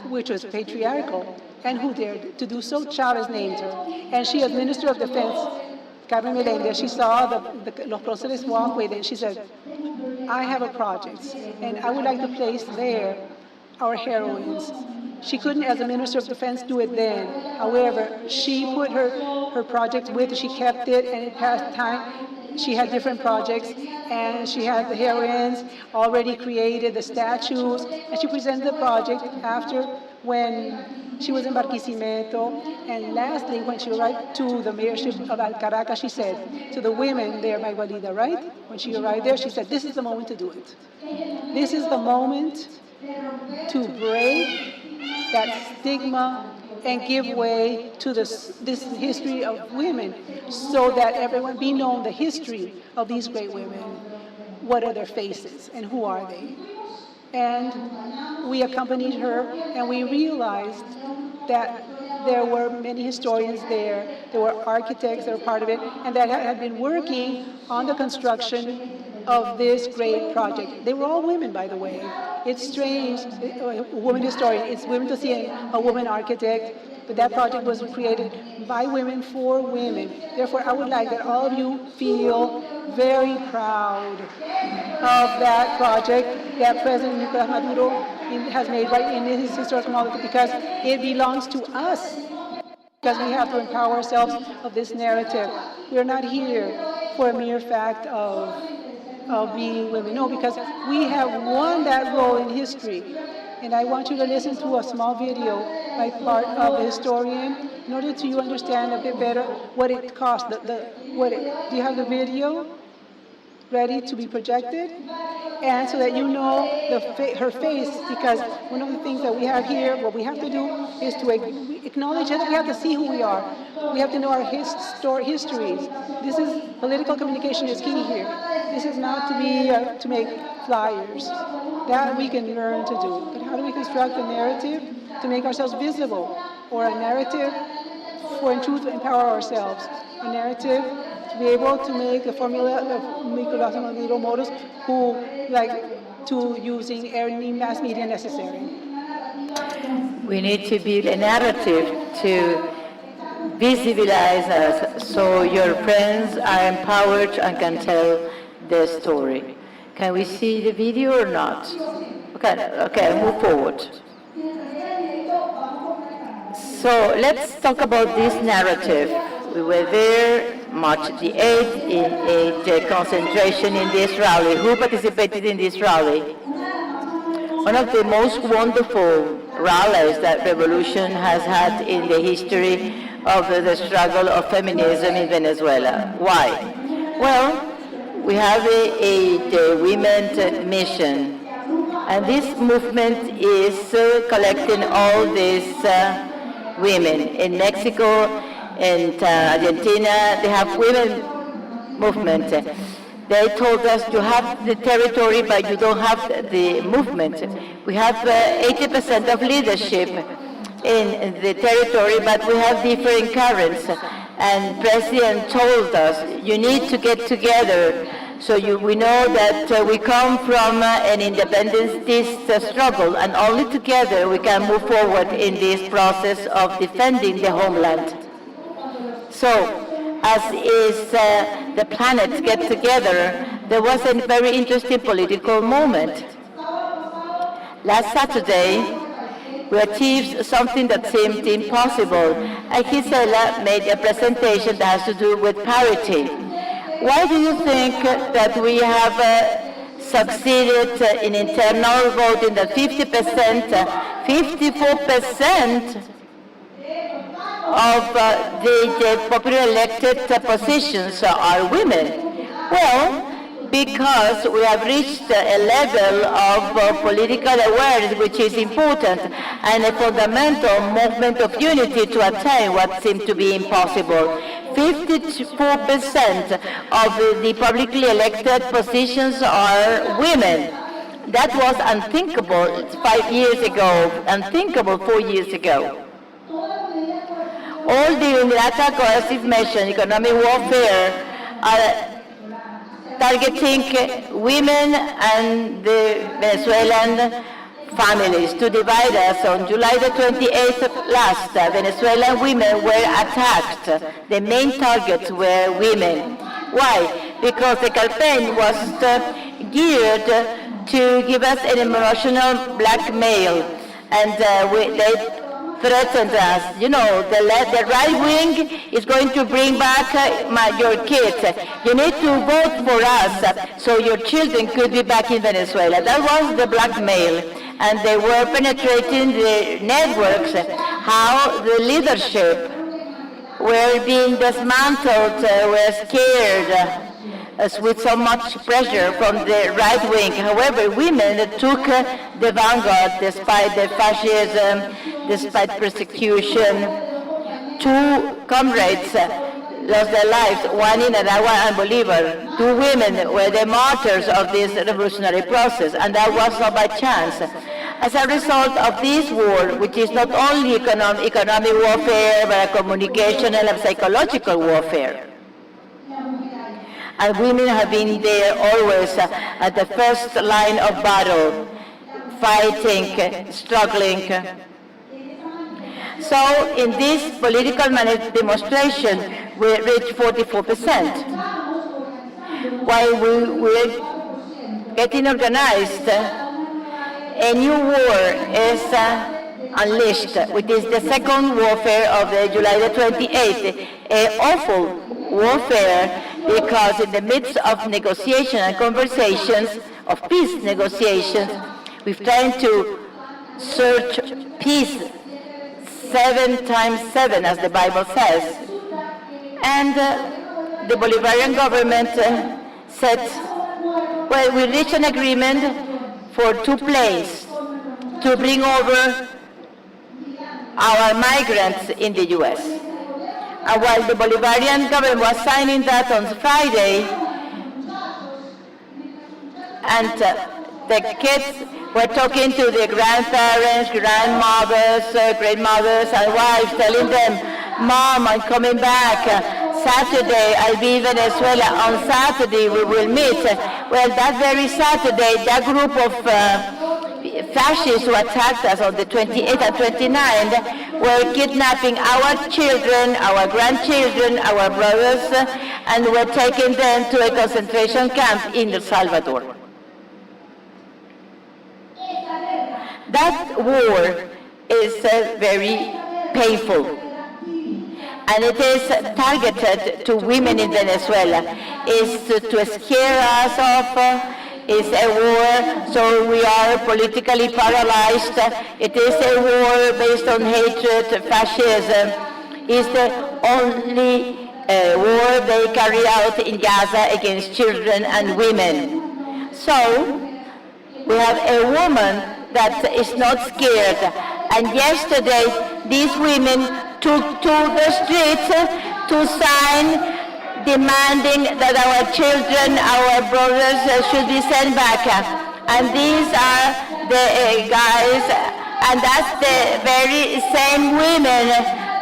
which was patriarchal. And who dared to do so? Chavez named her. And she, as Minister of Defense, Carmen Melendez, she saw Los Próceres walkway, and she said, I have a project, and I would like to place there our heroines, She couldn't, as a Minister of Defense, do it then. However, she put her project with, she kept it, and it passed time. She had different projects, and she had the heroines already created, the statues, and she presented the project after when she was in Barquisimeto. And lastly, when she arrived to the mayorship of Caracas, she said to the women there by Gualida, right? When she arrived there, she said, this is the moment to do it. This is the moment to break that stigma and give way to this history of women so that everyone be known the history of these great women. What are their faces and who are they? And we accompanied her, and we realized that there were many historians there were architects that were part of it, and that had been working on the construction of this great project. They were all women, by the way. It's strange, a woman historian, it's women to see a woman architect, but that project was created by women for women. Therefore, I would like that all of you feel very proud of that project that President Nicolas Maduro has made right in his historical model, because it belongs to us, because we have to empower ourselves of this narrative. We're not here for a mere fact of being women. No, because we have won that role in history. And I want you to listen to a small video by part of a historian in order to you understand a bit better what it cost. Do you have the video ready to be projected? And so that you know her face, because one of the things that we have here, what we have to do is to acknowledge it. We have to see who we are. We have to know our histories. This is political communication is key here. This is not to make flyers. That we can learn to do. But how do we construct a narrative to make ourselves visible, or a narrative for in truth to empower ourselves? A narrative to be able to make the formula of Nicolás Maduro models who like to using any mass media necessary. We need to build a narrative to visibilize us so your friends are empowered and can tell their story. Can we see the video or not? Okay, move forward. So let's talk about this narrative. We were there March the 8th in a concentration in this rally. Who participated in this rally? One of the most wonderful rallies that revolution has had in the history of the struggle of feminism in Venezuela. Why? Well, we have a women's mission, and this movement is collecting all these women. In Mexico and Argentina, they have women movement. They told us you have the territory, but you don't have the movement. We have 80% of leadership in the territory, but we have different currents. And President told us, you need to get together. So we know that we come from an independentist struggle, and only together we can move forward in this process of defending the homeland. So, as is the planets get together, there was a very interesting political moment. Last Saturday, we achieved something that seemed impossible. And Gisela made a presentation that has to do with parity. Why do you think that we have succeeded in internal voting that 50%, 54% of the popular elected positions are women? Well, because we have reached a level of political awareness which is important, and a fundamental movement of unity to attain what seemed to be impossible. 54% of the publicly elected positions are women. That was unthinkable 5 years ago, unthinkable 4 years ago. All the unilateral coercive measures, economic warfare, are targeting women and the Venezuelan families to divide us. On July the 28th last, Venezuelan women were attacked. The main targets were women. Why? Because the campaign was geared to give us an emotional blackmail. and they threatened us. You know, the right wing is going to bring back your kids. You need to vote for us so your children could be back in Venezuela. That was the blackmail. And they were penetrating the networks, how the leadership were being dismantled, were scared with so much pressure from the right wing. However, women took the vanguard despite the fascism, despite persecution. Two comrades lost their lives, one in Aragua and Bolivar. Two women were the martyrs of this revolutionary process, and that was not by chance. As a result of this war, which is not only economic warfare, but a communicational and psychological warfare. And women have been there always at the first line of battle, fighting, struggling. So in this political demonstration, we reached 44%. While we were getting organized, a new war is unleashed, which is the second warfare of the July the 28th, an awful warfare because in the midst of negotiation and conversations, of peace negotiations, we've tried to search peace 7 times 7, as the Bible says. And the Bolivarian government said, well, we reached an agreement for 2 planes to bring over our migrants in the U.S. And while the Bolivarian government was signing that on Friday, and the kids were talking to the grandparents, grandmothers, great-mothers, and wives, telling them, Mom, I'm coming back. Saturday, I'll be in Venezuela. On Saturday, we will meet. Well, that very Saturday, that group of fascists who attacked us on the 28th and 29th were kidnapping our children, our grandchildren, our brothers, and were taking them to a concentration camp in El Salvador. That war is very painful. And it is targeted to women in Venezuela. It's to scare us off. It's a war, so we are politically paralyzed. It is a war based on hatred, fascism. It's the only war they carry out in Gaza against children and women. So we have a woman that is not scared. And yesterday, these women took to the streets to sign demanding that our children, our brothers should be sent back. And these are the guys, and that's the very same women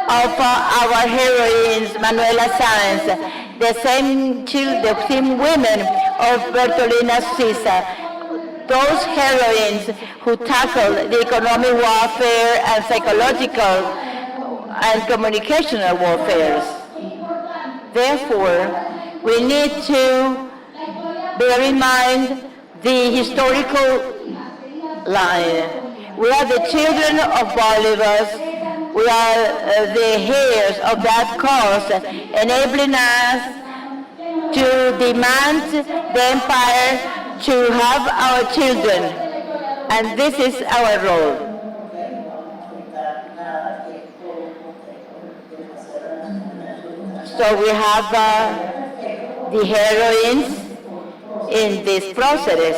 of our heroines, Manuela Sáenz, the same women of Bertolina Suiza. Those heroines who tackle the economic warfare and psychological and communicational warfares. Therefore, we need to bear in mind the historical line. We are the children of Bolivars. We are the heirs of that cause, enabling us to demand the empire to have our children. And this is our role. So we have the heroines in this process.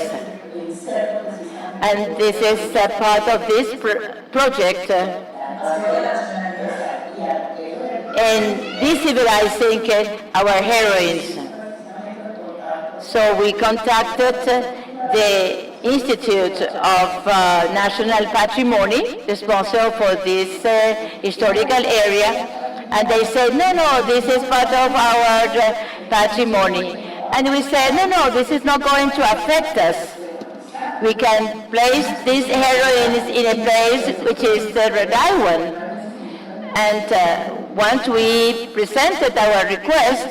And this is part of this project in decivilizing our heroines. So we contacted the Institute of National Patrimony, the sponsor for this historical area, and they said, no, this is part of our patrimony. And we said, no, this is not going to affect us. We can place these heroines in a place which is the Rhode Island. And once we presented our request,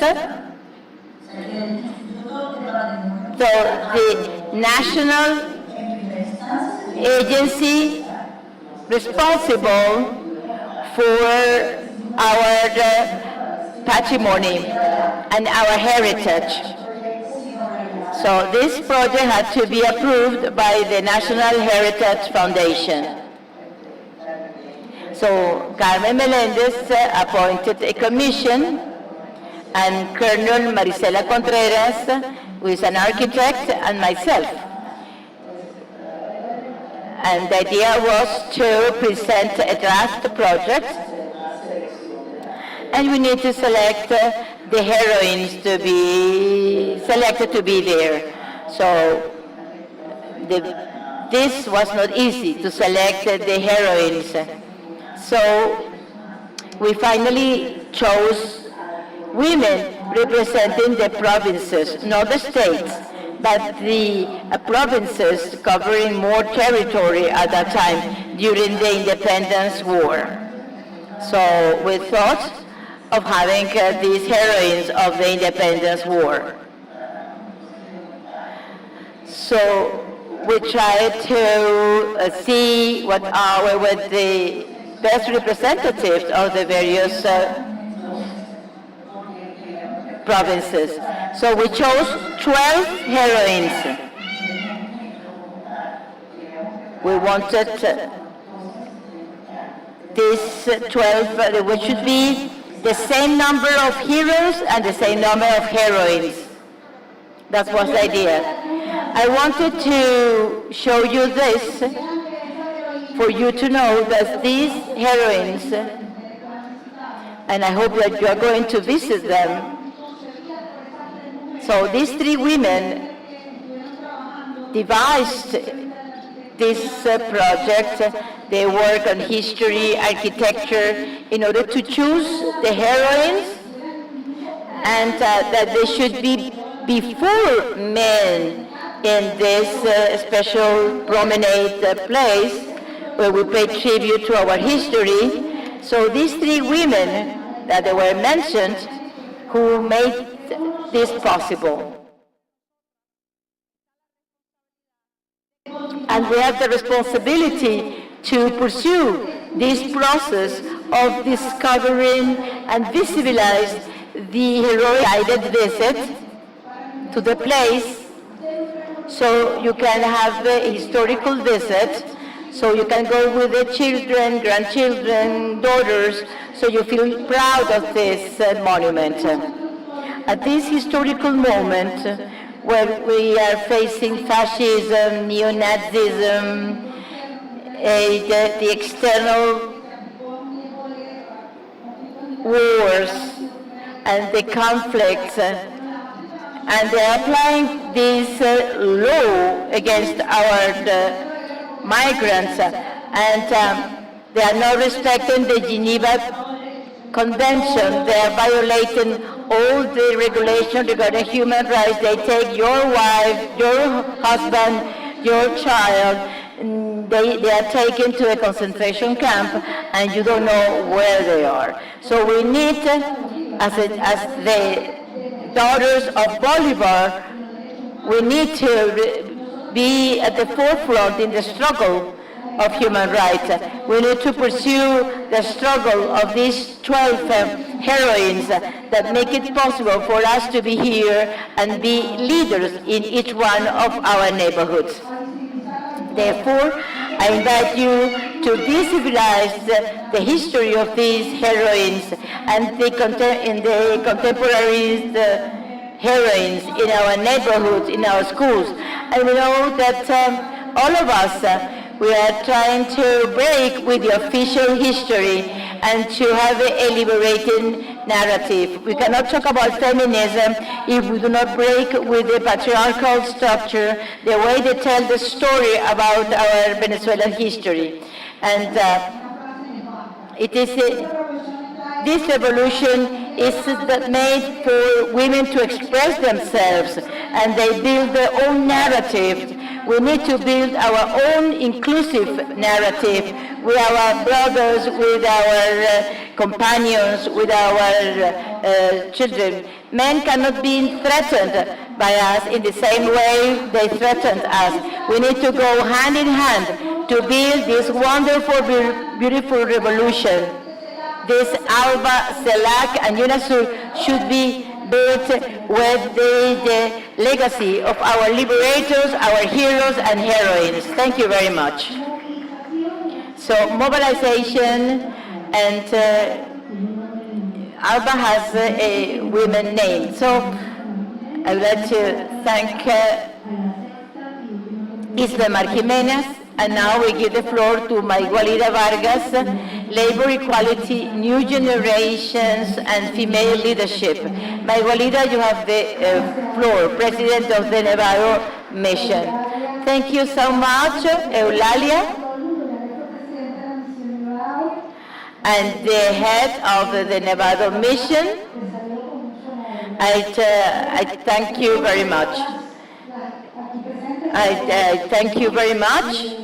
so the national agency responsible for our patrimony and our heritage. So this project had to be approved by the National Heritage Foundation. So Carmen Melendez appointed a commission, and Colonel Marisela Contreras, who is an architect, and myself. And the idea was to present a draft project, and we need to select the heroines to be selected to be there. So this was not easy to select the heroines. So we finally chose women representing the provinces, not the states, but the provinces covering more territory at that time during the independence war. So we thought of having these heroines of the independence war. So we tried to see what were the best representatives of the various provinces. So we chose 12 heroines. We wanted these 12, which should be the same number of heroes and the same number of heroines. That was the idea. I wanted to show you this for you to know that these heroines, and I hope that you are going to visit them. So these three women devised this project. They work on history, architecture, in order to choose the heroines, and that they should be before men in this special promenade place where we pay tribute to our history. So these three women that they were mentioned who made this possible. And we have the responsibility to pursue this process of discovering and visibilize the heroic guided visit to the place, so you can have a historical visit, so you can go with the children, grandchildren, daughters, so you feel proud of this monument. At this historical moment, where we are facing fascism, neo-Nazism, the external wars and the conflicts, and they are applying this law against our migrants, and they are not respecting the Geneva Convention. They are violating all the regulations regarding human rights. They take your wife, your husband, your child, and they are taken to a concentration camp, and you don't know where they are. So we need, as the daughters of Bolivar, we need to be at the forefront in the struggle of human rights. We need to pursue the struggle of these 12 heroines that make it possible for us to be here and be leaders in each one of our neighborhoods. Therefore, I invite you to visibilize the history of these heroines and the contemporary heroines in our neighborhoods, in our schools. And we know that all of us, we are trying to break with the official history and to have a liberating narrative. We cannot talk about feminism if we do not break with the patriarchal structure, the way they tell the story about our Venezuelan history. And this revolution is made for women to express themselves, and they build their own narrative. We need to build our own inclusive narrative with our brothers, with our companions, with our children. Men cannot be threatened by us in the same way they threatened us. We need to go hand in hand to build this wonderful, beautiful revolution. This ALBA, CELAC, and UNASUR should be built with the legacy of our liberators, our heroes and heroines. Thank you very much. So mobilization, and ALBA has a women name. So I would like to thank Isla Mar Jimenez, and now we give the floor to Maigualida Vargas, Labor Equality, New Generations and Female Leadership. Maigualida, you have the floor, President of the Nevado Mission. Thank you so much, Eulalia, and the head of the Nevado Mission. I thank you very much. I thank you very much.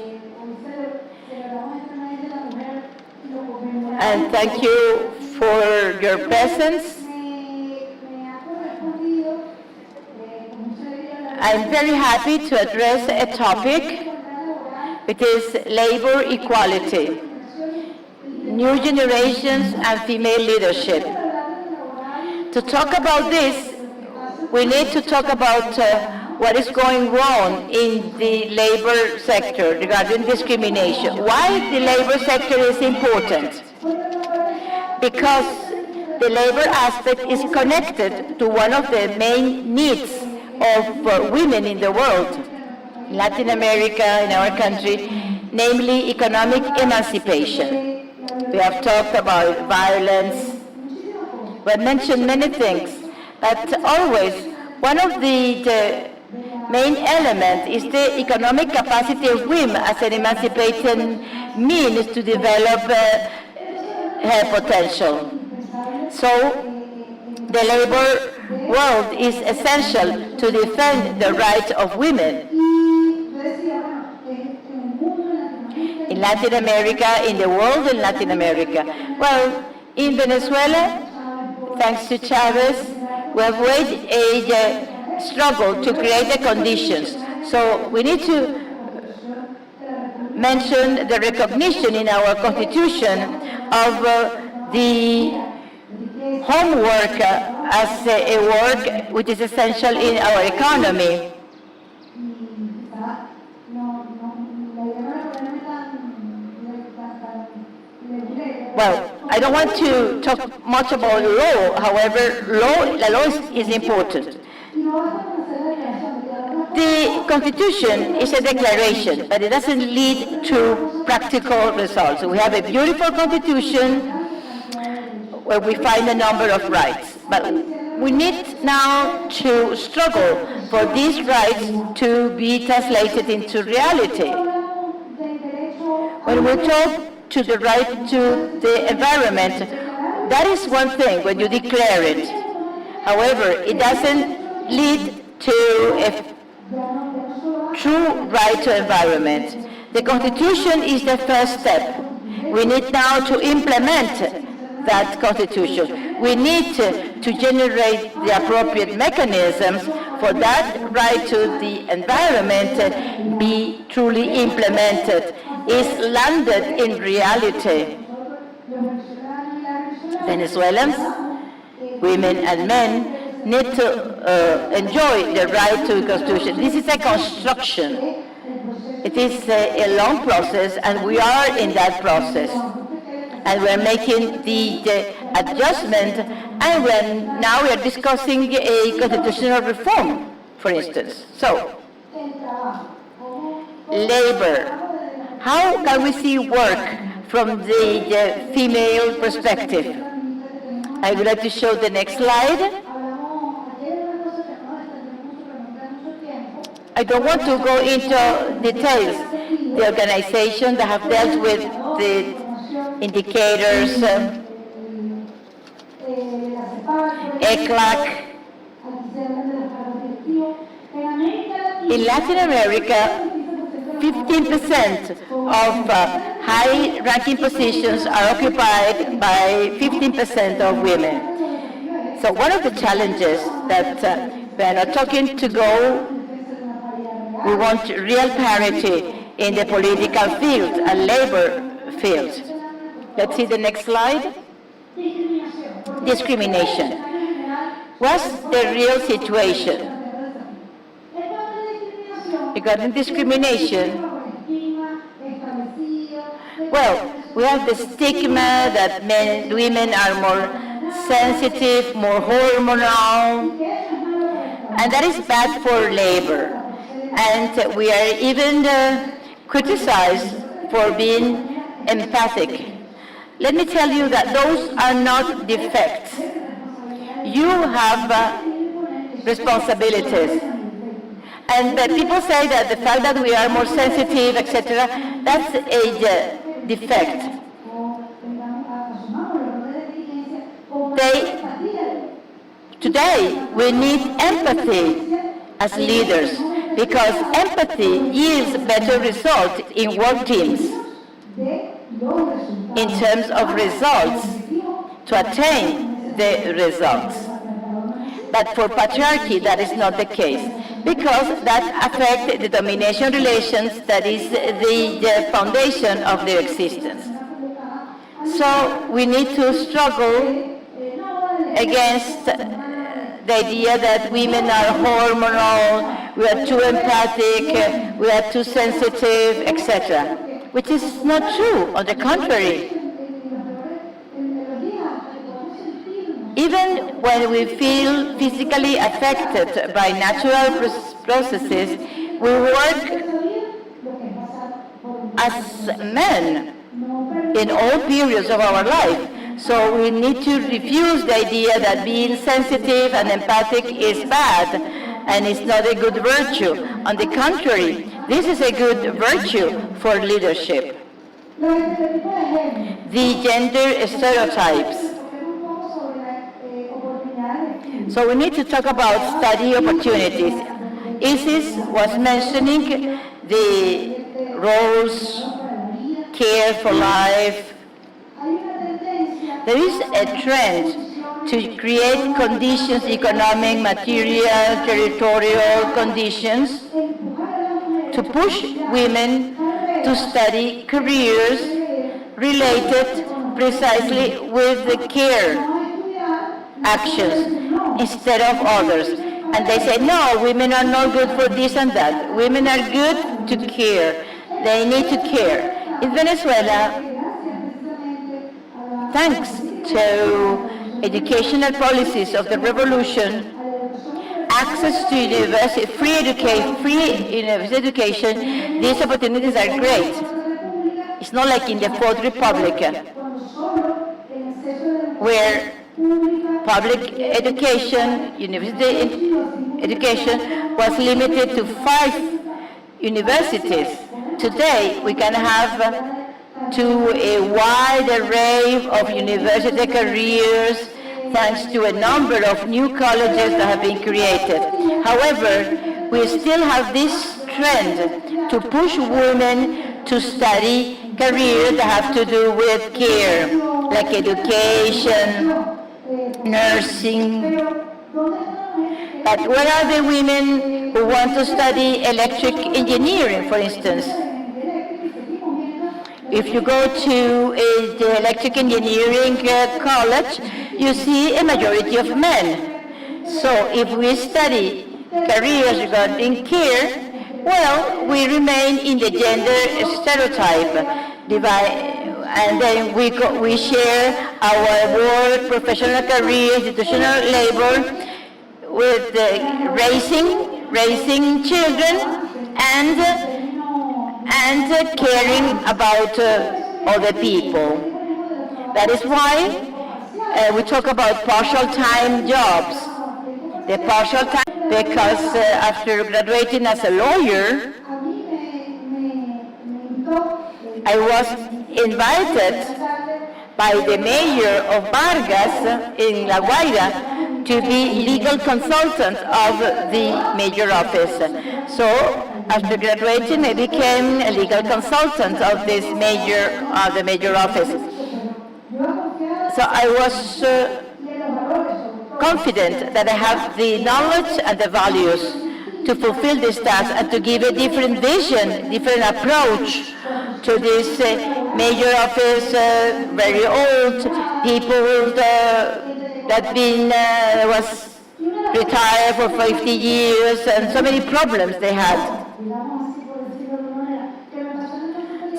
And thank you for your presence. I'm very happy to address a topic, which is labor equality, new generations and female leadership. To talk about this, we need to talk about what is going wrong in the labor sector regarding discrimination. Why the labor sector is important? Because the labor aspect is connected to one of the main needs of women in the world, in Latin America, in our country, namely economic emancipation. We have talked about violence. We have mentioned many things, but always one of the main elements is the economic capacity of women as an emancipating means to develop her potential. So the labor world is essential to defend the rights of women. In Latin America, in the world in Latin America. Well, in Venezuela, thanks to Chavez, we have waged a struggle to create the conditions. So we need to mention the recognition in our constitution of the homework as a work which is essential in our economy. Well, I don't want to talk much about law. However, the law is important. The Constitution is a declaration, but it doesn't lead to practical results. We have a beautiful Constitution where we find a number of rights, but we need now to struggle for these rights to be translated into reality. When we talk to the right to the environment, that is one thing when you declare it. However, it doesn't lead to a true right to environment. The Constitution is the first step. We need now to implement that Constitution. We need to generate the appropriate mechanisms for that right to the environment be truly implemented, is landed in reality. Venezuelans, women and men, need to enjoy the right to the Constitution. This is a construction. It is a long process, and we are in that process. And we're making the adjustment, and now we are discussing a constitutional reform, for instance. So, labor. How can we see work from the female perspective? I would like to show the next slide. I don't want to go into details. The organization that have dealt with the indicators, ECLAC. In Latin America, 15% of high-ranking positions are occupied by 15% of women. So one of the challenges that we are not talking to go, we want real parity in the political field and labor field. Let's see the next slide. Discrimination. What's the real situation? Regarding discrimination, well, we have the stigma that women are more sensitive, more hormonal, and that is bad for labor. And we are even criticized for being empathic. Let me tell you that those are not defects. You have responsibilities. And people say that the fact that we are more sensitive, etc., that's a defect. Today, we need empathy as leaders, because empathy yields better results in work teams in terms of results to attain the results. But for patriarchy, that is not the case, because that affects the domination relations that is the foundation of their existence. So we need to struggle against the idea that women are hormonal, we are too empathic, we are too sensitive, etc., which is not true. On the contrary, even when we feel physically affected by natural processes, we work as men in all periods of our life. So we need to refuse the idea that being sensitive and empathic is bad and is not a good virtue. On the contrary, this is a good virtue for leadership. The gender stereotypes. So we need to talk about study opportunities. Isis was mentioning the roles, care for life. There is a trend to create conditions, economic, material, territorial conditions, to push women to study careers related precisely with the care actions instead of others. And they say, no, women are not good for this and that. Women are good to care. They need to care. In Venezuela, thanks to educational policies of the revolution, access to university, free university education, these opportunities are great. It's not like in the Fourth Republic, where public education, university education was limited to 5 universities. Today, we can have to a wide array of university careers thanks to a number of new colleges that have been created. However, we still have this trend to push women to study careers that have to do with care, like education, nursing. But where are the women who want to study electric engineering, for instance? If you go to the electric engineering college, you see a majority of men. So if we study careers regarding care, well, we remain in the gender stereotype, and then we share our work, professional career, institutional labor with raising children and caring about other people. That is why we talk about partial time jobs. The partial time, because after graduating as a lawyer, I was invited by the mayor of Vargas in La Guaira to be legal consultant of the major office. So after graduating, I became a legal consultant of this the major office. So I was confident that I have the knowledge and the values to fulfill this task and to give a different vision, different approach to this major office, very old people that was retired for 50 years, and so many problems they had.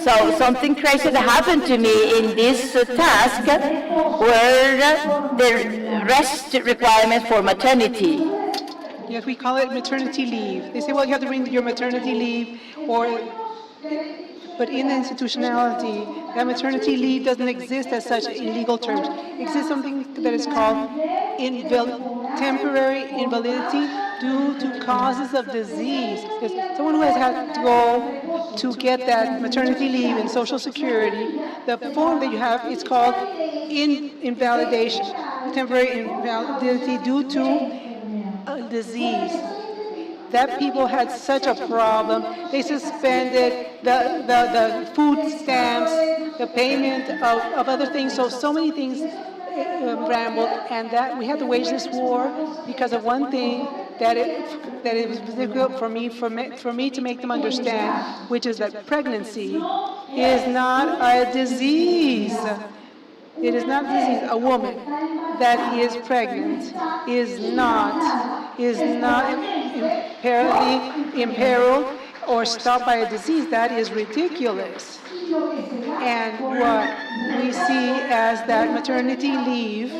So something crazy that happened to me in this task were the rest requirement for maternity. Yes, we call it maternity leave. They say, well, you have to bring your maternity leave, but in the institutionality, that maternity leave doesn't exist as such in legal terms. It exists something that is called temporary invalidity due to causes of disease. Because someone who has had to go to get that maternity leave in Social Security, the form that you have is called invalidation, temporary invalidity due to a disease. That people had such a problem. They suspended the food stamps, the payment of other things. So many things rambled, and that we had to wage this war because of one thing that it was difficult for me to make them understand, which is that pregnancy is not a disease. It is not a disease. A woman that is pregnant is not imperiled or stopped by a disease. That is ridiculous. And what we see as that maternity leave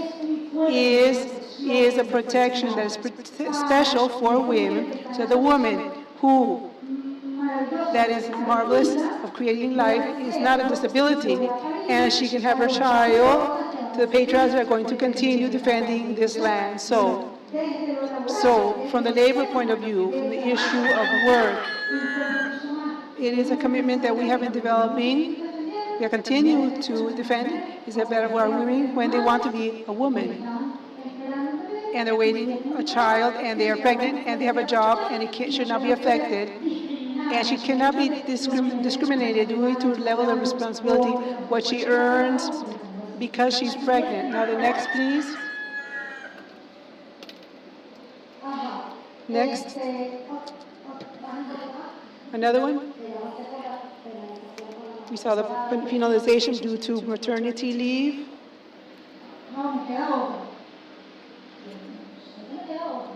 is a protection that is special for women. So the woman who that is marvelous of creating life is not a disability, and she can have her child. The patriarchs are going to continue defending this land. So from the labor point of view, from the issue of work, it is a commitment that we have been developing. We continue to defend is that better for women when they want to be a woman and they're waiting a child and they are pregnant and they have a job and it should not be affected. And she cannot be discriminated due to level of responsibility, what she earns because she's pregnant. Now the next, please. Next. Another one. We saw the penalization due to maternity leave.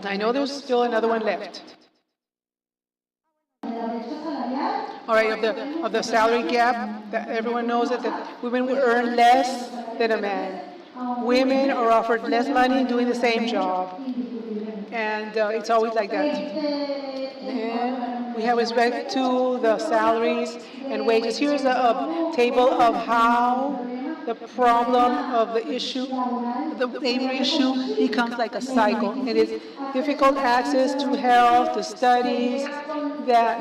I know there's still another one left. All right, of the salary gap, that everyone knows that women will earn less than a man. Women are offered less money doing the same job. And it's always like that. And we have respect to the salaries and wages. Here's a table of how the problem of the labor issue becomes like a cycle. It is difficult access to health, to studies, that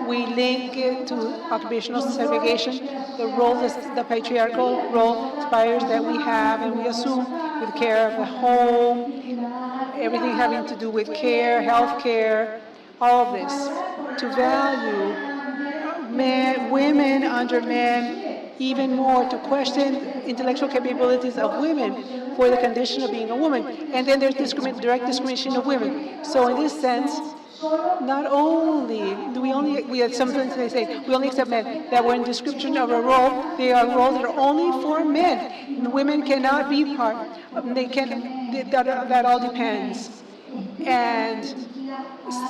we link it to occupational segregation, the role, the patriarchal role, spires that we have, and we assume with care of the home, everything having to do with care, health care, all of this, to value women under men even more, to question intellectual capabilities of women for the condition of being a woman. And then there's direct discrimination of women. So in this sense, not only do we have sometimes they say we only accept men that were in description of a role, they are roles that are only for men. Women cannot be part. That all depends. And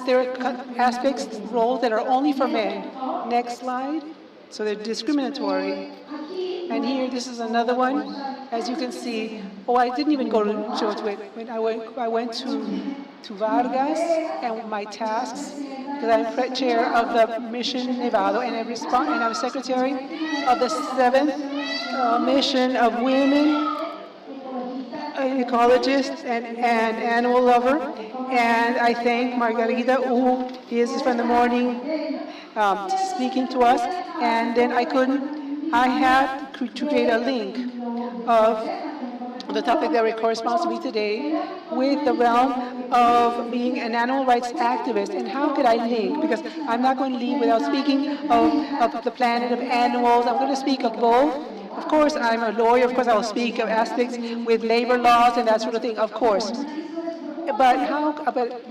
there are aspects, roles that are only for men. Next slide. So they're discriminatory. And here, this is another one. As you can see, I didn't even go to show it. When I went to Vargas and my tasks, because I'm chair of the Mission Nevado, and I'm secretary of the 7th mission of women ecologists and animal lover. And I thank Margarita, who is from the morning speaking to us. And then I had to create a link of the topic that corresponds to me today with the realm of being an animal rights activist. And how could I link? Because I'm not going to leave without speaking of the planet of animals. I'm going to speak of both. Of course, I'm a lawyer. Of course, I will speak of aspects with labor laws and that sort of thing, of course. but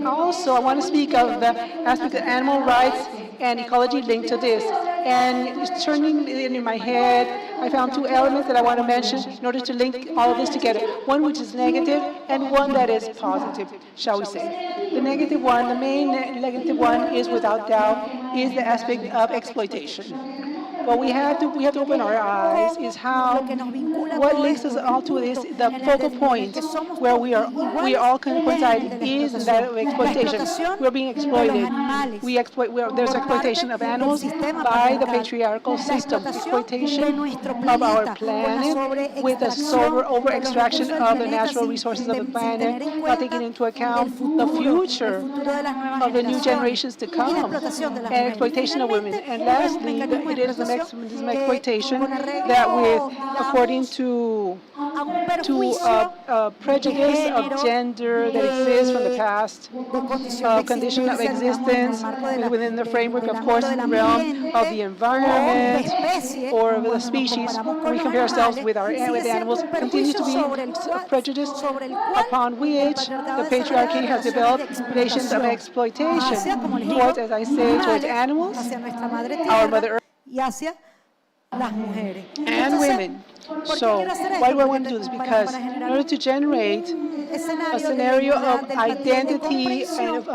also I want to speak of the aspect of animal rights and ecology linked to this. And it's turning in my head, I found two elements that I want to mention in order to link all of this together. One which is negative and one that is positive, shall we say. The negative one, the main negative one is without doubt, is the aspect of exploitation. What we have to open our eyes is how what links us all to this, the focal point where we all coincide is that of exploitation. We're being exploited. There's exploitation of animals by the patriarchal system, exploitation of our planet with the over extraction of the natural resources of the planet, not taking into account the future of the new generations to come, and exploitation of women. And lastly, it is the maximum exploitation that according to prejudice of gender that exists from the past, condition of existence within the framework, of course, in the realm of the environment or of the species. We compare ourselves with animals, continues to be prejudice upon which the patriarchy has developed relations of exploitation towards, as I say, towards animals, our Mother Earth, and women. So why do I want to do this? Because in order to generate a scenario of identity and of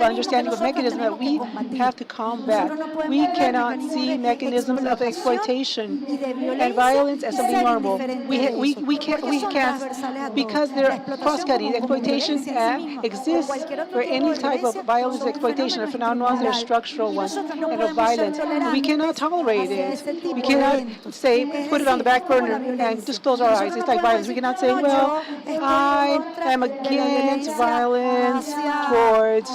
understanding of mechanisms that we have to combat, we cannot see mechanisms of exploitation and violence as something normal. We can't, because they're cross-cutting. Exploitation exists for any type of violence, exploitation, of phenomena, they're structural ones, and of violence. We cannot tolerate it. We cannot say, put it on the back burner and just close our eyes. It's like violence. We cannot say, well, I am against violence towards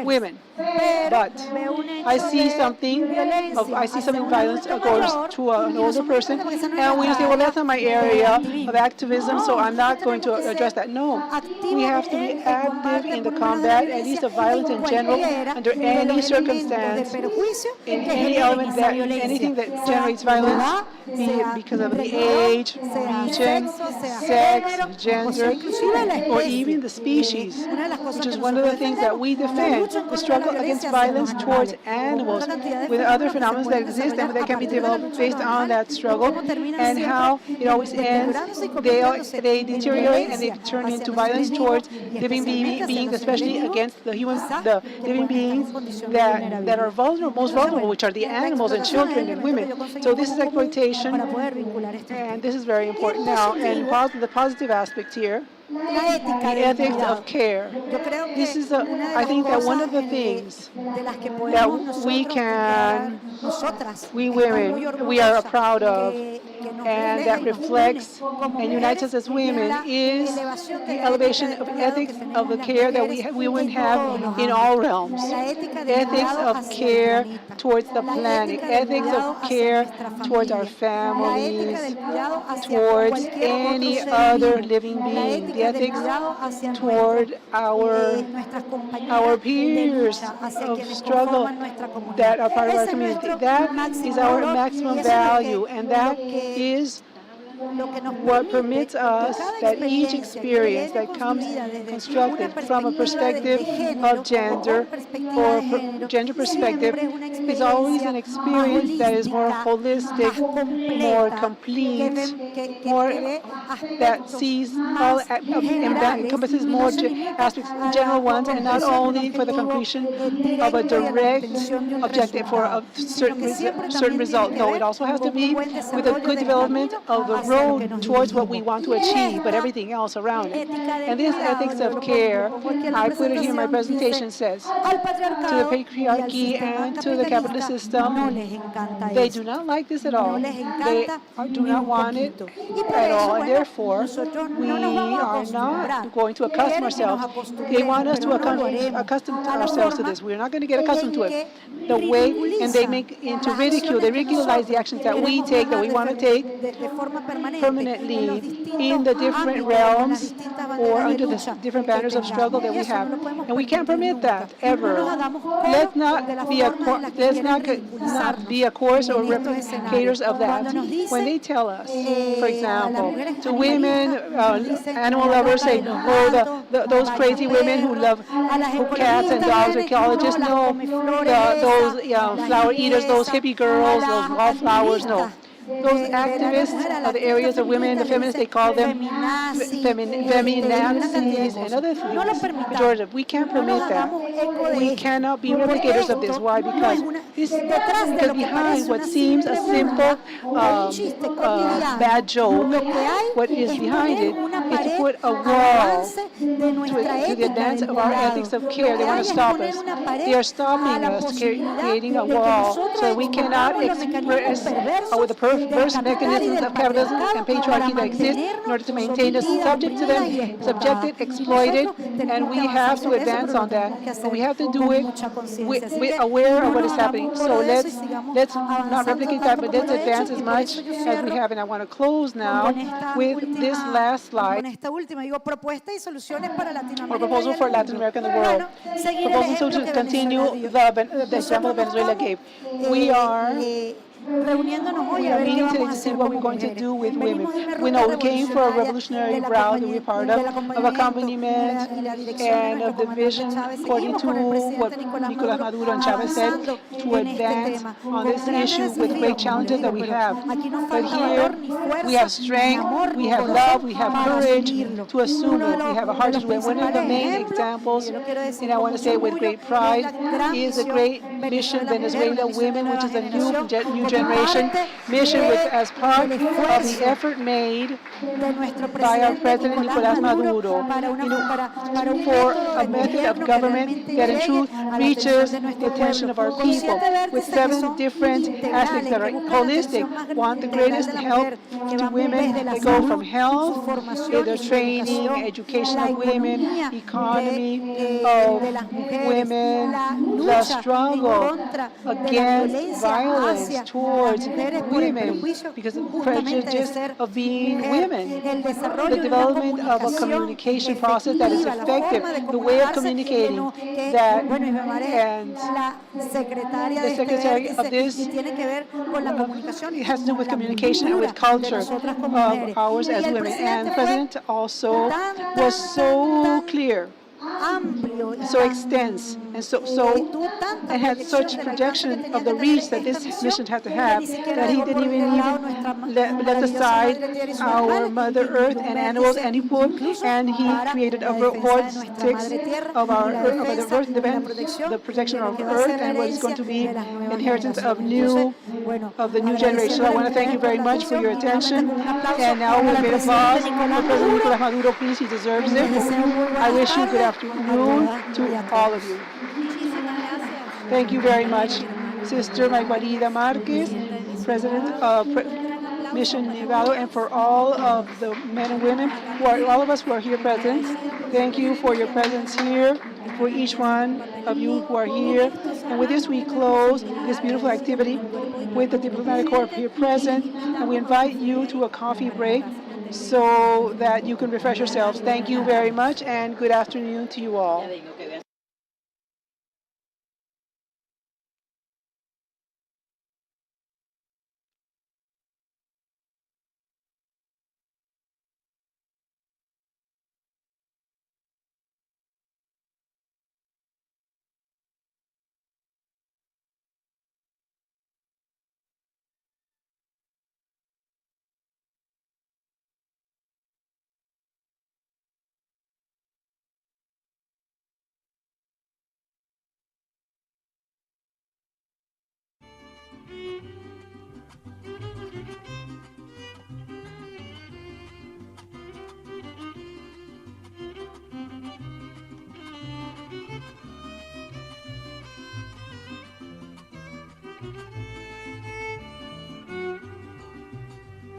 women. But I see something violence goes to an older person, and we say, well, that's not my area of activism, so I'm not going to address that. No, we have to be active in the combat, at least of violence in general, under any circumstance, in any element anything that generates violence, be it because of the age, region, sex, gender, or even the species, which is one of the things that we defend, the struggle against violence towards animals, with other phenomena that exist and that can be developed based on that struggle, and how it always ends. They deteriorate and they turn into violence towards living beings, especially against the living beings that are most vulnerable, which are the animals and children and women. So this is exploitation, and this is very important now. And the positive aspect here, the ethics of care. This is, I think that one of the things that we women, we are proud of, and that reflects and unites us as women, is the elevation of ethics of the care that we women have in all realms. Ethics of care towards the planet, ethics of care towards our families, towards any other living being, the ethics toward our peers of struggle that are part of our community. That is our maximum value, and that is what permits us that each experience that comes constructed from a perspective of gender or gender perspective is always an experience that is more holistic, more complete, more that sees all that encompasses more aspects, general ones, and not only for the completion of a direct objective for a certain result. No, it also has to be with a good development of the road towards what we want to achieve, but everything else around it. And this ethics of care, I put it here in my presentation, says to the patriarchy and to the capitalist system, they do not like this at all. They do not want it at all, and therefore we are not going to accustom ourselves. They want us to accustom ourselves to this. We're not going to get accustomed to it. The way, and they make into ridicule, they ridiculize the actions that we take, that we want to take, permanently in the different realms or under the different banners of struggle that we have. And we can't permit that ever. Let's not be not be a chorus or replicators of that. When they tell us, for example, to women, animal lovers say, oh, those crazy women who love cats and dogs, archaeologists, no, those flower eaters, those hippie girls, those wallflowers, no. Those activists of the areas of women, the feminists, they call them feminazis and other things. Pejorative. We can't permit that. We cannot be replicators of this. Why? Because behind what seems a simple bad joke, what is behind it is to put a wall to the advance of our ethics of care. They want to stop us. They are stopping us, creating a wall so that we cannot express with the perverse mechanisms of capitalism and patriarchy that exist in order to maintain us subject to them, subjected, exploited, and we have to advance on that. But we have to do it aware of what is happening. So let's not replicate that, but let's advance as much as we have. And I want to close now with this last slide. Our proposal for Latin America and the world. Proposal to continue the example Venezuela gave. We are meeting today to see what we're going to do with women. We know we came for a revolutionary route that we're part of accompaniment and of the vision according to what Nicolas Maduro and Chavez said, to advance on this issue with great challenges that we have. But here we have strength, we have love, we have courage to assume it. We have a heart to do it. One of the main examples, and I want to say with great pride, is the great mission Venezuela Women, which is a new generation mission as part of the effort made by our President Nicolas Maduro for a method of government that in truth reaches the attention of our people with 7 different aspects that are holistic, want the greatest help to women that go from health, their training, education of women, economy of women, the struggle against violence towards women because of the prejudice of being women, the development of a communication process that is effective, the way of communicating that, and the secretary of this, it has to do with communication and with culture of ours as women. And the president also was so clear, so extensive, and had such projection of the reach that this mission had to have that he didn't even left aside our Mother Earth and animals, and he created a vortex of our Earth, the protection of Earth, and what is going to be inheritance of the new generation. So I want to thank you very much for your attention, and now we may applause for President Nicolas Maduro. Please, he deserves it. I wish you good afternoon to all of you. Thank you very much, Sister Margarida Marquez, President of Mission Nevado, and for all of the men and women, all of us who are here present. Thank you for your presence here, for each one of you who are here. And with this, we close this beautiful activity with the diplomatic corps here present, and we invite you to a coffee break so that you can refresh yourselves. Thank you very much, and good afternoon to you all.